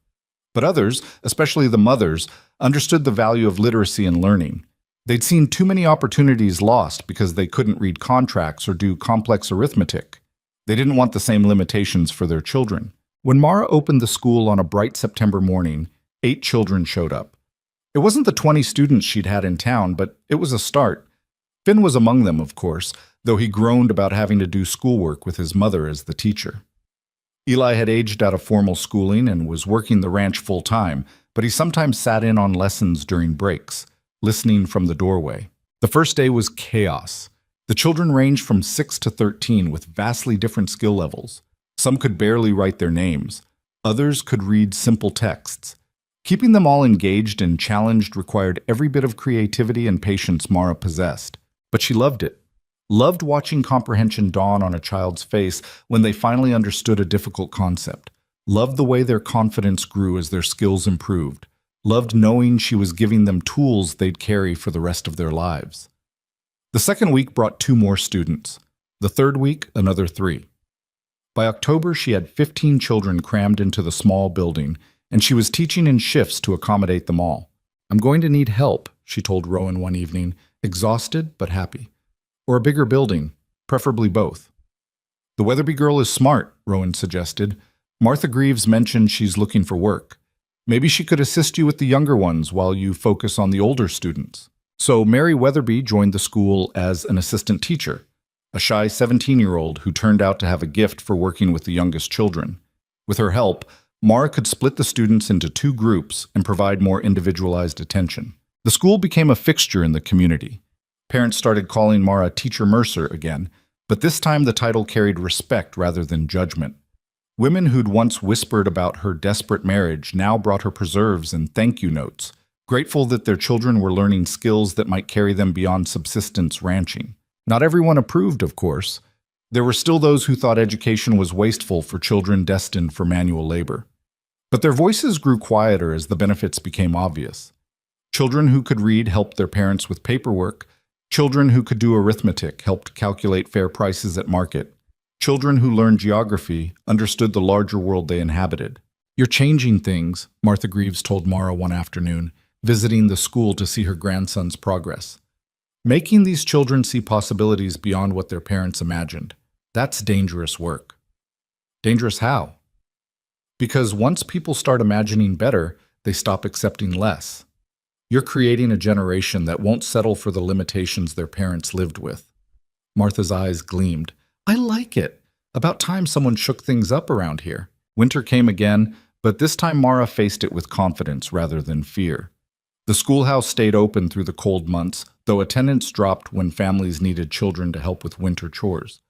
But others, especially the mothers, understood the value of literacy and learning. They'd seen too many opportunities lost because they couldn't read contracts or do complex arithmetic. They didn't want the same limitations for their children. When Mara opened the school on a bright September morning, 8 children showed up. It wasn't the 20 students she'd had in town, but it was a start. Finn was among them, of course, though he groaned about having to do schoolwork with his mother as the teacher. Eli had aged out of formal schooling and was working the ranch full-time, but he sometimes sat in on lessons during breaks. listening from the doorway. The first day was chaos. The children ranged from 6 to 13 with vastly different skill levels. Some could barely write their names. Others could read simple texts. Keeping them all engaged and challenged required every bit of creativity and patience Mara possessed. But she loved it. Loved watching comprehension dawn on a child's face when they finally understood a difficult concept. Loved the way their confidence grew as their skills improved. Loved knowing she was giving them tools they'd carry for the rest of their lives. The second week brought 2 more students. The third week, another 3. By October, she had 15 children crammed into the small building, and she was teaching in shifts to accommodate them all. "I'm going to need help," she told Rowan one evening, exhausted but happy. "Or a bigger building, preferably both." "The Weatherby girl is smart," Rowan suggested. "Martha Greaves mentioned she's looking for work. Maybe she could assist you with the younger ones while you focus on the older students." So Mary Weatherby joined the school as an assistant teacher, a shy 17-year-old who turned out to have a gift for working with the youngest children. With her help, Mara could split the students into 2 groups and provide more individualized attention. The school became a fixture in the community. Parents started calling Mara Teacher Mercer again, but this time the title carried respect rather than judgment. Women who'd once whispered about her desperate marriage now brought her preserves and thank you notes, grateful that their children were learning skills that might carry them beyond subsistence ranching. Not everyone approved, of course. There were still those who thought education was wasteful for children destined for manual labor. But their voices grew quieter as the benefits became obvious. Children who could read helped their parents with paperwork. Children who could do arithmetic helped calculate fair prices at market. Children who learned geography understood the larger world they inhabited. "You're changing things," Martha Greaves told Mara one afternoon, visiting the school to see her grandson's progress. "Making these children see possibilities beyond what their parents imagined. That's dangerous work." "Dangerous how?" "Because once people start imagining better, they stop accepting less. You're creating a generation that won't settle for the limitations their parents lived with." Martha's eyes gleamed. "I like it. About time someone shook things up around here." Winter came again, but this time Mara faced it with confidence rather than fear. The schoolhouse stayed open through the cold months, though attendance dropped when families needed children to help with winter chores.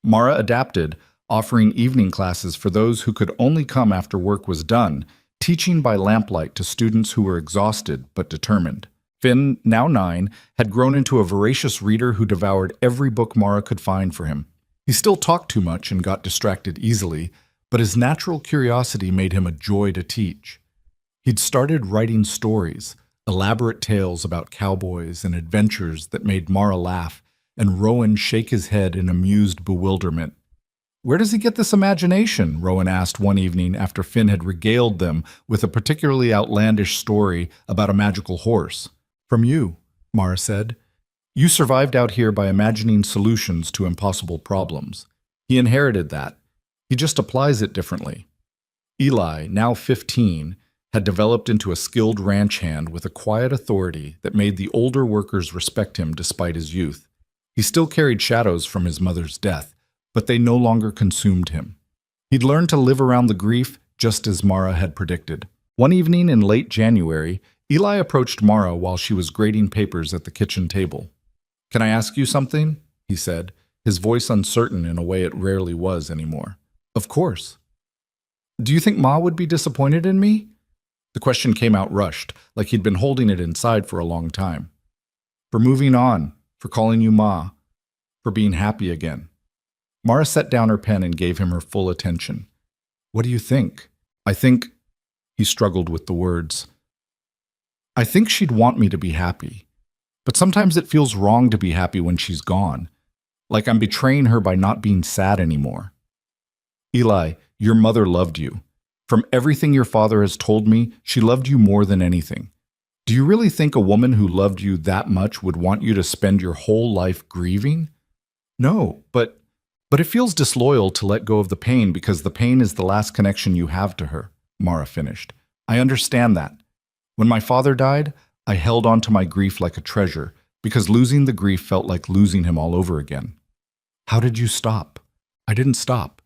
Mara adapted, offering evening classes for those who could only come after work was done, teaching by lamplight to students who were exhausted but determined. Finn, now 9, had grown into a voracious reader who devoured every book Mara could find for him. He still talked too much and got distracted easily, but his natural curiosity made him a joy to teach. He'd started writing stories, elaborate tales about cowboys and adventures that made Mara laugh, and Rowan shake his head in amused bewilderment. "Where does he get this imagination?" Rowan asked one evening after Finn had regaled them with a particularly outlandish story about a magical horse. "From you," Mara said. "You survived out here by imagining solutions to impossible problems. He inherited that. He just applies it differently." Eli, now 15, had developed into a skilled ranch hand with a quiet authority that made the older workers respect him despite his youth. He still carried shadows from his mother's death, but they no longer consumed him. He'd learned to live around the grief just as Mara had predicted. One evening in late January, Eli approached Mara while she was grading papers at the kitchen table. "Can I ask you something?" he said, his voice uncertain in a way it rarely was anymore. "Of course." "Do you think Ma would be disappointed in me?" The question came out rushed, like he'd been holding it inside for a long time. "For moving on, for calling you Ma, for being happy again." Mara set down her pen and gave him her full attention. "What do you think?" "I think—" He struggled with the words. "I think she'd want me to be happy. But sometimes it feels wrong to be happy when she's gone. Like I'm betraying her by not being sad anymore." "Eli, your mother loved you. From everything your father has told me, she loved you more than anything. Do you really think a woman who loved you that much would want you to spend your whole life grieving?" "No, but it feels disloyal to let go of the pain because the pain is the last connection you have to her," Mara finished. "I understand that. When my father died, I held on to my grief like a treasure because losing the grief felt like losing him all over again." "How did you stop?" "I didn't stop.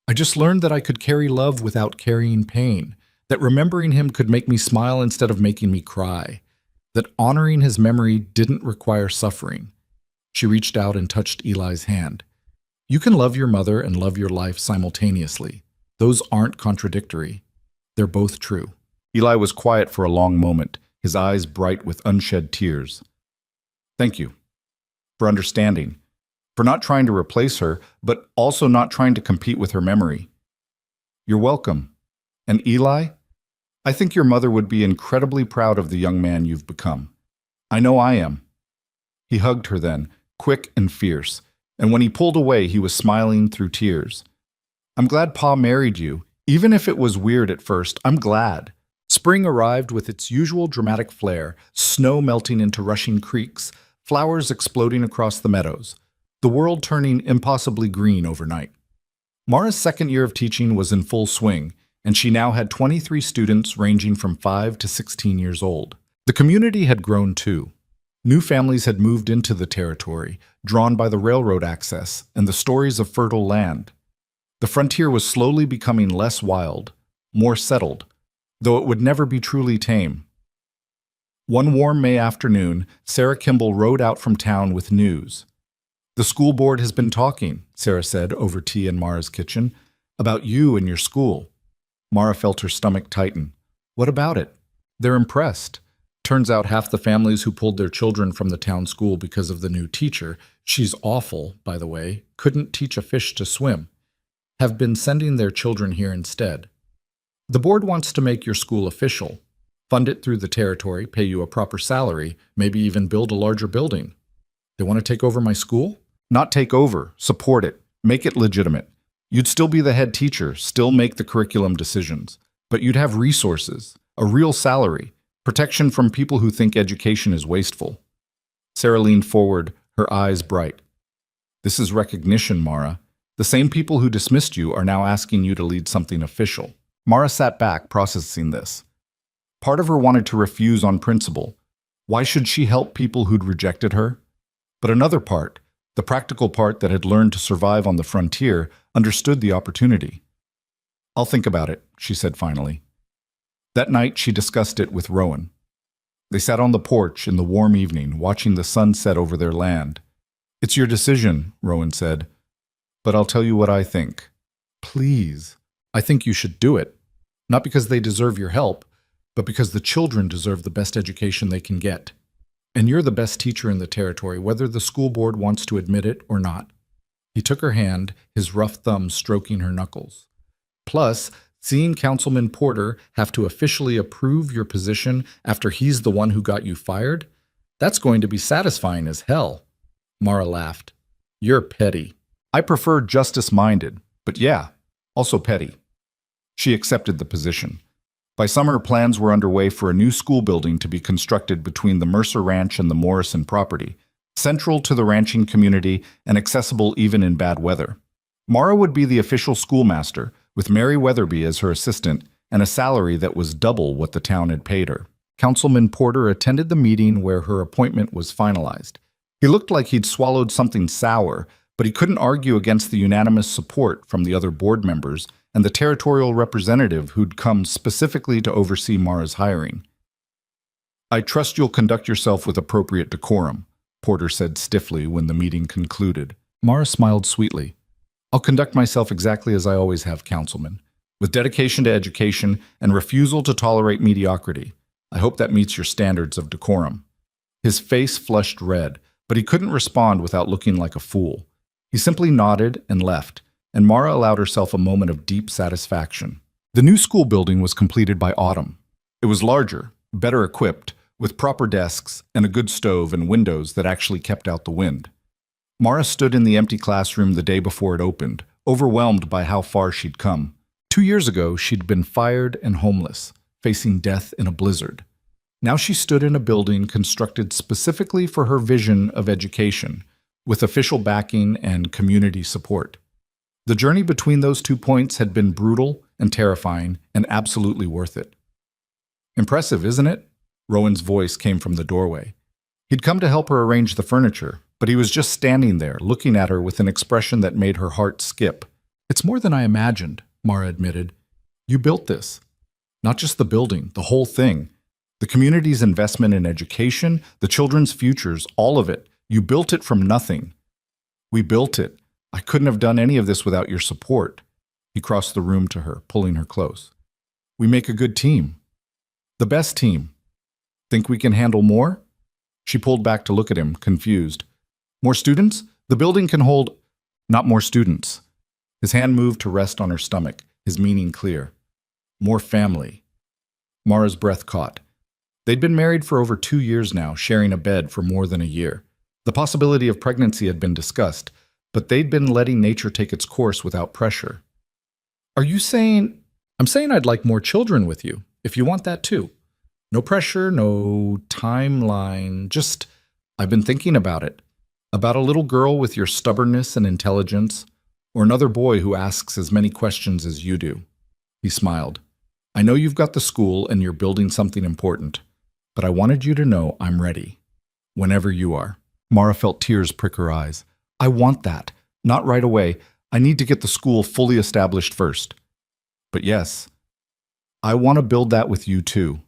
I just learned that I could carry love without carrying pain, that remembering him could make me smile instead of making me cry. that honoring his memory didn't require suffering. She reached out and touched Eli's hand. You can love your mother and love your life simultaneously. Those aren't contradictory. They're both true. Eli was quiet for a long moment, his eyes bright with unshed tears. Thank you for understanding, for not trying to replace her, but also not trying to compete with her memory. You're welcome. And Eli, I think your mother would be incredibly proud of the young man you've become. I know I am. He hugged her then, quick and fierce, and when he pulled away, he was smiling through tears. I'm glad Pa married you. Even if it was weird at first, I'm glad. Spring arrived with its usual dramatic flair, snow melting into rushing creeks, flowers exploding across the meadows, the world turning impossibly green overnight. Mara's second year of teaching was in full swing, and she now had 23 students ranging from 5 to 16 years old. The community had grown too. New families had moved into the territory, drawn by the railroad access and the stories of fertile land. The frontier was slowly becoming less wild, more settled, though it would never be truly tame. One warm May afternoon, Sarah Kimball rode out from town with news. The school board has been talking, Sarah said over tea in Mara's kitchen, about you and your school. Mara felt her stomach tighten. What about it? They're impressed. Turns out half the families who pulled their children from the town school because of the new teacher, she's awful, by the way, couldn't teach a fish to swim, have been sending their children here instead. The board wants to make your school official, fund it through the territory, pay you a proper salary, maybe even build a larger building. They want to take over my school? Not take over, support it, make it legitimate. You'd still be the head teacher, still make the curriculum decisions, but you'd have resources, a real salary, protection from people who think education is wasteful. Sarah leaned forward, her eyes bright. This is recognition, Mara. The same people who dismissed you are now asking you to lead something official. Mara sat back, processing this. Part of her wanted to refuse on principle. Why should she help people who'd rejected her? But another part, the practical part that had learned to survive on the frontier, understood the opportunity. I'll think about it, she said finally. That night, she discussed it with Rowan. They sat on the porch in the warm evening, watching the sun set over their land. It's your decision, Rowan said, but I'll tell you what I think. Please, I think you should do it. Not because they deserve your help, but because the children deserve the best education they can get. And you're the best teacher in the territory, whether the school board wants to admit it or not. He took her hand, his rough thumb stroking her knuckles. Plus, seeing Councilman Porter have to officially approve your position after he's the one who got you fired, that's going to be satisfying as hell. Mara laughed. You're petty. I prefer justice-minded, but yeah, also petty. She accepted the position. By summer, plans were underway for a new school building to be constructed between the Mercer Ranch and the Morrison property, central to the ranching community and accessible even in bad weather. Mara would be the official schoolmaster, with Mary Weatherby as her assistant, and a salary that was double what the town had paid her. Councilman Porter attended the meeting where her appointment was finalized. He looked like he'd swallowed something sour, but he couldn't argue against the unanimous support from the other board members and the territorial representative who'd come specifically to oversee Mara's hiring. I trust you'll conduct yourself with appropriate decorum, Porter said stiffly when the meeting concluded. Mara smiled sweetly. I'll conduct myself exactly as I always have, Councilman, with dedication to education and refusal to tolerate mediocrity. I hope that meets your standards of decorum. His face flushed red, but he couldn't respond without looking like a fool. He simply nodded and left, and Mara allowed herself a moment of deep satisfaction. The new school building was completed by autumn. It was larger, better equipped, with proper desks and a good stove and windows that actually kept out the wind. Mara stood in the empty classroom the day before it opened, overwhelmed by how far she'd come. 2 years ago, she'd been fired and homeless, facing death in a blizzard. Now she stood in a building constructed specifically for her vision of education, with official backing and community support. The journey between those 2 points had been brutal and terrifying and absolutely worth it. Impressive, isn't it? Rowan's voice came from the doorway. He'd come to help her arrange the furniture, but he was just standing there, looking at her with an expression that made her heart skip. It's more than I imagined, Mara admitted. You built this. Not just the building, the whole thing. The community's investment in education, the children's futures, all of it. You built it from nothing. We built it. I couldn't have done any of this without your support. He crossed the room to her, pulling her close. We make a good team. The best team. Think we can handle more? She pulled back to look at him, confused. More students? The building can hold... Not more students. His hand moved to rest on her stomach, his meaning clear. More family. Mara's breath caught. They'd been married for over 2 years now, sharing a bed for more than a year. The possibility of pregnancy had been discussed, but they'd been letting nature take its course without pressure. Are you saying... I'm saying I'd like more children with you, if you want that too. No pressure, no timeline, just... I've been thinking about it. About a little girl with your stubbornness and intelligence, or another boy who asks as many questions as you do. He smiled. I know you've got the school and you're building something important, but I wanted you to know I'm ready. Whenever you are. Mara felt tears prick her eyes. I want that. Not right away. I need to get the school fully established first. But yes, I want to build that with you too.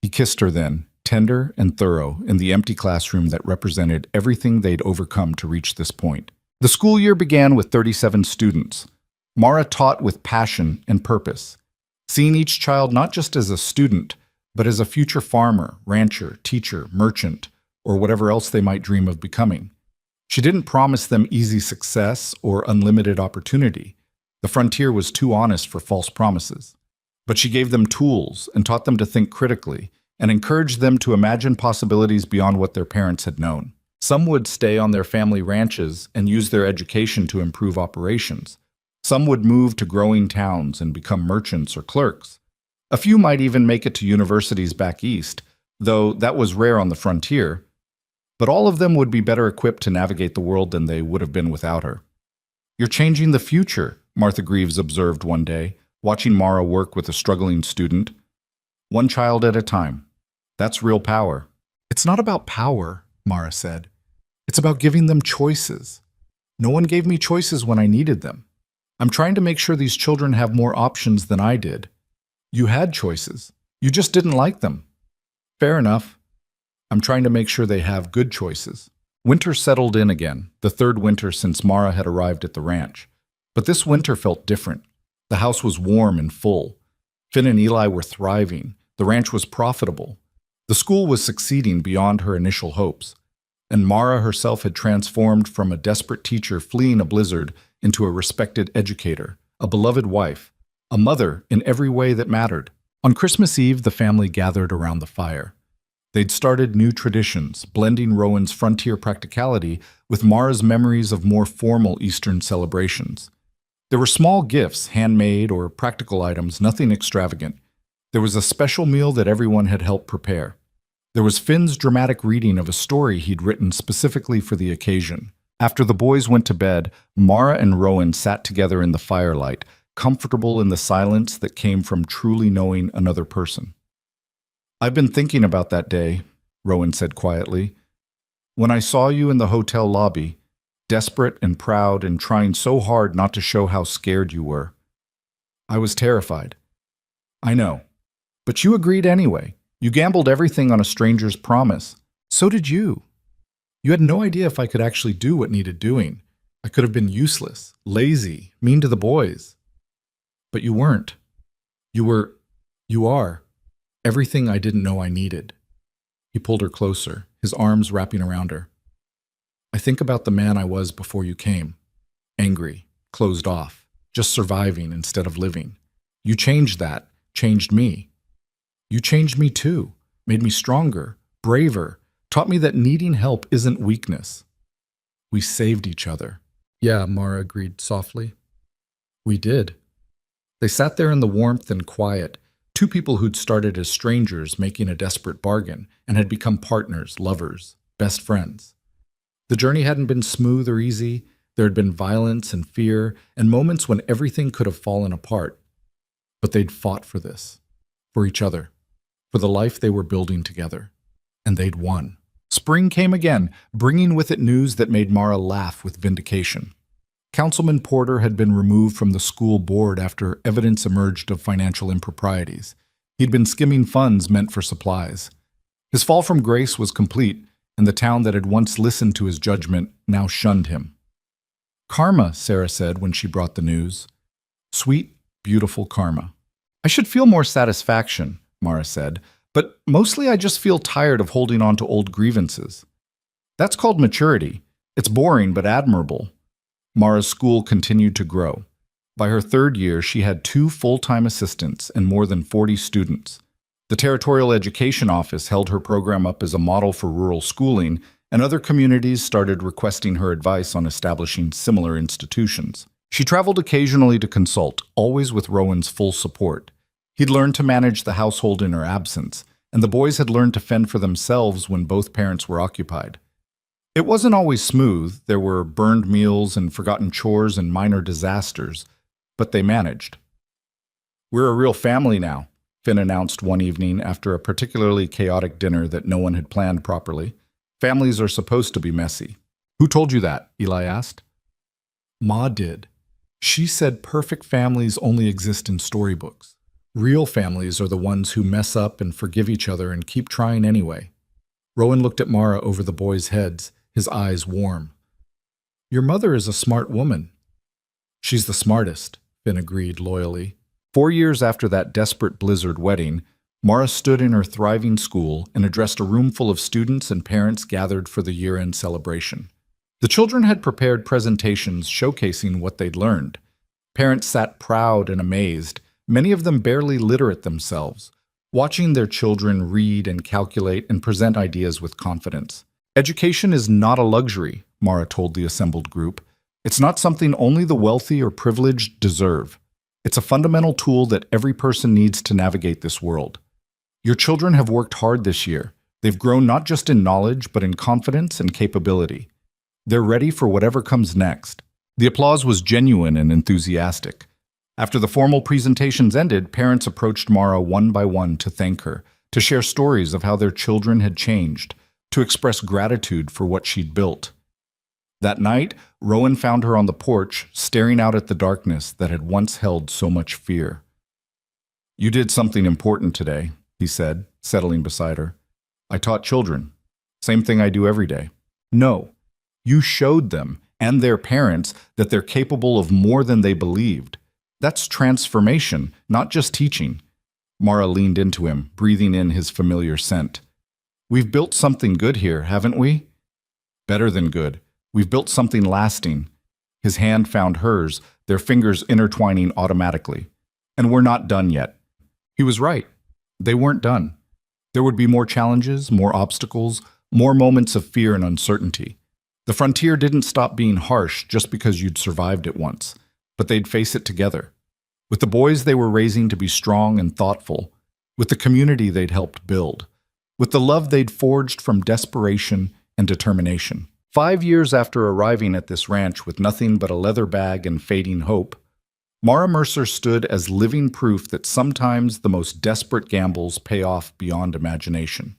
He kissed her then, tender and thorough, in the empty classroom that represented everything they'd overcome to reach this point. The school year began with 37 students. Mara taught with passion and purpose, seeing each child not just as a student, but as a future farmer, rancher, teacher, merchant, or whatever else they might dream of becoming. She didn't promise them easy success or unlimited opportunity. The frontier was too honest for false promises. But she gave them tools and taught them to think critically and encouraged them to imagine possibilities beyond what their parents had known. Some would stay on their family ranches and use their education to improve operations. Some would move to growing towns and become merchants or clerks. A few might even make it to universities back east, though that was rare on the frontier. But all of them would be better equipped to navigate the world than they would have been without her. You're changing the future, Martha Greaves observed one day, watching Mara work with a struggling student. One child at a time. That's real power. It's not about power, Mara said. It's about giving them choices. No one gave me choices when I needed them. I'm trying to make sure these children have more options than I did. You had choices. You just didn't like them. Fair enough. I'm trying to make sure they have good choices. Winter settled in again, the third winter since Mara had arrived at the ranch. But this winter felt different. The house was warm and full. Finn and Eli were thriving. The ranch was profitable. The school was succeeding beyond her initial hopes. And Mara herself had transformed from a desperate teacher fleeing a blizzard into a respected educator, a beloved wife, a mother in every way that mattered. On Christmas Eve, the family gathered around the fire. They'd started new traditions, blending Rowan's frontier practicality with Mara's memories of more formal Eastern celebrations. There were small gifts, handmade or practical items, nothing extravagant. There was a special meal that everyone had helped prepare. There was Finn's dramatic reading of a story he'd written specifically for the occasion. After the boys went to bed, Mara and Rowan sat together in the firelight, comfortable in the silence that came from truly knowing another person. I've been thinking about that day, Rowan said quietly. When I saw you in the hotel lobby, desperate and proud and trying so hard not to show how scared you were. I was terrified. I know. But you agreed anyway. You gambled everything on a stranger's promise. So did you. You had no idea if I could actually do what needed doing. I could have been useless, lazy, mean to the boys. But you weren't. You are. Everything I didn't know I needed. He pulled her closer, his arms wrapping around her. I think about the man I was before you came. Angry, closed off, just surviving instead of living. You changed that, changed me. You changed me too, made me stronger, braver, taught me that needing help isn't weakness. We saved each other. Yeah, Mara agreed softly. We did. They sat there in the warmth and quiet, two people who'd started as strangers making a desperate bargain and had become partners, lovers, best friends. The journey hadn't been smooth or easy. There had been violence and fear and moments when everything could have fallen apart. But they'd fought for this, for each other, for the life they were building together. And they'd won. Spring came again, bringing with it news that made Mara laugh with vindication. Councilman Porter had been removed from the school board after evidence emerged of financial improprieties. He'd been skimming funds meant for supplies. His fall from grace was complete, and the town that had once listened to his judgment now shunned him. Karma, Sarah said when she brought the news. Sweet, beautiful karma. I should feel more satisfaction, Mara said, but mostly I just feel tired of holding on to old grievances. That's called maturity. It's boring but admirable. Mara's school continued to grow. By her third year, she had 2 full-time assistants and more than 40 students. The Territorial Education Office held her program up as a model for rural schooling, and other communities started requesting her advice on establishing similar institutions. She traveled occasionally to consult, always with Rowan's full support. He'd learned to manage the household in her absence, and the boys had learned to fend for themselves when both parents were occupied. It wasn't always smooth. There were burned meals and forgotten chores and minor disasters, but they managed. We're a real family now, Finn announced one evening after a particularly chaotic dinner that no one had planned properly. Families are supposed to be messy. Who told you that? Eli asked. Ma did. She said perfect families only exist in storybooks. Real families are the ones who mess up and forgive each other and keep trying anyway. Rowan looked at Mara over the boys' heads, his eyes warm. Your mother is a smart woman. She's the smartest, Finn agreed loyally. 4 years after that desperate blizzard wedding, Mara stood in her thriving school and addressed a room full of students and parents gathered for the year-end celebration. The children had prepared presentations showcasing what they'd learned. Parents sat proud and amazed, many of them barely literate themselves, watching their children read and calculate and present ideas with confidence. Education is not a luxury, Mara told the assembled group. It's not something only the wealthy or privileged deserve. It's a fundamental tool that every person needs to navigate this world. Your children have worked hard this year. They've grown not just in knowledge, but in confidence and capability. They're ready for whatever comes next. The applause was genuine and enthusiastic. After the formal presentations ended, parents approached Mara one by one to thank her, to share stories of how their children had changed, to express gratitude for what she'd built. That night, Rowan found her on the porch, staring out at the darkness that had once held so much fear. You did something important today, he said, settling beside her. I taught children. Same thing I do every day. No, you showed them, and their parents, that they're capable of more than they believed. That's transformation, not just teaching. Mara leaned into him, breathing in his familiar scent. We've built something good here, haven't we? Better than good. We've built something lasting. His hand found hers, their fingers intertwining automatically. And we're not done yet. He was right. They weren't done. There would be more challenges, more obstacles, more moments of fear and uncertainty. The frontier didn't stop being harsh just because you'd survived it once, but they'd face it together. With the boys they were raising to be strong and thoughtful, with the community they'd helped build, with the love they'd forged from desperation and determination. 5 years after arriving at this ranch with nothing but a leather bag and fading hope, Mara Mercer stood as living proof that sometimes the most desperate gambles pay off beyond imagination.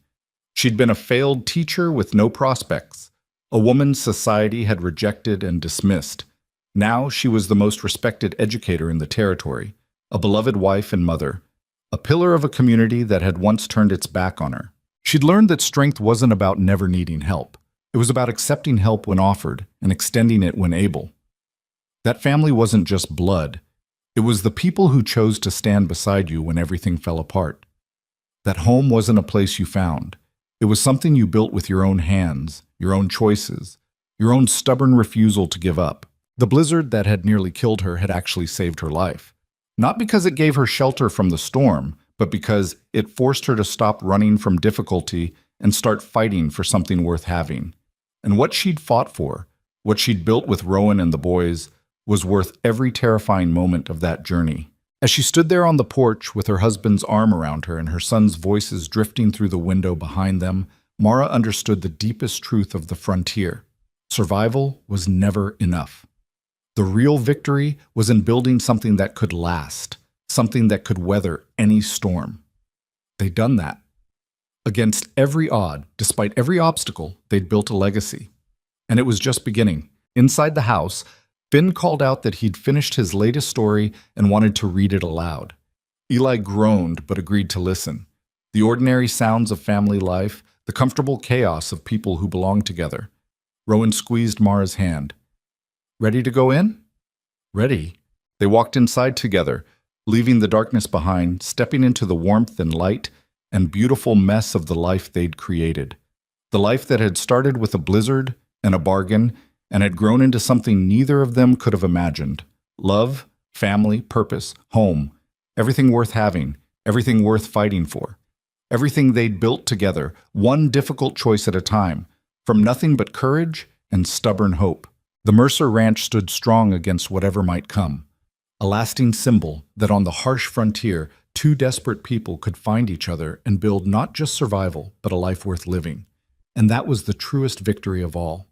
She'd been a failed teacher with no prospects, a woman society had rejected and dismissed. Now she was the most respected educator in the territory, a beloved wife and mother, a pillar of a community that had once turned its back on her. She'd learned that strength wasn't about never needing help. It was about accepting help when offered and extending it when able. That family wasn't just blood. It was the people who chose to stand beside you when everything fell apart. That home wasn't a place you found. It was something you built with your own hands, your own choices, your own stubborn refusal to give up. The blizzard that had nearly killed her had actually saved her life. Not because it gave her shelter from the storm, but because it forced her to stop running from difficulty and start fighting for something worth having. And what she'd fought for, what she'd built with Rowan and the boys, was worth every terrifying moment of that journey. As she stood there on the porch with her husband's arm around her and her son's voices drifting through the window behind them, Mara understood the deepest truth of the frontier. Survival was never enough. The real victory was in building something that could last, something that could weather any storm. They'd done that. Against every odd, despite every obstacle, they'd built a legacy. And it was just beginning. Inside the house, Finn called out that he'd finished his latest story and wanted to read it aloud. Eli groaned but agreed to listen. The ordinary sounds of family life, the comfortable chaos of people who belong together. Rowan squeezed Mara's hand. Ready to go in? Ready. They walked inside together, leaving the darkness behind, stepping into the warmth and light and beautiful mess of the life they'd created. The life that had started with a blizzard and a bargain and had grown into something neither of them could have imagined. Love, family, purpose, home, everything worth having, everything worth fighting for. Everything they'd built together, one difficult choice at a time, from nothing but courage and stubborn hope. The Mercer Ranch stood strong against whatever might come, a lasting symbol that on the harsh frontier, two desperate people could find each other and build not just survival, but a life worth living. And that was the truest victory of all.